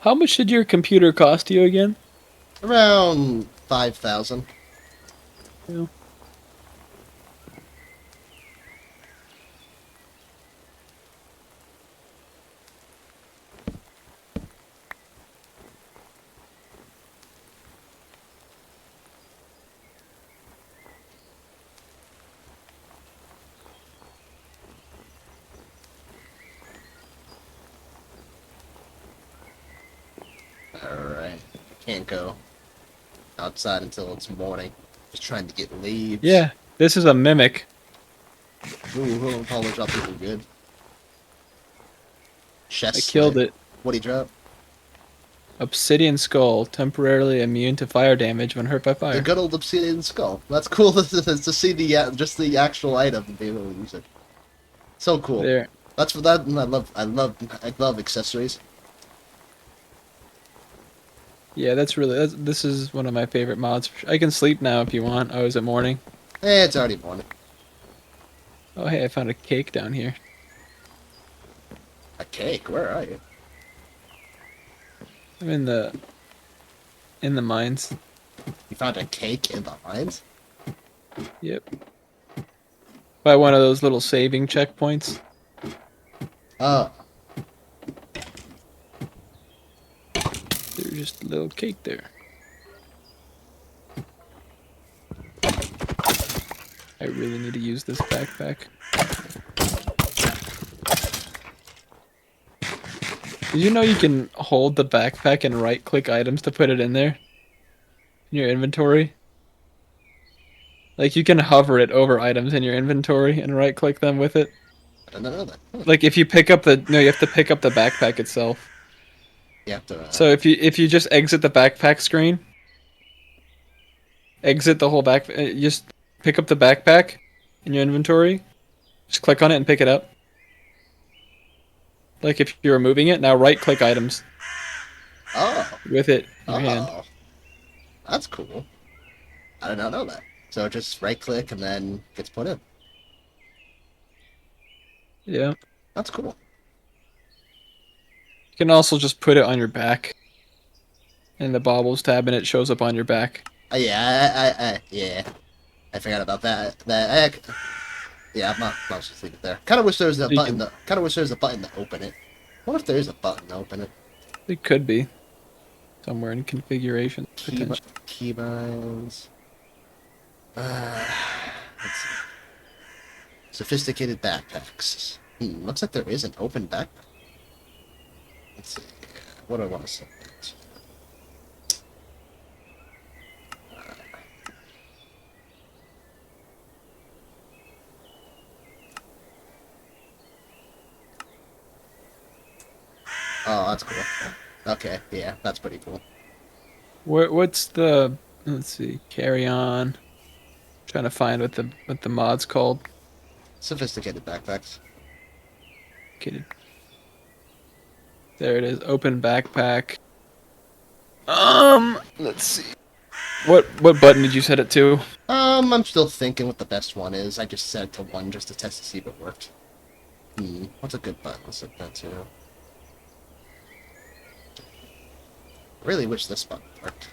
How much did your computer cost you again? Around 5,000. Yeah. Alright. Can't go outside until it's morning. Just trying to get leaves. Yeah, this is a mimic. Ooh, Apollo dropped something good. I Chest killed snipe. it. What'd he drop? Obsidian skull, temporarily immune to fire damage when hurt by The fire. good old obsidian skull. That's cool to see just the actual item and be able to use it. So cool. There. That's for that. And I love accessories. Yeah, this is one of my favorite mods. I can sleep now if you want. Oh, is it morning? It's already morning. Oh, hey, I found a cake down here. A cake. Where are you? I'm in the mines. You found a cake in the mines? Yep. By one of those little saving checkpoints. Oh, There's just a little cake there. I really need to use this backpack. Did you know you can hold the backpack and right-click items to put it in there? In your inventory? Like, you can hover it over items in your inventory and right-click them with it. I didn't know that. Like, if you pick up the... No, you have to pick up the backpack itself. You have to. So if you just exit the backpack screen, exit the whole just pick up the backpack in your inventory, just click on it and pick it up. Like if you're removing it, now right-click items Oh, with it in your hand. oh, that's cool. I did not know that. So just right click and then gets put in. Yeah. That's cool. You can also just put it on your back. In the baubles tab, and it shows up on your back. Yeah. I forgot about that. Yeah, I'll just leave it there. Kind of wish there was a You button. can, Kind of wish there was a button to open it. What if there is a button to open it? it could be somewhere in configuration potential. Keybinds. Let's see. Sophisticated backpacks. Looks like there is an open backpack. Let's see. What do I want to say? Oh, that's cool. Okay, yeah, that's pretty cool. What's the? Let's see. Carry on. Trying to find what the mod's called. Sophisticated backpacks. Okay, there it is. Open backpack. Let's see. What button did you set it to? I'm still thinking what the best one is. I just set it to 1 just to test to see if it worked. What's a good button to set that to? Really wish this button worked.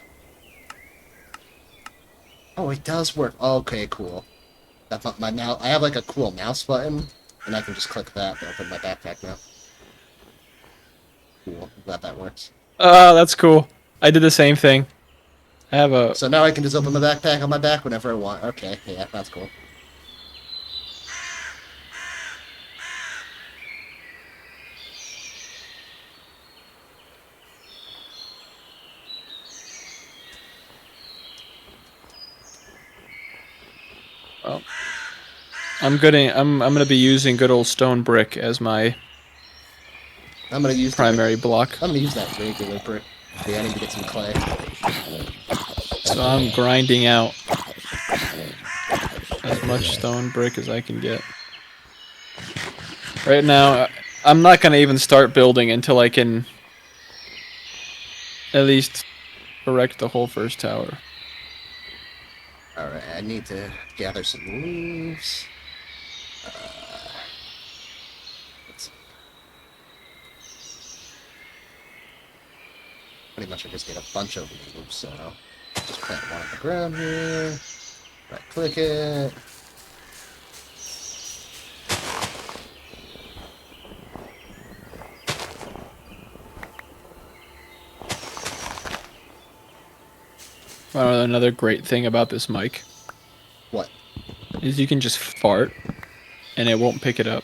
Oh, it does work. Okay, cool. That's not my mouse. I have like a cool mouse button, and I can just click that to open my backpack now. Cool. Glad that works. Oh, that's cool. I did the same thing. I have a. So now I can just open my backpack on my back whenever I want. Okay, yeah, that's cool. Well, I'm gonna be using good old stone brick as my I'm gonna use primary block. I'm gonna use that regular brick. Yeah, I need to get some clay. So I'm grinding out as much stone brick as I can get. Right now, I'm not gonna even start building until I can at least erect the whole first tower. Alright, I need to gather some leaves. Let's see. Pretty much I just need a bunch of leaves, so just plant one on the ground here. Right click it. Another great thing about this mic What? is you can just fart and it won't pick it up.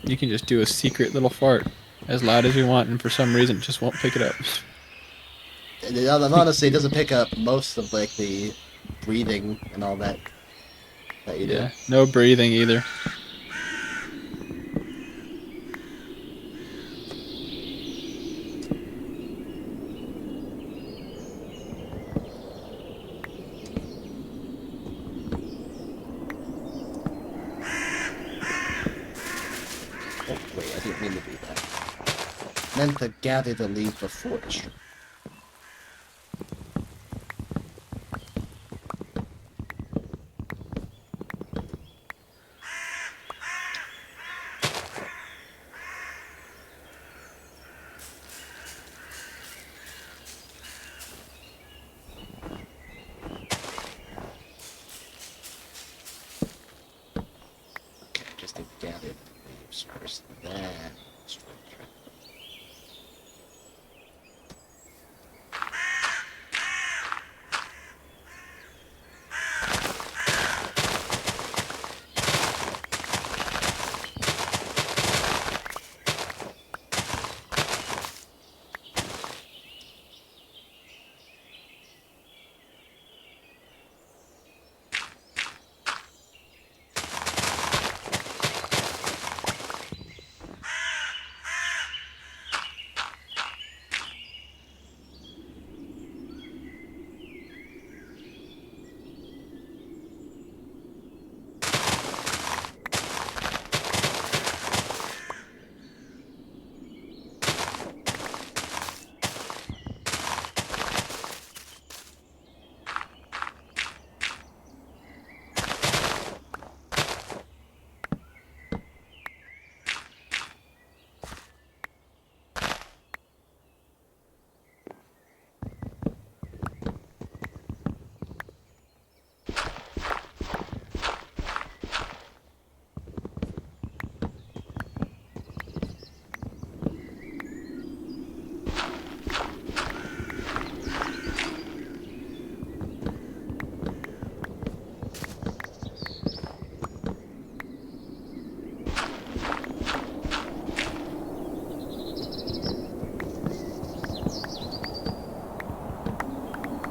You can just do a secret little fart as loud as you want, and for some reason it just won't pick it up. Honestly, it doesn't pick up most of like the breathing and all that you do. Yeah, no breathing either. Oh, wait, I didn't mean to do that. Meant to gather the leaves before the stream. Okay, just to gather the leaves first, then structure.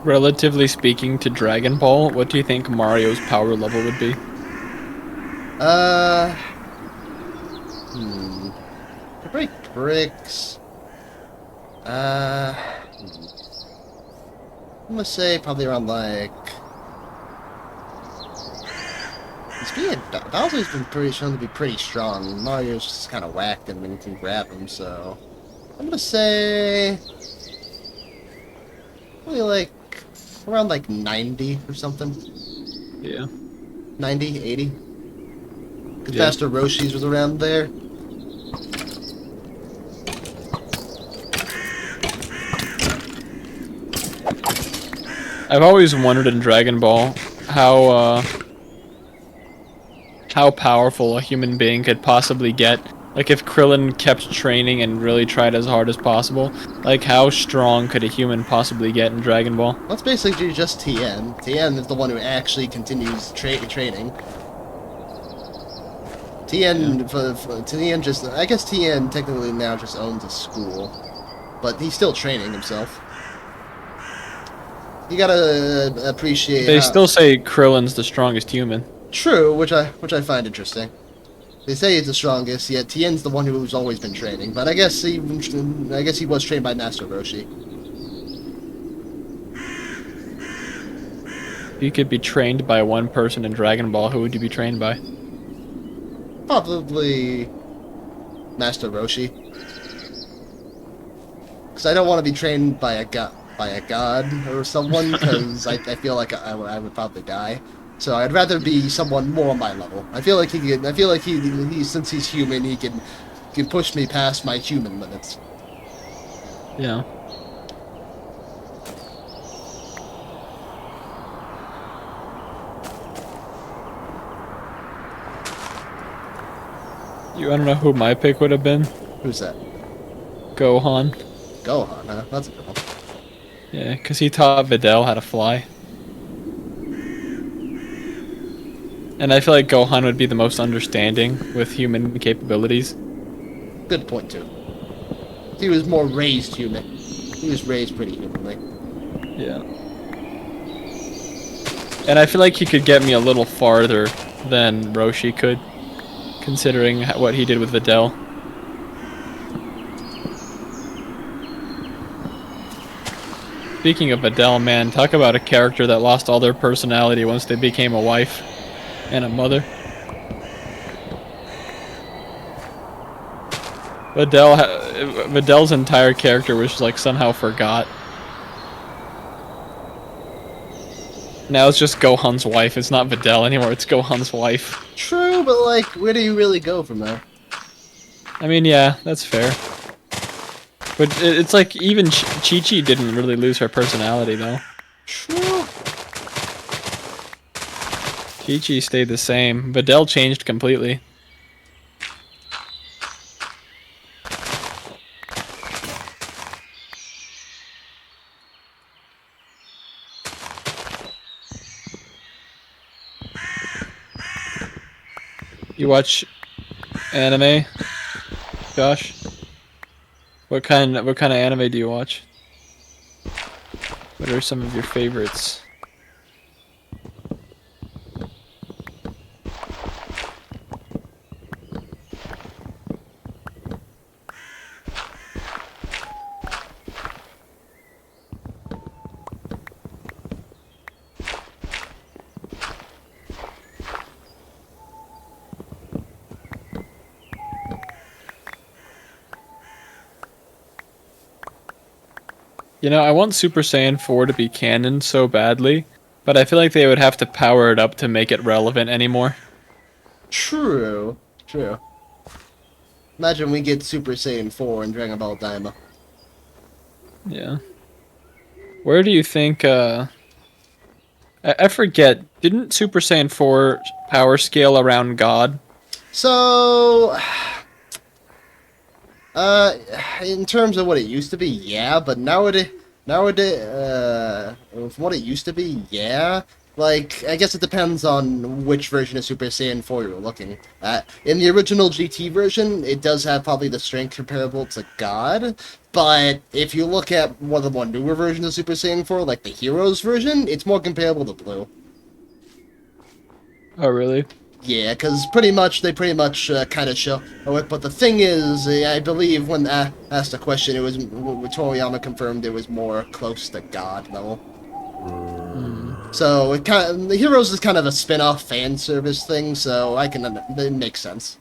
Relatively speaking to Dragon Ball, what do you think Mario's power level would be? Uh, hmm. They're very bricks. I'm gonna say probably around like. Bowser's been pretty shown to be pretty strong. Mario's just kind of whacked him and can grab him, so I'm gonna say probably like around like 90 or something. Yeah. 90, 80. Because Yeah. Master Roshi's was around there. I've always wondered in Dragon Ball how powerful a human being could possibly get. Like if Krillin kept training and really tried as hard as possible, like how strong could a human possibly get in Dragon Ball? That's basically just Tien. Tien is the one who actually continues training. Tien, Tien just, I guess Tien technically now just owns a school, but he's still training himself. You gotta appreciate. They still say Krillin's the strongest human. True, which I find interesting. They say he's the strongest, yet Tien's the one who's always been training. But I guess he was trained by Master Roshi. If you could be trained by one person in Dragon Ball, who would you be trained by? Probably Master Roshi. Because I don't want to be trained by a god or someone, because I feel like I would probably die. So I'd rather be someone more on my level. I feel like he since he's human, he can push me past my human limits. Yeah. You wanna know who my pick would have been? Who's that? Gohan. Gohan, huh? That's a good one. Yeah, because he taught Videl how to fly. And I feel like Gohan would be the most understanding with human capabilities. Good point, too. He was more raised human. He was raised pretty humanly. Yeah. And I feel like he could get me a little farther than Roshi could, considering what he did with Videl. Speaking of Videl, man, talk about a character that lost all their personality once they became a wife and a mother. Videl's entire character was like somehow forgot. Now it's just Gohan's wife. It's not Videl anymore. It's Gohan's wife. True, but like, where do you really go from there? I mean, yeah, that's fair. But it's like even Chi-Chi didn't really lose her personality though. True. Chi-Chi stayed the same. Videl changed completely. You watch anime, Josh? What kind of anime do you watch? What are some of your favorites? You know, I want Super Saiyan 4 to be canon so badly, but I feel like they would have to power it up to make it relevant anymore. True. True. Imagine we get Super Saiyan 4 in Dragon Ball Daima. Yeah. Where do you think, I forget, didn't Super Saiyan 4 power scale around God? So, in terms of what it used to be, yeah, but nowadays, from what it used to be, yeah. Like, I guess it depends on which version of Super Saiyan 4 you're looking at. In the original GT version, it does have probably the strength comparable to God, but if you look at one of the more newer versions of Super Saiyan 4, like the Heroes version, it's more comparable to Blue. Oh, really? Yeah, because pretty much they kind of show it. But the thing is, I believe when asked the question, it was Toriyama confirmed it was more close to God level. Hmm. So the Heroes is kind of a spin-off fan service thing. So it makes sense.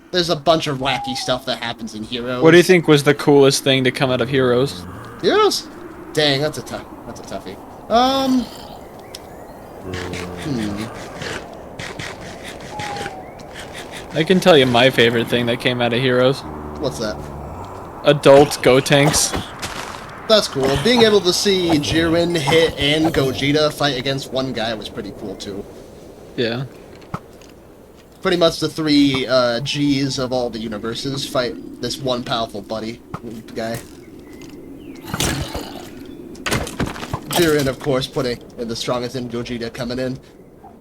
There's a bunch of wacky stuff that happens in What do you Heroes. think was the coolest thing to come out of Heroes? Heroes? Dang, that's a toughie. I can tell you my favorite thing that came out of Heroes. What's that? Adult Gotenks. That's cool. Being able to see Jiren, Hit, and Gogeta fight against one guy was pretty cool too. Yeah. Pretty much the three G's of all the universes fight this one powerful buddy guy. Jiren, of course, putting in the strongest in Gogeta coming in.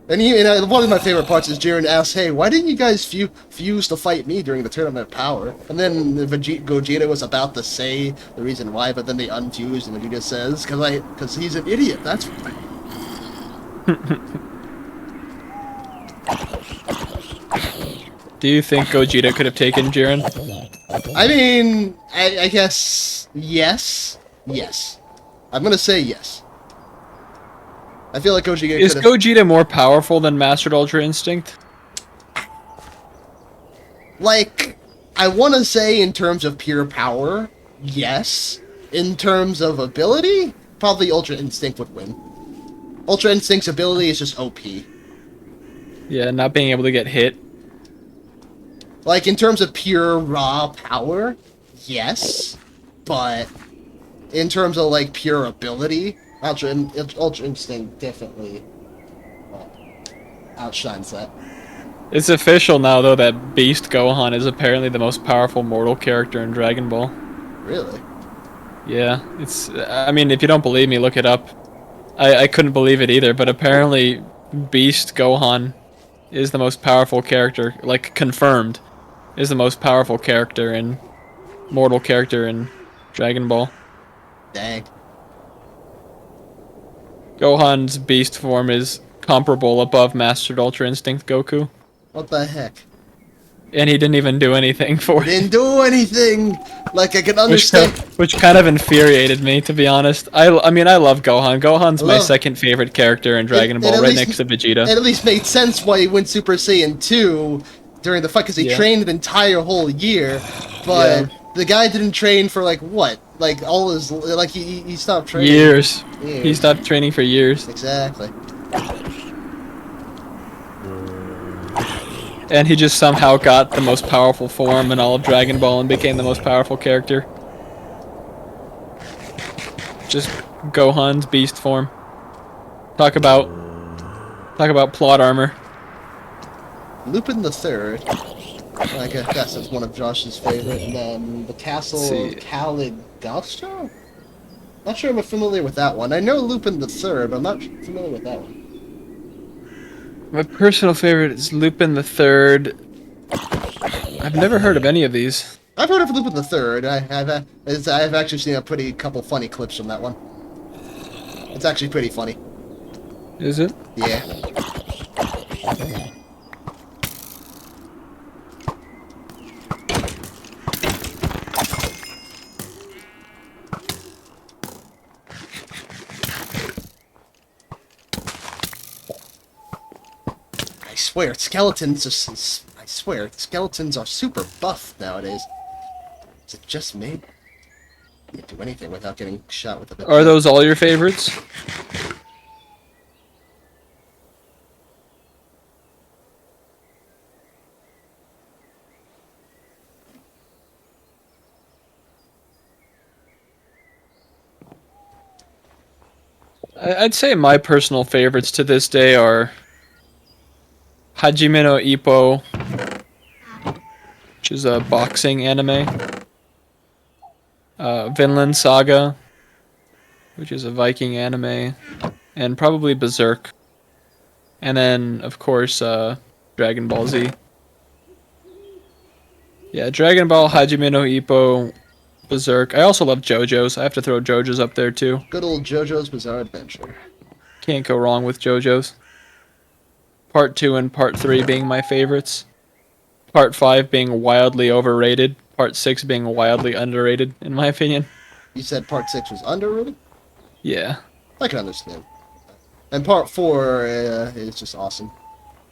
And one of my favorite parts is Jiren asks, "Hey, why didn't you guys fuse to fight me during the Tournament of Power?" And then Gogeta was about to say the reason why, but then they unfused, and Vegeta says, "Because he's an idiot. That's why." Do you think Gogeta could have taken Jiren? I mean, I guess yes. I'm gonna say yes. I feel like Gogeta Is could have... Gogeta more powerful than Mastered Ultra Instinct? Like, I want to say in terms of pure power, yes. In terms of ability, probably Ultra Instinct would win. Ultra Instinct's ability is just OP. Yeah, not being able to get hit. Like, in terms of pure raw power, yes. But in terms of, like, pure ability, Ultra Instinct definitely outshines that. It's official now, though, that Beast Gohan is apparently the most powerful mortal character in Dragon Ball. Really? Yeah, it's... I mean, if you don't believe me, look it up. I couldn't believe it either, but apparently Beast Gohan is the most powerful character, like, confirmed, is the most powerful character in... mortal character in Dragon Ball. Dang. Gohan's beast form is comparable above Mastered Ultra Instinct Goku. What the heck? And he didn't even do anything for it. Didn't do anything! Like, I can understand... Which kind of infuriated me, to be honest. I mean, I love Gohan. Gohan's my second favorite character in Dragon Ball, right next to Vegeta. It at least made sense why he went Super Saiyan 2 during the fight, because he trained an entire whole year, but the guy didn't train for, like, what? Like, all his... Like, he stopped training. Years. He stopped training for years. Exactly. And he just somehow got the most powerful form in all of Dragon Ball and became the most powerful character. Just Gohan's beast form. Talk about plot armor. Lupin the Third. I guess that's one of Josh's favorite. And then the Castle of Caligostro? Not sure I'm familiar with that one. I know Lupin the Third, but I'm not familiar with that one. My personal favorite is Lupin the Third. I've never heard of any of these. I've heard of Lupin the Third. I've actually seen a couple funny clips from that one. It's actually pretty funny. Is it? Yeah. I swear, skeletons are super buff nowadays. Is it just me? Can't do anything without getting shot with a bit. Are those all your favorites? I'd say my personal favorites to this day are Hajime no Ippo, which is a boxing anime. Vinland Saga, which is a Viking anime. And probably Berserk. And then, of course, Dragon Ball Z. Yeah, Dragon Ball, Hajime no Ippo, Berserk. I also love JoJo's. I have to throw JoJo's up there, too. Good old JoJo's Bizarre Adventure. Can't go wrong with JoJo's. Part 2 and Part 3 being my favorites. Part 5 being wildly overrated. Part 6 being wildly underrated, in my opinion. You said part 6 was underrated? Yeah. I can understand. And part 4 is just awesome.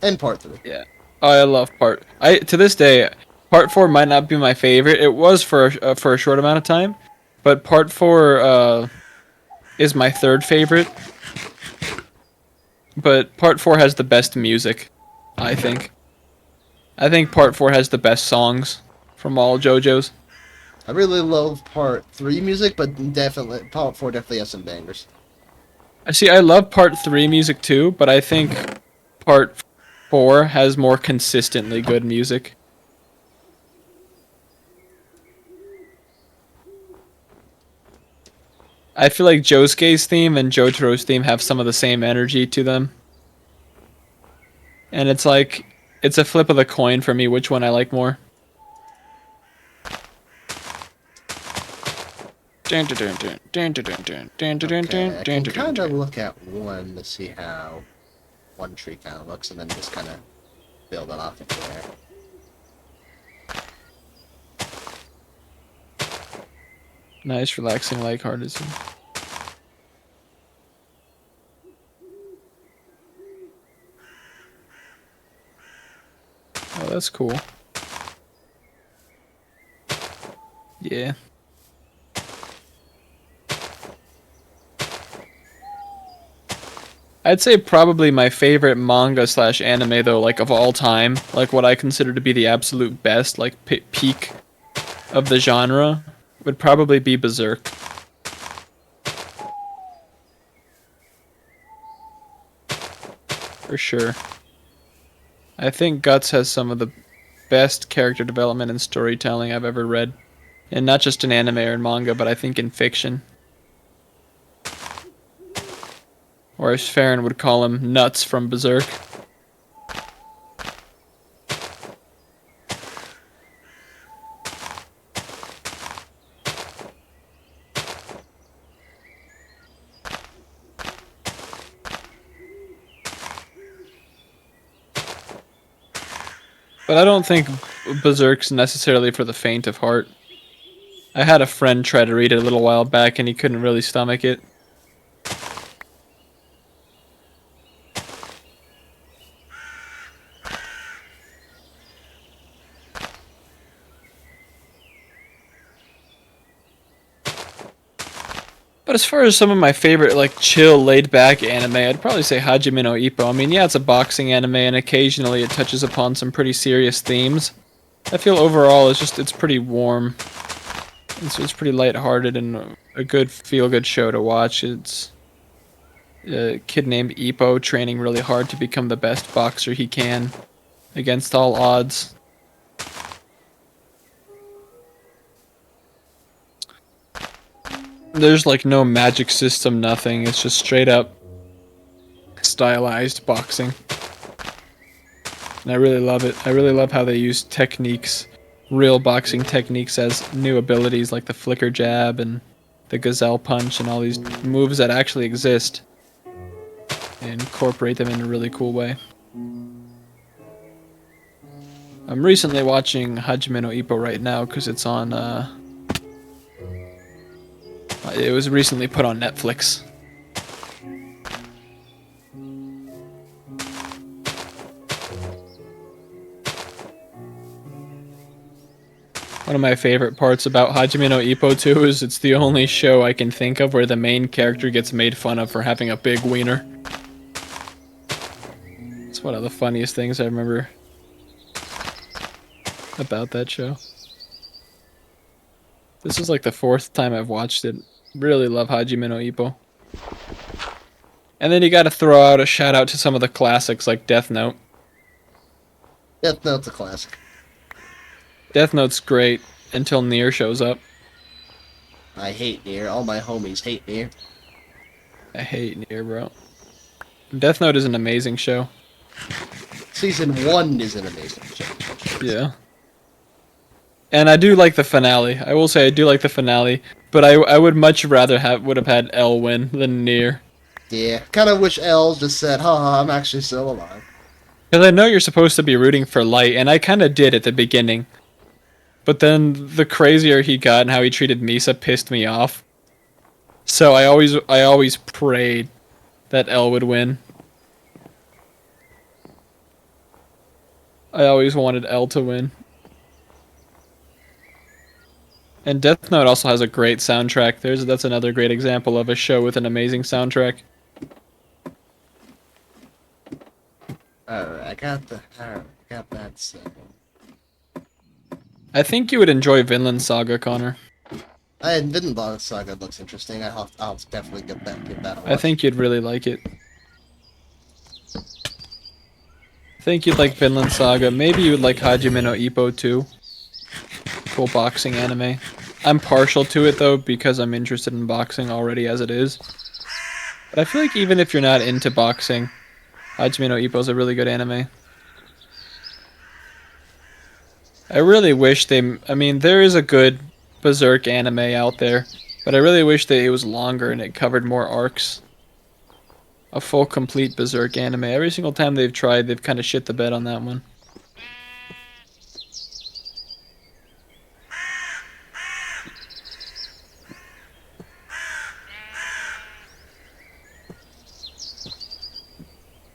And part 3. Yeah. Oh, I love to this day, Part 4 might not be my favorite. It was for a short amount of time, but Part 4 is my third favorite. But Part 4 has the best music, I think. I think Part 4 has the best songs from all JoJo's. I really love part 3 music, but definitely part 4 definitely has some bangers. I love Part 3 music too, but I think Part 4 has more consistently good music. I feel like Josuke's theme and Jotaro's theme have some of the same energy to them. And it's like, it's a flip of the coin for me which one I like more. Okay, I can kind of look at one to see how one tree kind of looks, and then just kind of build it off of there. Nice, relaxing, lighthearted. Oh, that's cool. Yeah. I'd say probably my favorite manga slash anime though, like of all time, like what I consider to be the absolute best, like peak of the genre, would probably be Berserk. For sure. I think Guts has some of the best character development and storytelling I've ever read. And not just in anime or in manga, but I think in fiction. Or as Farron would call him, Nuts from Berserk. But I don't think Berserk's necessarily for the faint of heart. I had a friend try to read it a little while back and he couldn't really stomach it. But as far as some of my favorite, like, chill, laid-back anime, I'd probably say Hajime no Ippo. I mean, yeah, it's a boxing anime, and occasionally it touches upon some pretty serious themes. I feel overall it's pretty warm. It's pretty lighthearted and a good feel-good show to watch. It's a kid named Ippo training really hard to become the best boxer he can against all odds. There's like no magic system, nothing. It's just straight up stylized boxing. And I really love it. I really love how they use techniques, real boxing techniques as new abilities like the flicker jab and the gazelle punch and all these moves that actually exist and incorporate them in a really cool way. I'm recently watching Hajime no Ippo right now because it's on it was recently put on Netflix. One of my favorite parts about Hajime no Ippo too is it's the only show I can think of where the main character gets made fun of for having a big wiener. It's one of the funniest things I remember about that show. This is like the 4th time I've watched it. Really love Hajime no Ippo. And then you gotta throw out a shout out to some of the classics like Death Note. Death Note's a classic. Death Note's great until Nier shows up. I hate Nier. All my homies hate Nier. I hate Nier, bro. Death Note is an amazing show. Season 1 is an amazing show. Yeah. And I do like the finale. I will say I do like the finale, but I would much rather would have had L win than Nier. Yeah, kind of wish L just said, haha, I'm actually still alive. Because I know you're supposed to be rooting for Light, and I kind of did at the beginning. But then the crazier he got and how he treated Misa pissed me off. So I always prayed that L would win. I always wanted L to win. And Death Note also has a great soundtrack. That's another great example of a show with an amazing soundtrack. Alright, I got that set. I think you would enjoy Vinland Saga, Connor. Vinland Saga looks interesting. I'll definitely give that a watch. I think you'd really like it. I think you'd like Vinland Saga. Maybe you would like Hajime no Ippo too. Cool boxing anime. I'm partial to it though because I'm interested in boxing already as it is. But I feel like even if you're not into boxing, Hajime no Ippo is a really good anime. I really wish I mean, there is a good Berserk anime out there, but I really wish that it was longer and it covered more arcs. A full, complete Berserk anime. Every single time they've tried, they've kind of shit the bed on that one.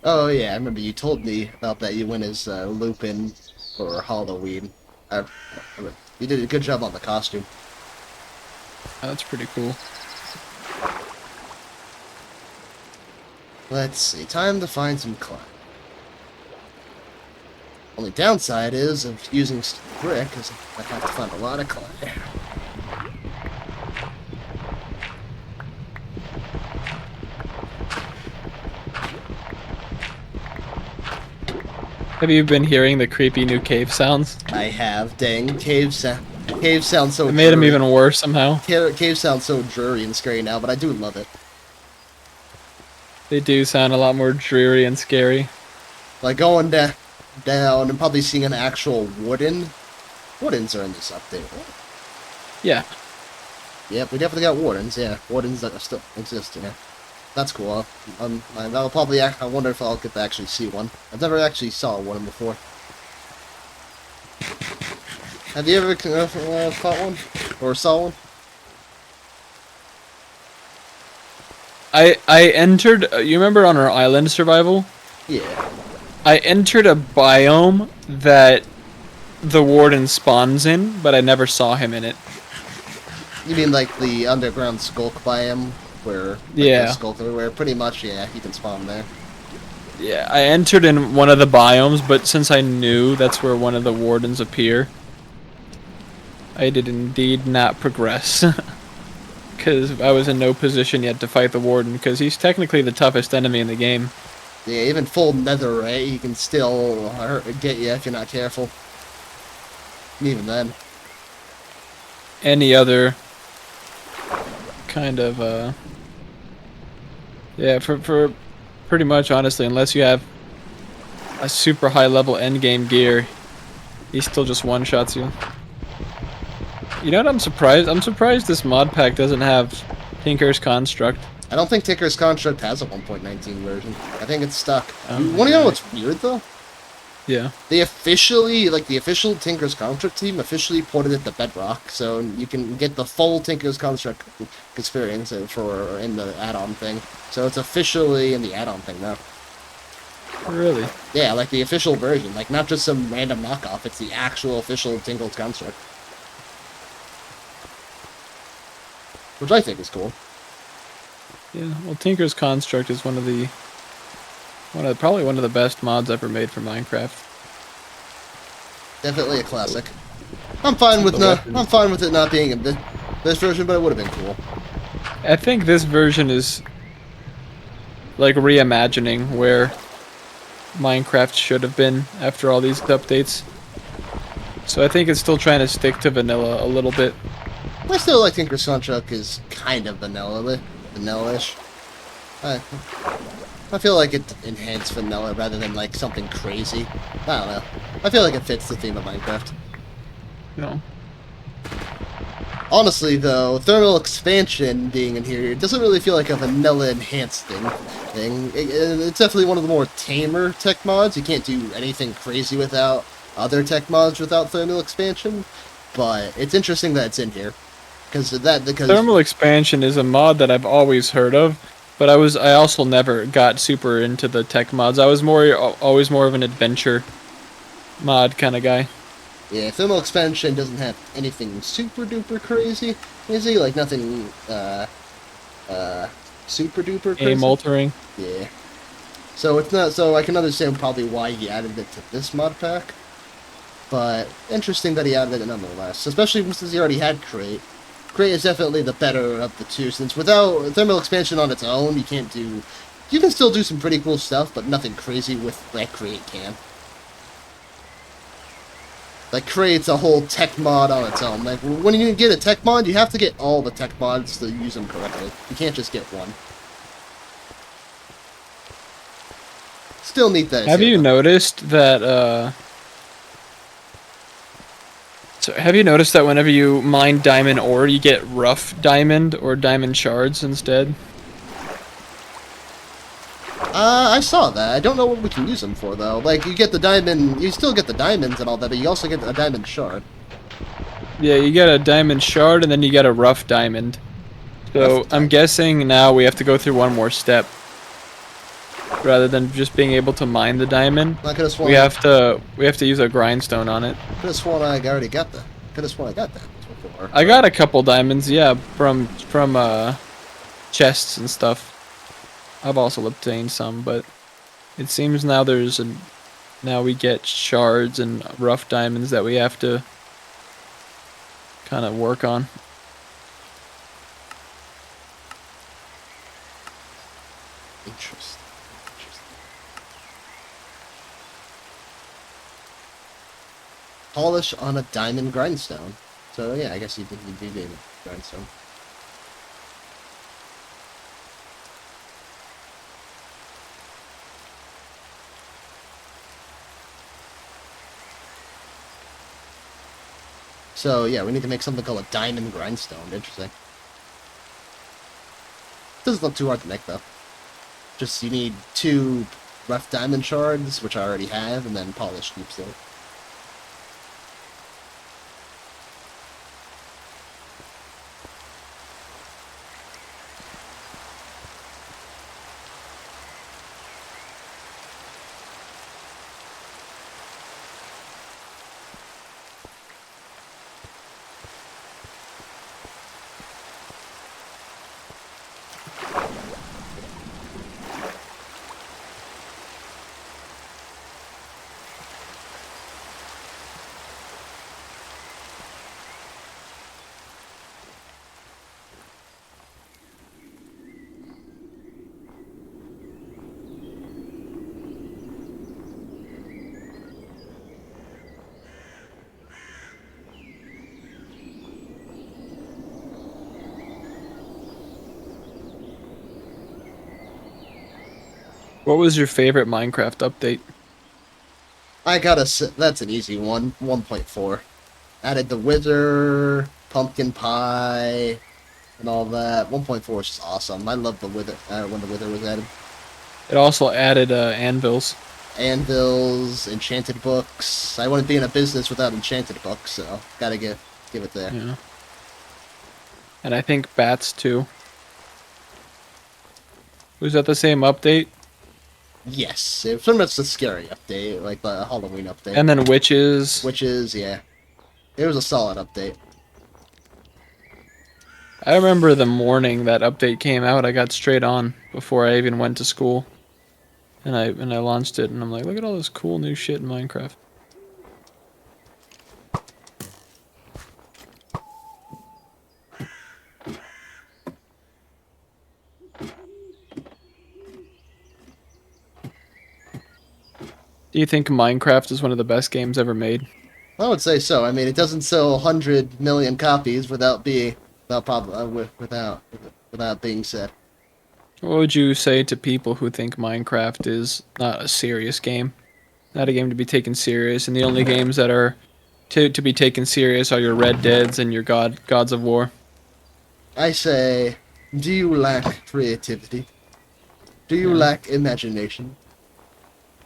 Oh yeah, I remember you told me about that. You went as Lupin for Halloween. You did a good job on the costume. Oh, that's pretty cool. Let's see. Time to find some climb. Only downside is of using brick is I have to find a lot of climb. Have you been hearing the creepy new cave sounds? I have. Dang, cave sound so. It made them dreary. even worse somehow. Cave sounds so dreary and scary now, but I do love it. They do sound a lot more dreary and scary. Like going down and probably seeing an actual wardens are in this update. Yeah. Yep, we definitely got wardens. Yeah, wardens that still exist. Yeah, that's cool. That'll probably. I wonder if I'll get to actually see one. I've never actually saw a warden before. Have you ever fought one or saw one? I entered. You remember on our island survival? Yeah. I entered a biome that the warden spawns in, but I never saw him in it. You mean like the underground skulk biome where Yeah. skulk everywhere? Pretty much, yeah. You can spawn there. Yeah, I entered in one of the biomes, but since I knew that's where one of the wardens appear, I did indeed not progress. Because I was in no position yet to fight the warden, because he's technically the toughest enemy in the game. Yeah, even full netherite, he can still get you if you're not careful. Even then. Any other kind of, yeah, for pretty much, honestly, unless you have a super high level endgame gear, he still just one-shots you. You know what I'm surprised? I'm surprised this mod pack doesn't have Tinker's Construct. I don't think Tinker's Construct has a 1.19 version. I think it's stuck. Oh, You want to know what's weird though? Yeah. They officially, the official Tinker's Construct team officially ported it to Bedrock, so you can get the full Tinker's Construct experience in the add-on thing. So it's officially in the add-on thing now. Really? Yeah, like the official version, like not just some random knockoff. It's the actual official Tinker's Construct, which I think is cool. Yeah. Well, Tinker's Construct is probably one of the best mods ever made for Minecraft. Definitely a classic. I'm fine with it not being in this version, but it would have been cool. I think this version is like reimagining where Minecraft should have been after all these updates. So I think it's still trying to stick to vanilla a little bit. I still like Tinker's Construct is kind of vanilla-ish. I feel like it enhanced vanilla rather than like something crazy. I don't know. I feel like it fits the theme of Minecraft. You know. Honestly, though, thermal expansion being in here doesn't really feel like a vanilla enhanced thing. It's definitely one of the more tamer tech mods. You can't do anything crazy without other tech mods without thermal expansion, but it's interesting that it's in here because Thermal expansion is a mod that I've always heard of, but I also never got super into the tech mods. I was always more of an adventure mod kind of guy. yeah, thermal expansion doesn't have anything super duper crazy, like nothing super duper Game crazy. altering. Yeah. So it's not. So I can understand probably why he added it to this mod pack. But interesting that he added it nonetheless, especially since he already had Crate. Crate is definitely the better of the two, since without thermal expansion on its own, you can't do. You can still do some pretty cool stuff, but nothing crazy with like Crate can. Like Crate's a whole tech mod on its own. Like when you get a tech mod, you have to get all the tech mods to use them correctly. You can't just get one. Still neat that. Have you noticed that? So have you noticed that whenever you mine diamond ore, you get rough diamond or diamond shards instead? I saw that. I don't know what we can use them for though. Like you get the diamond, you still get the diamonds and all that, but you also get a diamond shard. Yeah, you get a diamond shard and then you get a rough diamond. So I'm guessing now we have to go through one more step. Rather than just being able to mine the diamond, I could have sworn we have to use a grindstone on it. Could have sworn I already got that. Could have sworn I got that before. I got a couple diamonds, yeah, from chests and stuff. I've also obtained some, but it seems now now we get shards and rough diamonds that we have to kind of work on. Interesting. Polish on a diamond grindstone. So yeah, I guess you do need a grindstone. So yeah, we need to make something called a diamond grindstone. Interesting. Doesn't look too hard to make though. Just you need 2 rough diamond shards, which I already have, and then polished deepstone. What was your favorite Minecraft update? That's an easy one. 1.4. Added the wither, pumpkin pie, and all that. 1.4 is just awesome. I love the wither when the wither was added. It also added anvils. Anvils, enchanted books. I wouldn't be in a business without enchanted books, so gotta give it there. Yeah. And I think bats too. Was that the same update? Yes, it was pretty much the scary update, like the Halloween update. And then witches. Witches, yeah. It was a solid update. I remember the morning that update came out, I got straight on before I even went to school. And I launched it and I'm like, look at all this cool new shit in Minecraft. Do you think Minecraft is one of the best games ever made? I would say so. I mean, it doesn't sell 100 million copies without without being said. What would you say to people who think Minecraft is not a serious game? Not a game to be taken serious, and the only games that are to be taken serious are your Red Deads and your Gods of War. I say, do you lack creativity? Do you Yeah. lack imagination?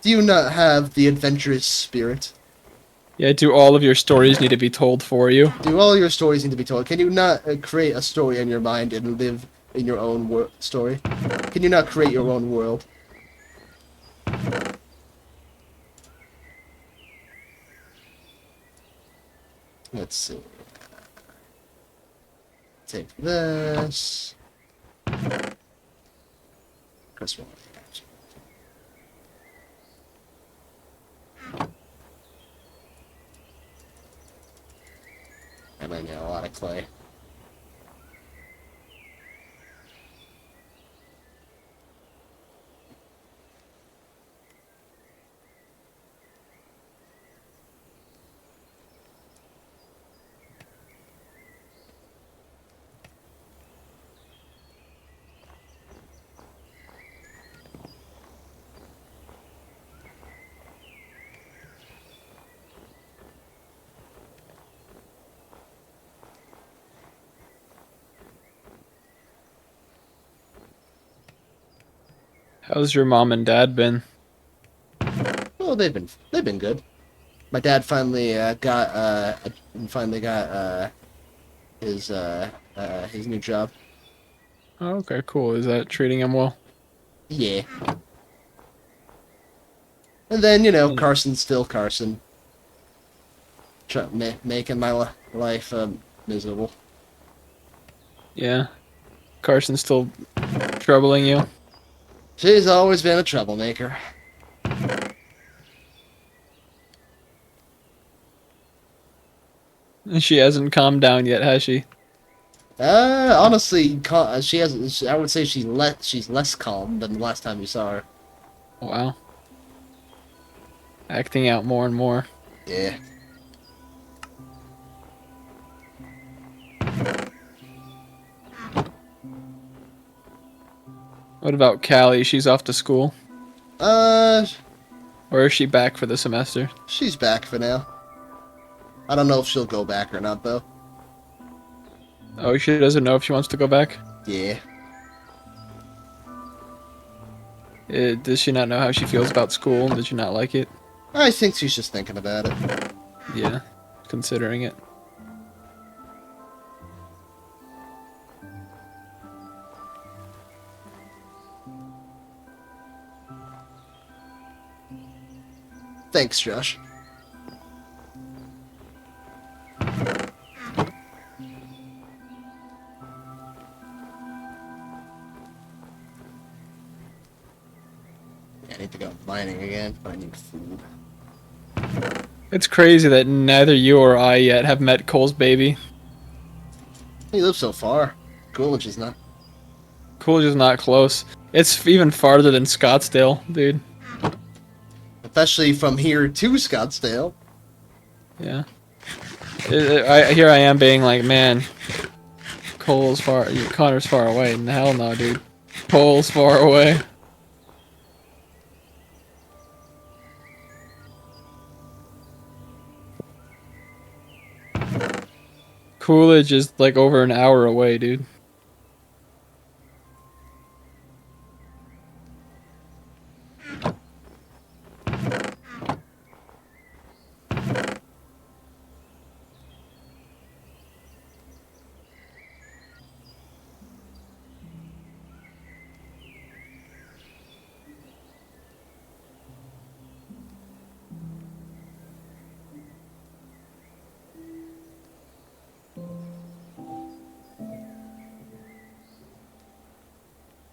Do you not have the adventurous spirit? Yeah, do all of your stories need to be told for you? Do all your stories need to be told? Can you not create a story in your mind and live in your own story? Can you not create your own world? Let's see. Take this. Press one. I might need a lot of clay. How's your mom and dad been? Well, they've been good. My dad finally got his new job. Oh, okay, cool. Is that treating him well? Yeah. And then Mm. Carson's still Carson, making my life miserable. Yeah. Carson's still troubling you? She's always been a troublemaker. She hasn't calmed down yet, has she? Honestly, she has. I would say she's less calm than the last time you saw her. Wow. Acting out more and more. Yeah. What about Callie? She's off to school? Uh, Or is she back for the semester? she's back for now. I don't know if she'll go back or not, though. Oh, she doesn't know if she wants to go back? Yeah. Does she not know how she feels about school? Did she not like it? I think she's just thinking about it. Yeah, considering it. Thanks, Josh. I need to go mining again, but I need food. It's crazy that neither you or I yet have met Cole's baby. He lives so far. Coolidge is not. Coolidge is not close. It's even farther than Scottsdale, dude. Especially from here to Scottsdale. Yeah. Here I am being like, man, Cole's far, Connor's far away. Hell no, dude. Cole's far away. Coolidge is like over an hour away, dude.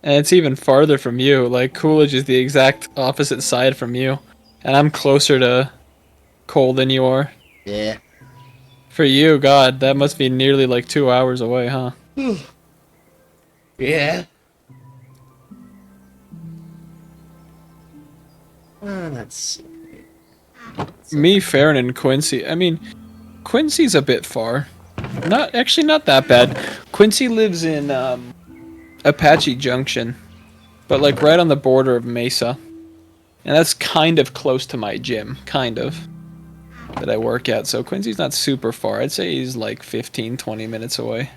And it's even farther from you. Like, Coolidge is the exact opposite side from you. And I'm closer to Cole than you are. Yeah. For you, God, that must be nearly like 2 hours away, huh? Yeah. Let's see. Me, Farron, and Quincy. I mean, Quincy's a bit far. Not that bad. Quincy lives in Apache Junction, but like right on the border of Mesa. And that's kind of close to my gym, kind of. that I work at, so Quincy's not super far. I'd say he's like 15, 20 minutes away.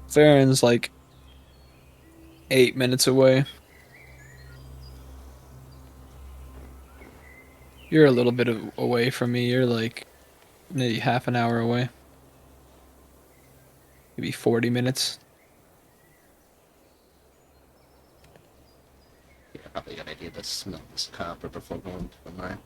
Farron's like 8 minutes away. You're a little bit away from me. You're like maybe half an hour away. Maybe 40 minutes. Yeah, probably a good idea to smell this copper before going to the mine.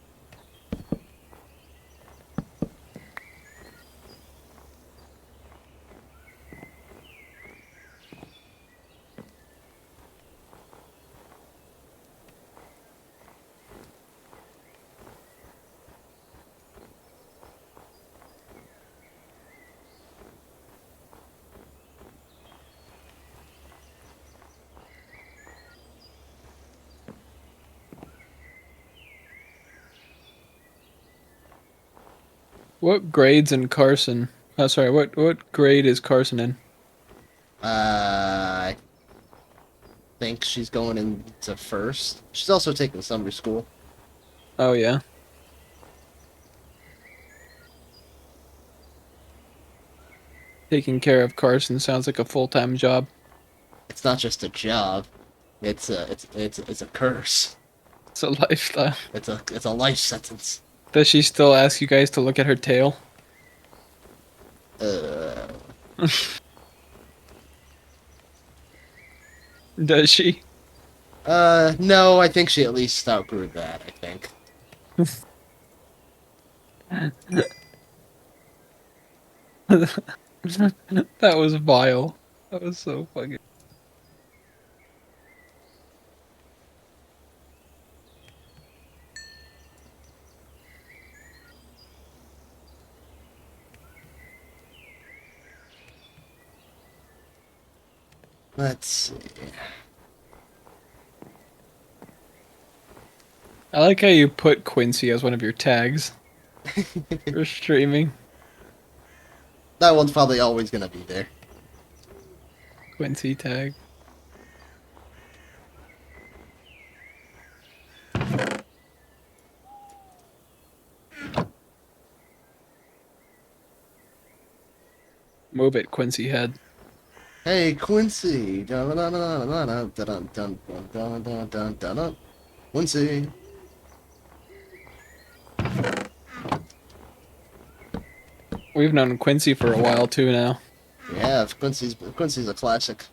What grades in Carson? Oh, sorry. What grade is Carson in? I think she's going into first. She's also taking summer school. Oh yeah. Taking care of Carson sounds like a full-time job. It's not just a job. It's a curse. It's a lifestyle. It's a life sentence. Does she still ask you guys to look at her tail? Uh, Does she? no, I think she at least outgrew that, I think. That was vile. That was so fucking. Let's see. I like how you put Quincy as one of your tags for streaming. That one's probably always gonna be there. Quincy tag. Move it, Quincy head. Hey, Quincy. Quincy. We've known Quincy for a while too now. Yeah, Quincy's a classic.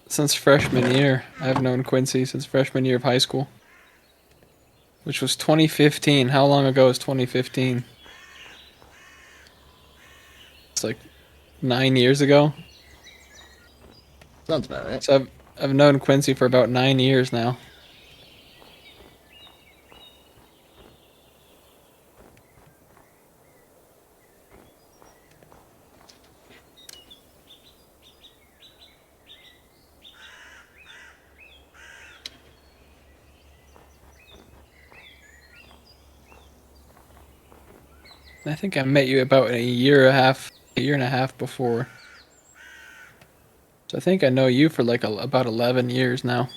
Since freshman year. I've known Quincy since freshman year of high school. Which was 2015. How long ago is 2015? It's like 9 years ago. Sounds about right. So I've known Quincy for about 9 years now. I think I met you about a year and a half before. So I think I know you for like about 11 years now.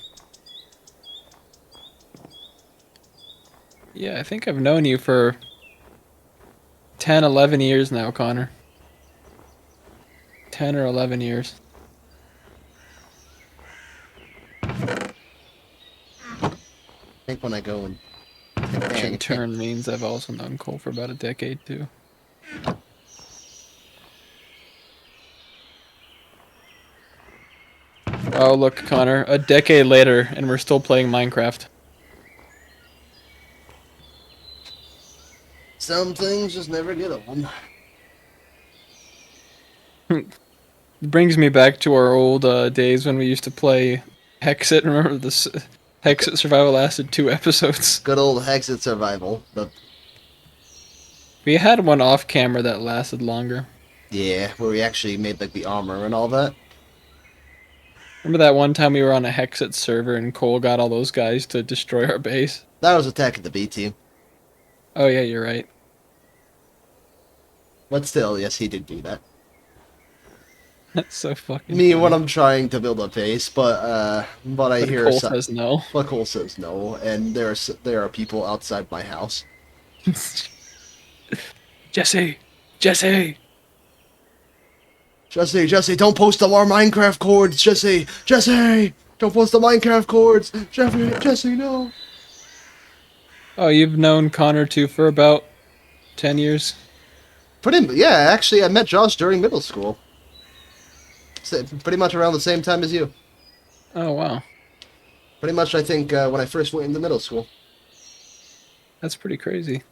Yeah, I think I've known you for 10, 11 years now, Connor. 10 or 11 years. I think when I go and Which in turn means I've also known Cole for about a decade too. Oh look, Connor, a decade later and we're still playing Minecraft. some things just never get old. Brings me back to our old days when we used to play Hexit. Remember this? Hexit Survival lasted 2 episodes. Good old Hexit Survival. We had one off camera that lasted longer. Yeah, where we actually made like the armor and all that. Remember that one time we were on a Hexit server and Cole got all those guys to destroy our base? That was Attack of the B Team. Oh yeah, you're right. But still, yes, he did do that. That's so fucking Me funny. when I'm trying to build a base, but I But hear Cole says no. But Cole says no, and there are people outside my house. Jesse! Jesse! Jesse, don't post the more Minecraft chords, Jesse, don't post the Minecraft chords, Jesse, no. Oh, you've known Connor too for about 10 years? Yeah, actually, I met Josh during middle school. Pretty much around the same time as you. Oh, wow. Pretty much, I think, when I first went into middle school. That's pretty crazy.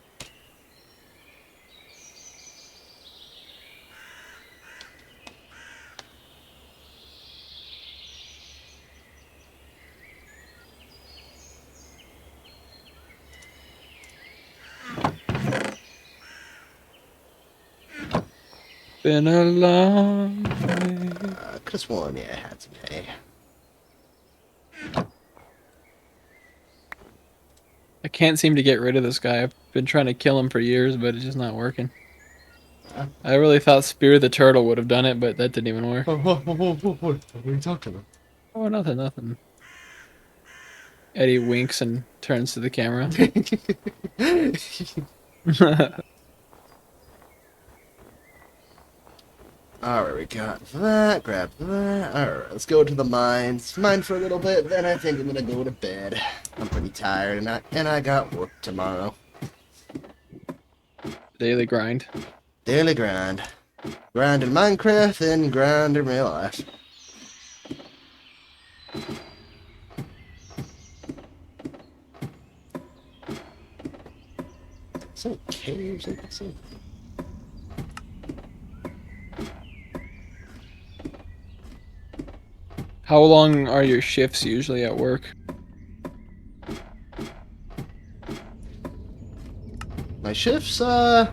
Been a long day. I could have sworn, yeah, I had some hay. I can't seem to get rid of this guy. I've been trying to kill him for years, but it's just not working. I really thought Spear the Turtle would have done it, but that didn't even work. What are you talking about? Oh, nothing. Eddie winks and turns to the camera. Alright, we got that, grab that. Alright, let's go to the mines. Mine for a little bit, then I think I'm gonna go to bed. I'm pretty tired, and I got work tomorrow. Daily grind. Daily grind. Grind in Minecraft and grind in real life. Some caves I can see. How long are your shifts usually at work? My shifts, they're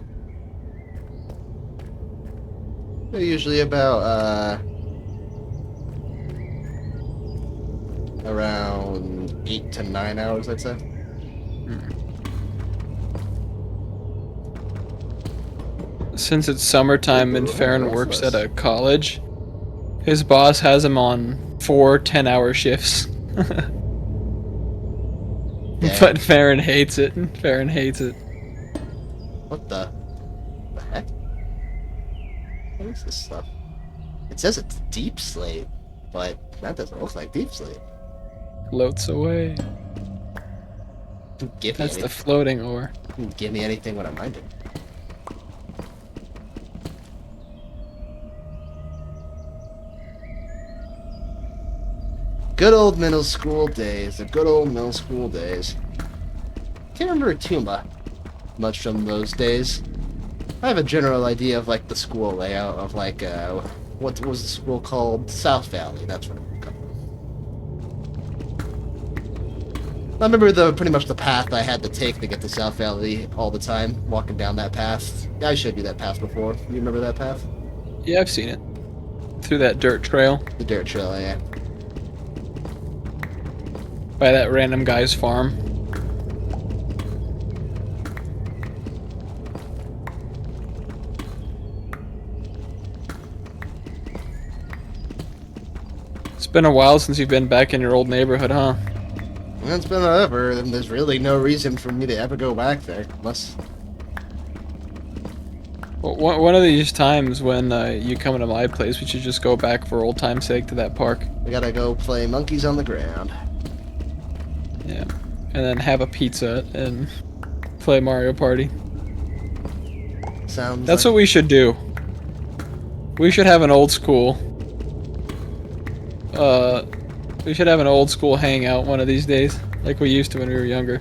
usually about, around 8 to 9 hours, I'd say. Since it's summertime and Farron works at a college, his boss has him on 4 10-hour shifts. But Farron hates it. Farron hates it. What the heck? What is this stuff? It says it's deep slate, but that doesn't look like deep slate. Floats away. That's the floating ore. Give me anything when I'm minded. Good old middle school days. The good old middle school days. Can't remember too much from those days. I have a general idea of like the school layout of like what was the school called? South Valley. That's what it called. I remember pretty much the path I had to take to get to South Valley all the time, walking down that path. I showed you that path before. You remember that path? Yeah, I've seen it. Through that dirt trail. The dirt trail, yeah. By that random guy's farm. It's been a while since you've been back in your old neighborhood, huh? It's been forever, and there's really no reason for me to ever go back there, unless... Well, one of these times when you come to my place, we should just go back for old time's sake to that park. We gotta go play monkeys on the ground. Yeah. And then have a pizza and play Mario Party. That's what we should do. We should have an old school. We should have an old school hangout one of these days, like we used to when we were younger.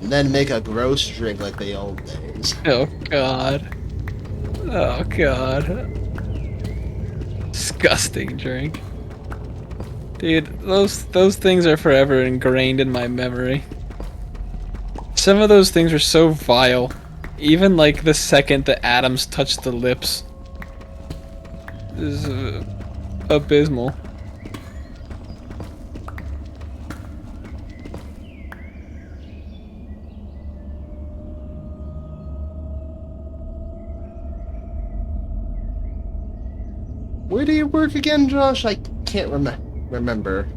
And then make a gross drink like the old days. Oh god. Oh god. Disgusting drink. Dude, those things are forever ingrained in my memory. Some of those things are so vile. Even like the second the atoms touch the lips. This is abysmal. Where do you work again, Josh? I can't remember.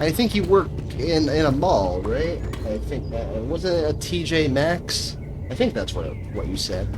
I think you work in a mall, right? I think that wasn't it a TJ Maxx? I think that's what you said.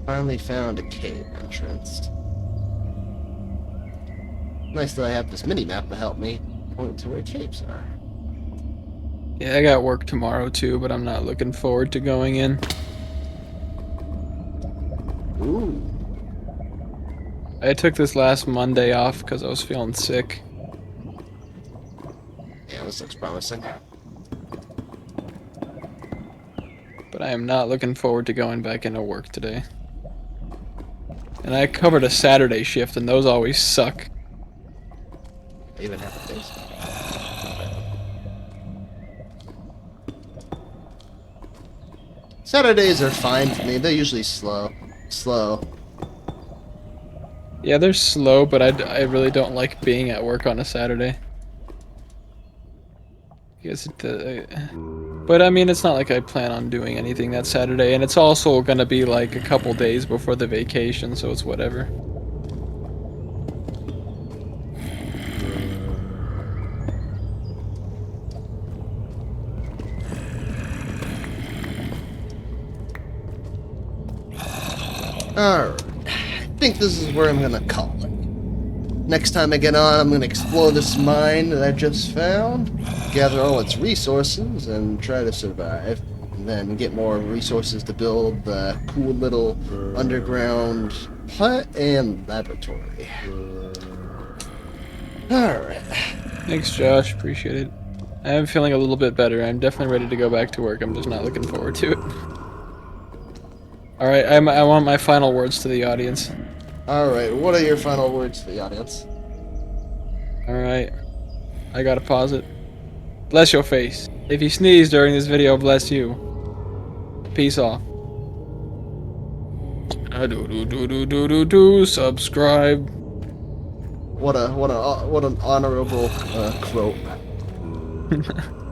Finally found a cave entrance. Nice that I have this mini map to help me point to where caves are. Yeah, I got work tomorrow too, but I'm not looking forward to going in. Ooh. I took this last Monday off because I was feeling sick. Yeah, this looks promising. But I am not looking forward to going back into work today. And I covered a Saturday shift, and those always suck. Even half the days. Saturdays are fine for me. They're usually slow. Yeah, they're slow, but I really don't like being at work on a Saturday. Because but I mean, it's not like I plan on doing anything that Saturday, and it's also gonna be like a couple days before the vacation, so it's whatever. Alright. I think this is where I'm gonna call it. Next time I get on, I'm gonna explore this mine that I just found, gather all its resources, and try to survive. And then get more resources to build the cool little underground hut and laboratory. Alright. Thanks, Josh. Appreciate it. I am feeling a little bit better. I'm definitely ready to go back to work. I'm just not looking forward to it. Alright, I want my final words to the audience. Alright, what are your final words to the audience? Alright. I gotta pause it. Bless your face. If you sneeze during this video, bless you. Peace off. Subscribe. What an honorable quote.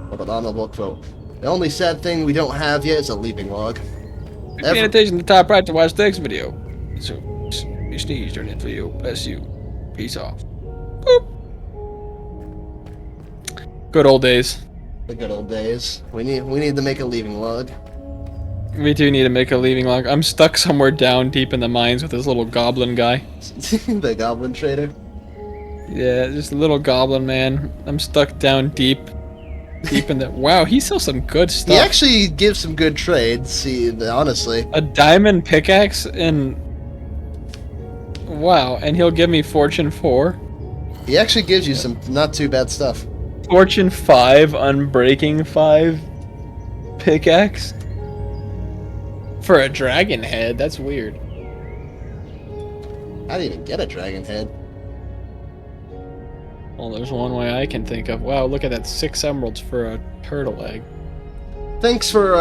What an honorable quote. The only sad thing we don't have yet is a leaping log. Be paying attention to the top right to watch the next video. So, you sneeze during this video, bless you. Peace off. Boop. Good old days. The good old days. We need to make a leaving log. We do need to make a leaving log. I'm stuck somewhere down deep in the mines with this little goblin guy. The goblin trader. Yeah, just a little goblin man. I'm stuck down deep in the. Wow, he sells some good stuff. He actually gives some good trades. See, honestly. A diamond pickaxe and. Wow, and he'll give me Fortune 4. He actually gives you some not too bad stuff. Fortune 5, Unbreaking 5 pickaxe? For a dragon head, that's weird. I didn't even get a dragon head. Well, there's one way I can think of. Wow, look at that, 6 emeralds for a turtle egg. Thanks for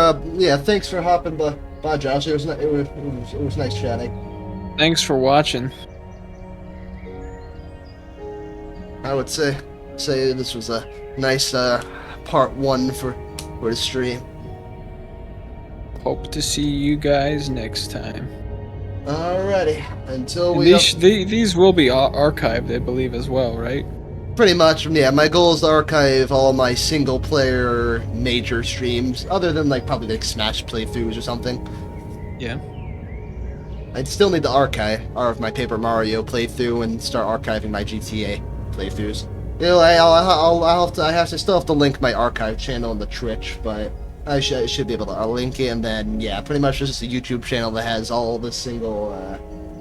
thanks for hopping by, Josh. It was nice chatting. Thanks for watching. I would say this was a nice part 1 for the stream. Hope to see you guys next time. Alrighty. Until And we these will be archived, I believe, as well, right? pretty much, yeah. My goal is to archive all my single player major streams, other than like probably like Smash playthroughs or something. Yeah. I'd still need to archive my Paper Mario playthrough and start archiving my GTA playthroughs. You know, I have to still have to link my archive channel in the Twitch, but I should be able to link it, and then yeah, pretty much just a YouTube channel that has all the single.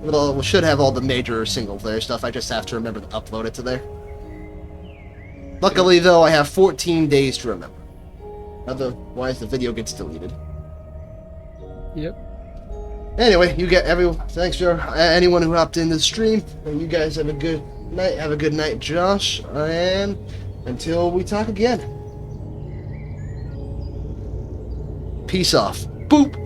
It should have all the major single player stuff. I just have to remember to upload it to there. Luckily, though, I have 14 days to remember. Otherwise, the video gets deleted. Yep. Anyway, you get everyone. Thanks for anyone who hopped in the stream. And you guys have a good night. Have a good night, Josh. And until we talk again. Peace off. Boop.